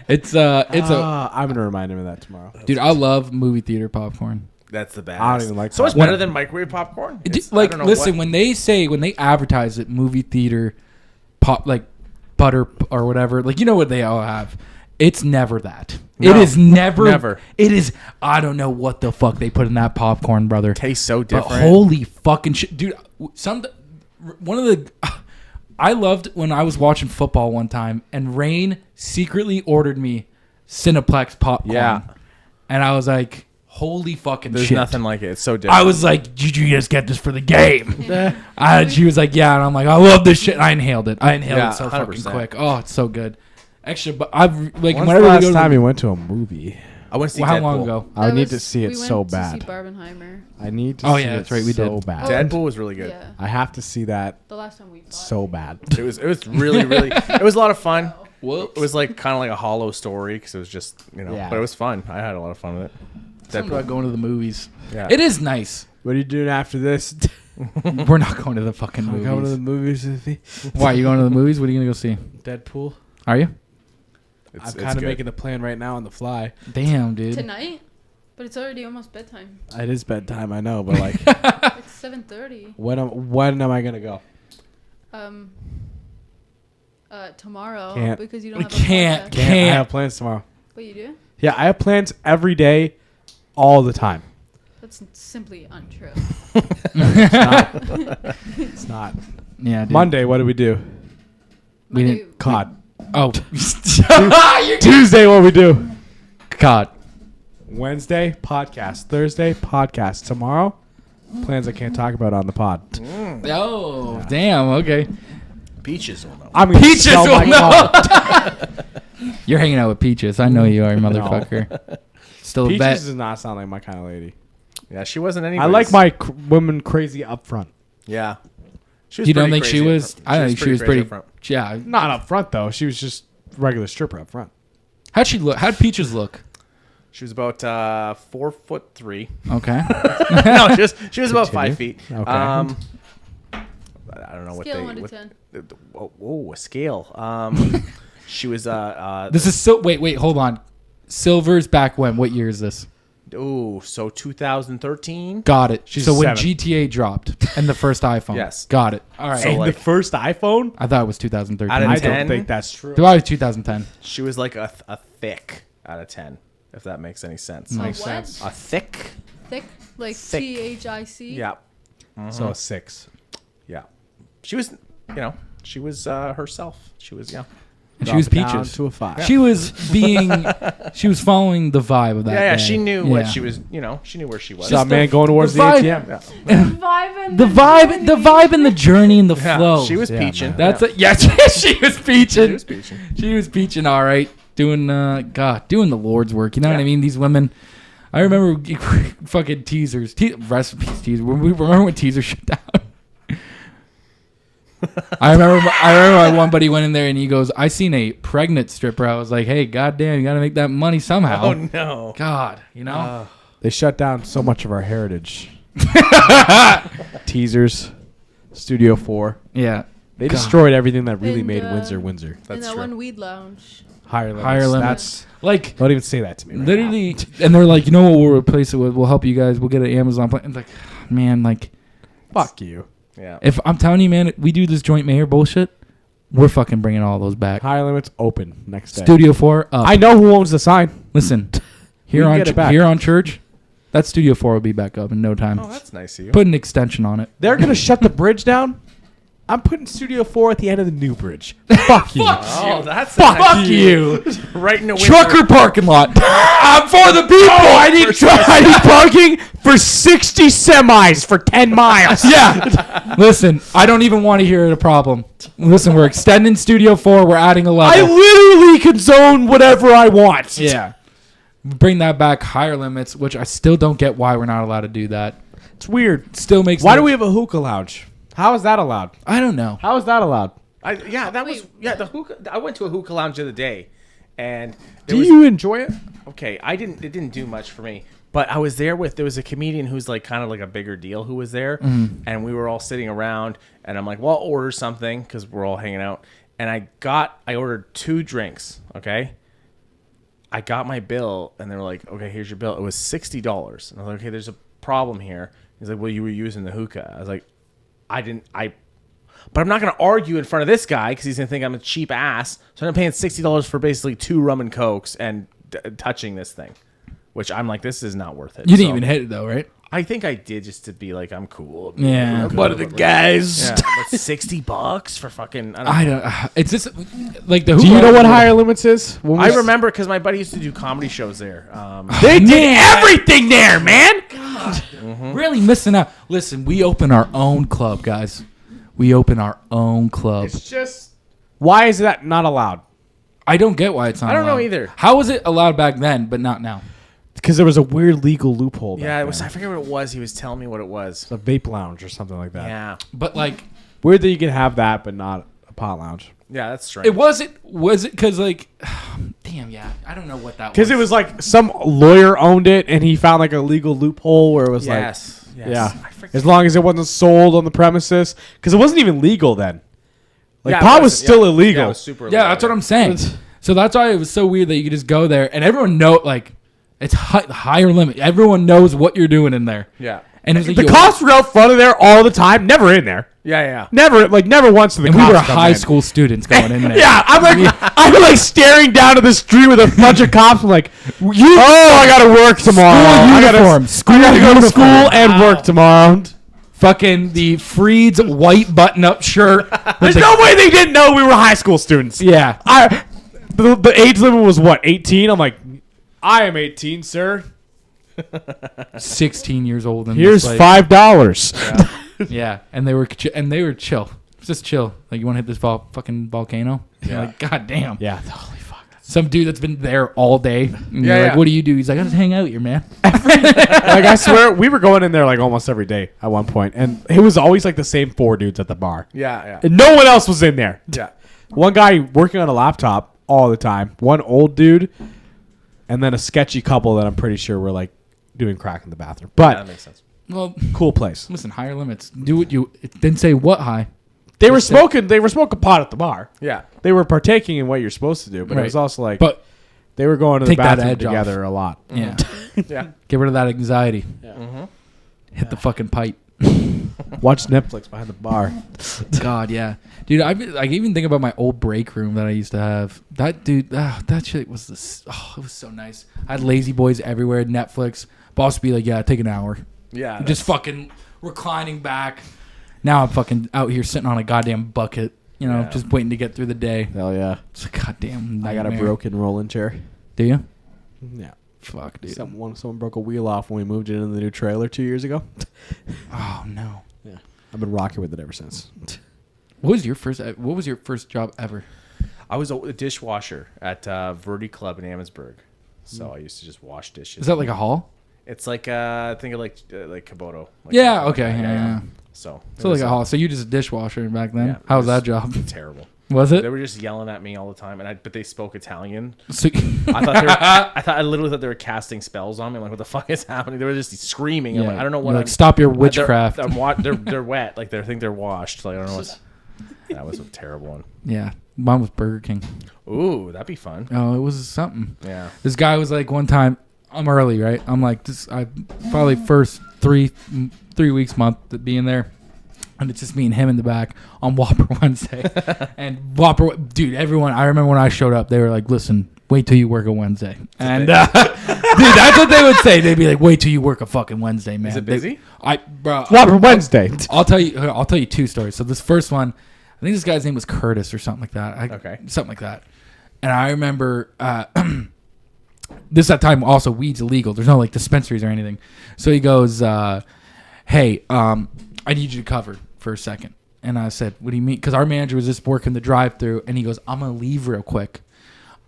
Speaker 3: It's
Speaker 2: I'm gonna remind him of that tomorrow.
Speaker 3: dude. I love movie theater popcorn.
Speaker 4: That's the best.
Speaker 2: I don't even like
Speaker 4: so much
Speaker 2: popcorn.
Speaker 4: better than microwave popcorn. It's- I
Speaker 3: Like,
Speaker 4: don't know
Speaker 3: listen,
Speaker 4: what-
Speaker 3: when they advertise it, movie theater pop, like butter or whatever, like, you know what they all have. It's never that.
Speaker 4: No,
Speaker 3: it is never.
Speaker 4: never.
Speaker 3: It is. I don't know what the fuck they put in that popcorn, brother.
Speaker 4: tastes so
Speaker 3: But
Speaker 4: different.
Speaker 3: holy fucking shit, dude! One of the I loved when I was watching football one time, and Rain secretly ordered me Cineplex popcorn.
Speaker 4: Yeah.
Speaker 3: And I was like, holy fucking
Speaker 4: There's
Speaker 3: shit.
Speaker 4: nothing like it. It's so different.
Speaker 3: I was like, did you just get this for the game? She was like, yeah. And I'm like, I love this shit. I inhaled it.
Speaker 4: Yeah,
Speaker 3: it so fucking
Speaker 4: 100%.
Speaker 3: quick. Oh, it's so good. Actually, but I've like
Speaker 2: When's
Speaker 3: whenever
Speaker 2: the
Speaker 3: we
Speaker 2: last
Speaker 3: go to
Speaker 2: time you went to a movie?
Speaker 4: I want to see
Speaker 3: how
Speaker 4: Deadpool.
Speaker 3: long ago?
Speaker 2: I
Speaker 6: That
Speaker 2: need
Speaker 6: was-
Speaker 2: to see it
Speaker 6: we
Speaker 2: so
Speaker 6: went
Speaker 2: bad.
Speaker 6: To see Barbenheimer.
Speaker 2: I need to
Speaker 3: Oh,
Speaker 2: see
Speaker 3: yeah,
Speaker 2: it
Speaker 3: that's right, we
Speaker 2: so
Speaker 3: did.
Speaker 2: bad.
Speaker 6: Oh.
Speaker 4: Deadpool was really good.
Speaker 6: Yeah.
Speaker 2: I have to see that
Speaker 6: The last time we fought.
Speaker 2: so bad.
Speaker 4: It was really it was a lot of fun.
Speaker 3: Whoops.
Speaker 4: It was like kind of like a hollow story because it was just
Speaker 2: Yeah.
Speaker 4: but it was fun. I had a lot of fun with it.
Speaker 3: Something about going to the movies.
Speaker 4: Yeah.
Speaker 3: It is nice.
Speaker 2: What are you doing after this?
Speaker 3: We're not going to the fucking
Speaker 2: We're going to the
Speaker 3: movies.
Speaker 2: movies with me.
Speaker 3: Why, you going to the movies? What are you going to go see?
Speaker 2: Deadpool.
Speaker 3: Are you?
Speaker 2: I'm kind of making the plan right now on the fly.
Speaker 3: Damn, dude.
Speaker 6: Tonight? But it's already almost bedtime.
Speaker 2: It is bedtime, I know, but like,
Speaker 6: It's 7:30.
Speaker 2: when am I gonna go?
Speaker 6: Tomorrow.
Speaker 2: Can't.
Speaker 6: Because you don't
Speaker 3: We
Speaker 6: have a
Speaker 3: can't.
Speaker 6: podcast.
Speaker 3: Can't.
Speaker 2: I have plans tomorrow.
Speaker 6: But you do?
Speaker 2: Yeah, I have plans every day, all the time.
Speaker 6: That's simply untrue.
Speaker 2: It's not.
Speaker 3: Yeah, dude.
Speaker 2: Monday, what do we do?
Speaker 3: We
Speaker 6: Monday-
Speaker 3: didn't-
Speaker 2: COD.
Speaker 3: Oh.
Speaker 2: Tuesday, what we do?
Speaker 3: God.
Speaker 2: Wednesday, podcast. Thursday, podcast. Tomorrow, plans I can't talk about on the pod.
Speaker 3: Oh, damn. Okay.
Speaker 4: Peaches will know.
Speaker 2: I'm gonna
Speaker 3: Peaches
Speaker 2: sell
Speaker 3: will
Speaker 2: my
Speaker 3: know.
Speaker 2: car.
Speaker 3: You're hanging out with Peaches. I know you are, motherfucker. Still a
Speaker 2: Peaches
Speaker 3: bet.
Speaker 2: does not sound like my kind of lady.
Speaker 4: Yeah, she wasn't any.
Speaker 2: I like my women crazy up front.
Speaker 4: Yeah. She was
Speaker 3: You don't
Speaker 4: pretty
Speaker 3: think she
Speaker 4: crazy up
Speaker 3: was?
Speaker 4: front.
Speaker 3: I think she was
Speaker 4: crazy
Speaker 3: pretty.
Speaker 4: up front.
Speaker 3: Yeah.
Speaker 2: Not up front though. She was just regular stripper up front.
Speaker 3: How'd she look? How'd Peaches look?
Speaker 4: She was about 4'3".
Speaker 3: Okay.
Speaker 4: No, she was about
Speaker 2: Continue.
Speaker 4: 5 feet.
Speaker 2: Okay.
Speaker 4: I don't know
Speaker 6: Scale
Speaker 4: what
Speaker 6: 1 to
Speaker 4: what,
Speaker 6: 10.
Speaker 4: Whoa, a scale. She was
Speaker 3: This is so. Wait. Hold on. Silver's back when? What year is this?
Speaker 4: so 2013.
Speaker 3: Got it.
Speaker 2: She's
Speaker 3: so when
Speaker 2: 7.
Speaker 3: GTA dropped and the first iPhone.
Speaker 4: Yes.
Speaker 3: Got it. All right.
Speaker 4: So,
Speaker 2: And
Speaker 4: like-
Speaker 2: the first iPhone?
Speaker 3: I thought it was 2013.
Speaker 4: Out of
Speaker 2: I
Speaker 4: 10?
Speaker 2: don't think that's true.
Speaker 3: Thought it was 2010.
Speaker 4: She was like a thick out of 10, if that makes any sense.
Speaker 2: Makes
Speaker 6: what?
Speaker 2: sense.
Speaker 4: A thick.
Speaker 6: Thick? Like
Speaker 4: Thick.
Speaker 6: THIC?
Speaker 4: Yeah.
Speaker 2: So a 6.
Speaker 4: Yeah. She was, she was herself. She was, yeah.
Speaker 3: And she was
Speaker 2: Drop it down
Speaker 3: Peaches.
Speaker 2: to a 5.
Speaker 3: She was she was following the vibe of that.
Speaker 4: Yeah,
Speaker 3: day.
Speaker 4: she knew
Speaker 3: Yeah.
Speaker 4: what she was, she knew where she was.
Speaker 2: Saw a man going towards the
Speaker 3: vibe.
Speaker 2: ATM.
Speaker 6: Vibe
Speaker 3: The vibe and the journey and the flow.
Speaker 4: She was
Speaker 2: Yeah,
Speaker 4: peaching.
Speaker 2: man.
Speaker 3: That's it. Yeah, she was peaching.
Speaker 4: She was peaching.
Speaker 3: She was peaching. All right, doing doing the Lord's work. You know what I mean? These women. I remember fucking teasers. Rest in peace, teaser. Remember when teaser shut down? I remember my one buddy went in there and he goes, "I seen a pregnant stripper." I was like, "Hey, goddamn, you got to make that money somehow."
Speaker 4: Oh, no.
Speaker 3: God, you know.
Speaker 2: They shut down so much of our heritage. Teasers, Studio 4.
Speaker 3: Yeah.
Speaker 2: They
Speaker 3: God.
Speaker 2: destroyed everything that really
Speaker 6: And,
Speaker 2: made Windsor Windsor.
Speaker 6: In
Speaker 4: That's
Speaker 6: that
Speaker 4: true.
Speaker 6: one weed lounge.
Speaker 2: Higher limits.
Speaker 3: Higher limits.
Speaker 2: That's,
Speaker 3: Like
Speaker 2: don't even say that to me. Right
Speaker 3: literally, and they're like, you know what? We'll replace it with. We'll help you guys. We'll get an Amazon plan. And like, man, like,
Speaker 2: now. Fuck you.
Speaker 4: Yeah.
Speaker 3: if I'm telling you, man, we do this joint mayor bullshit, we're fucking bringing all those back.
Speaker 2: Higher limits open next day.
Speaker 3: Studio 4 up.
Speaker 2: I know who owns the sign.
Speaker 3: Listen,
Speaker 2: We
Speaker 3: here
Speaker 2: can
Speaker 3: on
Speaker 2: get it back.
Speaker 3: here on Church, that Studio 4 will be back up in no time.
Speaker 4: Oh, that's nice of you.
Speaker 3: Put an extension on it.
Speaker 2: They're gonna shut the bridge down. I'm putting Studio 4 at the end of the new bridge. Fuck you.
Speaker 4: Oh, that's
Speaker 3: Fuck you.
Speaker 4: right in the
Speaker 3: Trucker parking lot. I'm for the people.
Speaker 2: I need parking for 60 semis for 10 miles.
Speaker 3: Yeah. Listen, I don't even want to hear the problem. Listen, we're extending Studio 4. We're adding a
Speaker 2: I
Speaker 3: level.
Speaker 2: literally can zone whatever I want.
Speaker 3: Yeah. Bring that back, higher limits, which I still don't get why we're not allowed to do that.
Speaker 2: It's weird.
Speaker 3: Still makes
Speaker 2: Why
Speaker 3: no-
Speaker 2: do we have a hookah lounge? How is that allowed?
Speaker 3: I don't know.
Speaker 2: How is that allowed?
Speaker 4: the hookah. I went to a hookah lounge the other day, And
Speaker 2: Do you enjoy it?
Speaker 4: okay, it didn't do much for me. But I was there there was a comedian who's like kind of like a bigger deal who was there, and we were all sitting around, and I'm like, well, I'll order something because we're all hanging out. And I ordered 2 drinks. Okay, I got my bill, and they were like, okay, here's your bill. It was $60, and I was like, okay, there's a problem here. He's like, well, you were using the hookah. I was like, but I'm not going to argue in front of this guy because he's going to think I'm a cheap ass. So I'm paying $60 for basically 2 rum and cokes and touching this thing, which I'm like, this is not worth it.
Speaker 3: You didn't even hit it though, right?
Speaker 4: I think I did just to be like, I'm cool.
Speaker 3: Yeah.
Speaker 4: I'm cool.
Speaker 2: One of the guys.
Speaker 4: Yeah, but $60 for fucking.
Speaker 3: I don't. It's just like the.
Speaker 2: Do you know what higher limits is? When
Speaker 4: I
Speaker 2: we-
Speaker 4: remember because my buddy used to do comedy shows there.
Speaker 2: They did everything there, man.
Speaker 3: Really missing out. Listen, we open our own club, guys. We open our own club.
Speaker 2: It's just why is that not allowed?
Speaker 3: I don't get why it's not.
Speaker 4: I don't know
Speaker 3: allowed.
Speaker 4: either.
Speaker 3: How was it allowed back then, but not now?
Speaker 2: Because there was a weird legal loophole.
Speaker 4: Yeah,
Speaker 2: back
Speaker 4: it was. I
Speaker 2: then.
Speaker 4: forget what it was. He was telling me what it was.
Speaker 2: A vape lounge or something like that.
Speaker 4: Yeah,
Speaker 3: But like,
Speaker 2: Weird that you can have that, but not a pot lounge.
Speaker 4: yeah, that's strange.
Speaker 3: it wasn't. Was it because like, damn, yeah, I don't know what that was.
Speaker 2: Because it was like some lawyer owned it, and he found like a legal loophole where it was
Speaker 4: yes.
Speaker 2: like, yeah,
Speaker 4: I forget.
Speaker 2: as long as it wasn't sold on the premises, because it wasn't even legal then. Like
Speaker 4: Yeah, it
Speaker 2: pot was
Speaker 4: wasn't.
Speaker 2: still
Speaker 4: Yeah.
Speaker 2: illegal.
Speaker 4: Yeah, it was super
Speaker 3: Yeah,
Speaker 4: illegal.
Speaker 3: that's what I'm saying. So that's why it was so weird that you could just go there and everyone know like it's higher limit. Everyone knows what you're doing in there.
Speaker 4: Yeah.
Speaker 3: And it's like,
Speaker 2: The
Speaker 3: yo,
Speaker 2: cops were out front of there all the time, never in there.
Speaker 4: Yeah.
Speaker 2: Never once did the
Speaker 3: and we
Speaker 2: cops
Speaker 3: were
Speaker 2: come
Speaker 3: high
Speaker 2: in.
Speaker 3: school students going in there.
Speaker 2: Yeah, I'm like staring down to the street with a bunch of cops. I'm like, I gotta work tomorrow. I gotta go to school and work tomorrow.
Speaker 3: Fucking the Freed's white button-up shirt.
Speaker 2: There's no way they didn't know we were high school students.
Speaker 3: Yeah.
Speaker 2: The age limit was what, 18? I'm like, I am 18, sir.
Speaker 3: 16 years old. And
Speaker 2: Here's
Speaker 3: like,
Speaker 2: $5.
Speaker 3: Yeah, and they were chill. Just chill. Like, you want to hit this fucking volcano? Yeah. You're like, God damn.
Speaker 2: Yeah, holy fuck.
Speaker 3: Some dude that's been there all day. And
Speaker 4: Yeah,
Speaker 3: you're like,
Speaker 4: yeah.
Speaker 3: what do you do? He's like, I just hang out here, man.
Speaker 2: Like, I swear, we were going in there like almost every day at one point, and it was always like the same 4 dudes at the bar.
Speaker 4: Yeah.
Speaker 2: And no one else was in there.
Speaker 4: Yeah.
Speaker 2: One guy working on a laptop all the time. One old dude, and then a sketchy couple that I'm pretty sure were like doing crack in the bathroom.
Speaker 4: Yeah, that
Speaker 2: But
Speaker 4: makes sense.
Speaker 3: Well,
Speaker 2: cool place.
Speaker 3: listen, higher limits. Do what you... It didn't say what high.
Speaker 2: They were smoking pot at the bar.
Speaker 4: Yeah.
Speaker 2: They were partaking in what you're supposed to do, but it was
Speaker 3: Right.
Speaker 2: also like
Speaker 3: But,
Speaker 2: they were going to the
Speaker 3: Take that
Speaker 2: bathroom
Speaker 3: edge off.
Speaker 2: together a lot.
Speaker 3: yeah.
Speaker 4: Yeah.
Speaker 3: Get rid of that anxiety. Hit the fucking pipe.
Speaker 2: Watch Netflix behind the bar.
Speaker 3: God, yeah. Dude, I even think about my old break room that I used to have. That dude, that shit was it was so nice. I had lazy boys everywhere, Netflix. Boss would be like, yeah, take an hour.
Speaker 4: Yeah.
Speaker 3: Just fucking reclining back. Now I'm fucking out here sitting on a goddamn bucket,
Speaker 4: Yeah.
Speaker 3: just waiting to get through the day.
Speaker 2: Hell yeah.
Speaker 3: It's a goddamn
Speaker 2: I got a
Speaker 3: nightmare.
Speaker 2: broken rolling chair.
Speaker 3: Do you?
Speaker 2: Yeah.
Speaker 3: Fuck, dude.
Speaker 2: Someone broke a wheel off when we moved it into the new trailer 2 years ago.
Speaker 3: Oh, no.
Speaker 2: Yeah. I've been rocking with it ever since.
Speaker 3: What was your first job ever?
Speaker 4: I was a dishwasher at Verdi Club in Amherstburg. So I used to just wash dishes.
Speaker 3: Is that like a hall?
Speaker 4: It's like think of like Kubota. Like
Speaker 3: Yeah, okay. Yeah.
Speaker 4: So
Speaker 3: So like a hall. So you just a dishwasher back then?
Speaker 4: Yeah,
Speaker 3: How was
Speaker 4: it
Speaker 3: that job?
Speaker 4: Terrible.
Speaker 3: Was
Speaker 4: They
Speaker 3: it?
Speaker 4: were just yelling at me all the time, but they spoke Italian.
Speaker 3: So,
Speaker 4: I literally thought they were casting spells on me. I'm like, what the fuck is happening? They were just screaming. I'm like, I don't know what.
Speaker 3: You're like, stop your witchcraft.
Speaker 4: They're wet. Like they think they're washed. Like I don't know what's. That was a terrible one.
Speaker 3: Yeah, mine was Burger King.
Speaker 4: Ooh, that'd be fun.
Speaker 3: Oh, it was something.
Speaker 4: Yeah.
Speaker 3: This guy was like, one time, I'm early, right? I'm like, I probably first three weeks month to being there, and it's just me and him in the back on Whopper Wednesday. And Whopper, dude, everyone. I remember when I showed up, they were like, listen, wait till you work a Wednesday. And dude, that's what they would say. They'd be like, wait till you work a fucking Wednesday, man.
Speaker 4: Is it busy?
Speaker 3: Bro,
Speaker 2: Whopper Wednesday.
Speaker 3: I'll tell you 2 stories. So this first one, I think this guy's name was Curtis or something like that.
Speaker 4: Okay.
Speaker 3: Something like that. And I remember this at time also weed's illegal. There's no like dispensaries or anything. So he goes, hey, I need you to cover for a second. And I said, what do you mean? Because our manager was just working the drive-through, and he goes, I'm going to leave real quick.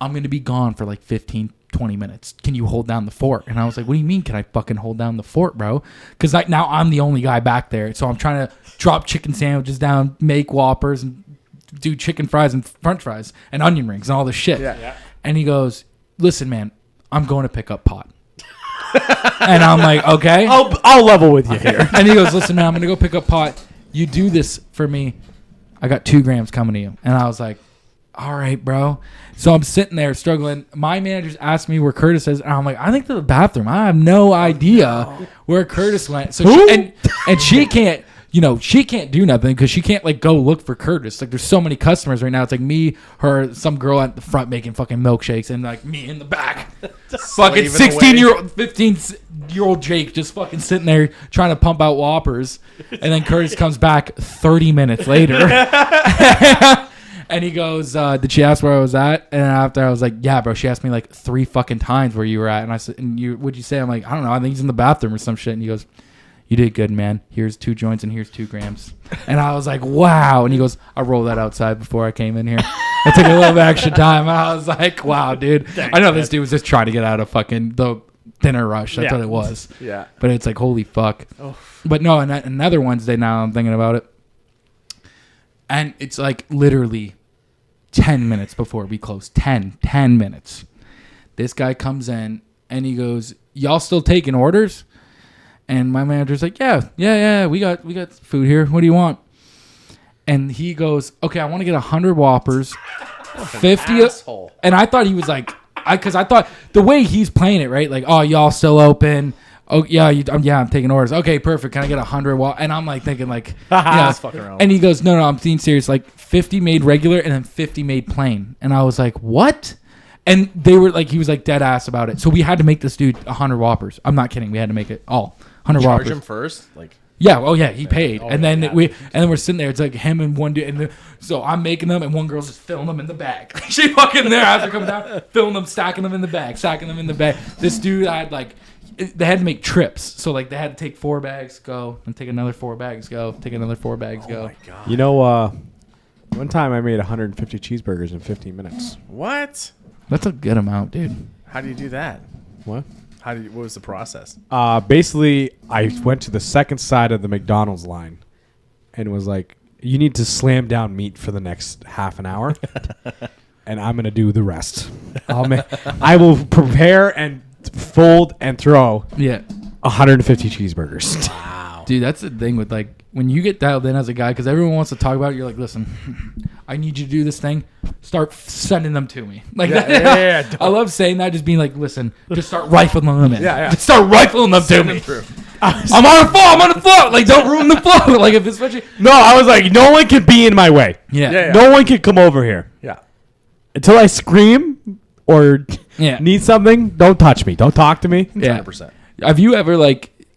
Speaker 3: I'm going to be gone for like 15, 20 minutes. Can you hold down the fort? And I was like, what do you mean can I fucking hold down the fort, bro? Because now I'm the only guy back there. So I'm trying to drop chicken sandwiches down, make Whoppers, and do chicken fries and french fries and onion rings and all this shit.
Speaker 4: Yeah.
Speaker 3: And he goes, listen, man, I'm going to pick up pot. And I'm like, okay.
Speaker 2: I'll level with you here.
Speaker 3: And he goes, listen, man, I'm going to go pick up pot. You do this for me. I got 2 grams coming to you. And I was like, all right, bro. So I'm sitting there struggling. My managers asked me where Curtis is. And I'm like, I think to the bathroom. I have no idea where Curtis went. So and she can't, she can't do nothing because she can't like go look for Curtis. Like there's so many customers right now. It's like me, her, some girl at the front making fucking milkshakes, and like me in the back. Fucking 15-year-old Jake just fucking sitting there trying to pump out Whoppers. And then Curtis comes back 30 minutes later. And he goes, did she ask where I was at? And after I was like, yeah, bro. She asked me like 3 fucking times where you were at. And I said, what'd you say? I'm like, I don't know. I think he's in the bathroom or some shit. And he goes, you did good, man. Here's 2 joints and here's 2 grams. And I was like, wow. And he goes, I rolled that outside before I came in here. I took a little bit extra time. And I was like, wow, dude. I know this dude was just trying to get out of fucking the dinner rush. That's what it was.
Speaker 4: Yeah.
Speaker 3: But it's like, holy fuck. Oh. But no, another Wednesday now I'm thinking about it. And it's like literally 10 minutes before we close. 10 minutes. This guy comes in and he goes, y'all still taking orders? And my manager's like, yeah, we got food here. What do you want? And he goes, okay, I want to get 100 Whoppers, 50. And I thought he was like, because I thought the way he's playing it, right? Like, oh, y'all still open? Oh yeah, I'm taking orders. Okay, perfect. Can I get 100 Whoppers? And I'm like thinking like,
Speaker 4: fucking around.
Speaker 3: And he goes, no, I'm being serious. Like 50 made regular and then 50 made plain. And I was like, what? And they were like, he was like dead ass about it. So we had to make this dude 100 Whoppers. I'm not kidding. We had to make it all 100 Whoppers.
Speaker 4: Charge him first, like.
Speaker 3: Yeah, oh yeah, he paid, and then we're sitting there. It's like him and one dude, and so I'm making them, and one girl's just filling them in the bag. She fucking there after coming down, filling them, stacking them in the bag. This dude, they had to make trips, so like they had to take 4 bags, go, and take another 4 bags, go, take another 4 bags, go.
Speaker 4: Oh my god!
Speaker 2: One time I made 150 cheeseburgers in 15 minutes.
Speaker 4: What?
Speaker 3: That's a good amount, dude.
Speaker 4: How do you do that?
Speaker 2: What?
Speaker 4: What was the process?
Speaker 2: Basically, I went to the second side of the McDonald's line and was like, you need to slam down meat for the next half an hour, and I'm going to do the rest. I will prepare and fold and throw 150 cheeseburgers.
Speaker 4: Wow.
Speaker 3: Dude, that's the thing with like, when you get dialed in as a guy, because everyone wants to talk about it, you're like, listen, I need you to do this thing. Start sending them to me. Like that. I love saying that, just being like, listen, just start rifling them in. Just start rifling them to me. I'm on the floor. Like, don't ruin the flow. Like, if especially.
Speaker 2: No, I was like, no one can be in my way.
Speaker 3: Yeah.
Speaker 2: No one can come over here.
Speaker 4: Yeah.
Speaker 2: Until I scream or need something, don't touch me. Don't talk to me.
Speaker 4: 100%.
Speaker 3: Have you ever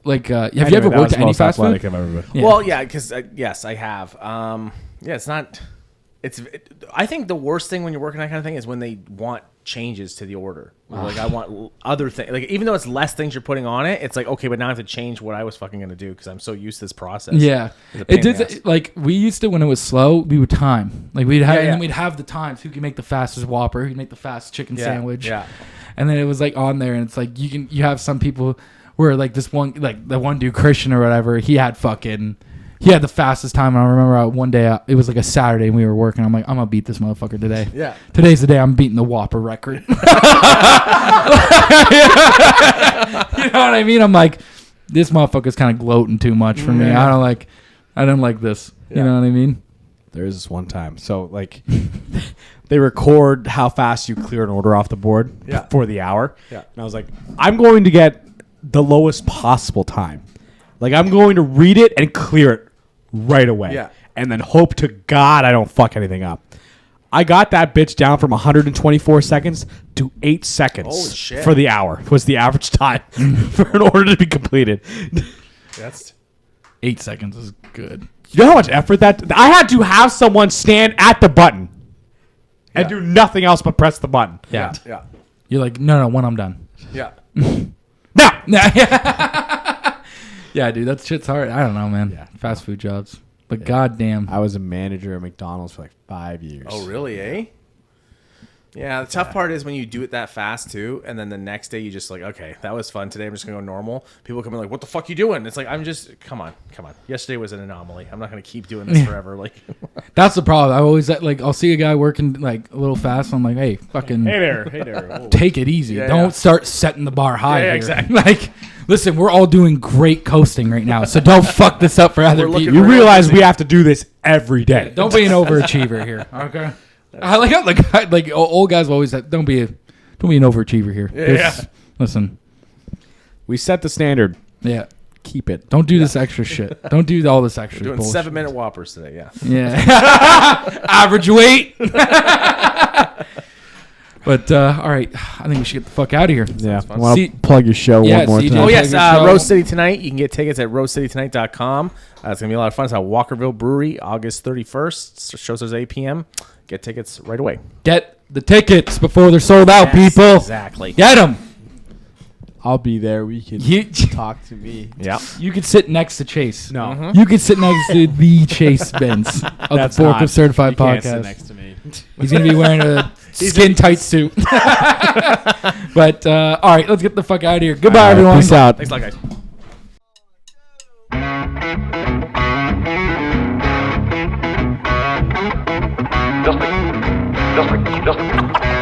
Speaker 3: have you ever worked at any fast food?
Speaker 4: Well, yeah, because yes, I have. It's not. I think the worst thing when you're working that kind of thing is when they want changes to the order. Like I want other things. Like even though it's less things you're putting on it, it's like okay, but now I have to change what I was fucking gonna do because I'm so used to this process.
Speaker 3: Yeah, it did. Like we used to when it was slow, we would time. Like we'd have and we'd have the times. Who can make the fastest Whopper? Who can make the fastest chicken sandwich?
Speaker 4: Yeah,
Speaker 3: and then it was like on there, and it's like you have some people where like this one like the one dude Christian or whatever, he had the fastest time. And I remember one day, it was like a Saturday and we were working. I'm like, I'm going to beat this motherfucker today.
Speaker 4: Yeah.
Speaker 3: Today's the day I'm beating the Whopper record. You know what I mean? I'm like, this motherfucker's kind of gloating too much for me. I don't like this. Yeah. You know what I mean?
Speaker 2: There is this one time. So like they record how fast you clear an order off the board for the hour. Yeah. And I was like, I'm going to get the lowest possible time. Like I'm going to read it and clear it right away. Yeah. And then hope to God I don't fuck anything up. I got that bitch down from 124 seconds to 8 seconds.
Speaker 4: Holy shit.
Speaker 2: For the hour was the average time for an order to be completed.
Speaker 4: That's
Speaker 3: 8 seconds is good.
Speaker 2: You know how much effort I had to have someone stand at the button and do nothing else but press the button.
Speaker 3: Yeah. Yeah. You're like, no, when I'm done.
Speaker 4: Yeah.
Speaker 3: No. Yeah, dude, that shit's hard. I don't know, man. Yeah. Fast food jobs. But goddamn.
Speaker 2: I was a manager at McDonald's for like 5 years.
Speaker 4: Oh, really, eh? Yeah, the tough part is when you do it that fast too, and then the next day you just like, okay, that was fun. Today I'm just gonna go normal. People come in like, what the fuck you doing? It's like I'm just come on. Yesterday was an anomaly. I'm not gonna keep doing this forever. Like
Speaker 3: That's the problem. I always like I'll see a guy working like a little fast. I'm like, hey, fucking
Speaker 4: hey there. Whoa.
Speaker 3: take it easy.
Speaker 4: Yeah,
Speaker 3: Don't
Speaker 4: yeah.
Speaker 3: start setting the bar high.
Speaker 4: Yeah,
Speaker 3: here.
Speaker 4: exactly.
Speaker 3: Like, listen, we're all doing great coasting right now, so don't fuck this up for other
Speaker 4: We're looking
Speaker 3: people.
Speaker 2: You realize we have to do this every day.
Speaker 3: Don't be an overachiever here. Okay. I like how like old guys will always say, don't be an overachiever here.
Speaker 4: Yeah.
Speaker 3: Listen.
Speaker 2: We set the standard.
Speaker 3: Yeah.
Speaker 2: Keep it.
Speaker 3: Don't do this extra shit. Don't do all this extra
Speaker 4: Doing
Speaker 3: bullshit.
Speaker 4: 7-minute Whoppers today. Yeah.
Speaker 3: Yeah. Average weight. But all right, I think we should get the fuck out of here.
Speaker 2: Yeah.
Speaker 4: fun.
Speaker 2: Want to
Speaker 3: See-
Speaker 2: plug your show
Speaker 3: Yeah,
Speaker 2: one more
Speaker 3: CJ.
Speaker 2: time?
Speaker 4: Oh, yes.
Speaker 3: Plug your show.
Speaker 4: Rose City Tonight. You can get tickets at rosecitytonight.com. It's going to be a lot of fun. It's at Walkerville Brewery, August 31st. Show starts at 8 p.m. Get tickets right away.
Speaker 3: Get the tickets before they're sold out, people.
Speaker 4: Exactly.
Speaker 3: Get them.
Speaker 2: I'll be there. We can
Speaker 3: You,
Speaker 2: talk to me.
Speaker 4: Yeah.
Speaker 3: you could sit next to Chase.
Speaker 2: No.
Speaker 3: You could sit next to the Chase Benz of
Speaker 2: That's
Speaker 3: the
Speaker 2: not.
Speaker 3: Forklift Certified
Speaker 2: You can't sit
Speaker 3: Podcast.
Speaker 2: next to me.
Speaker 3: He's going to be wearing a skin tight suit. But all right, let's get the fuck out of here. Goodbye, everyone.
Speaker 2: Peace out.
Speaker 4: Thanks a lot, guys.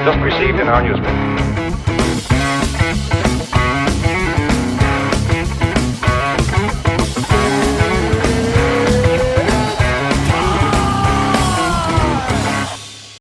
Speaker 1: Just received in our newspaper.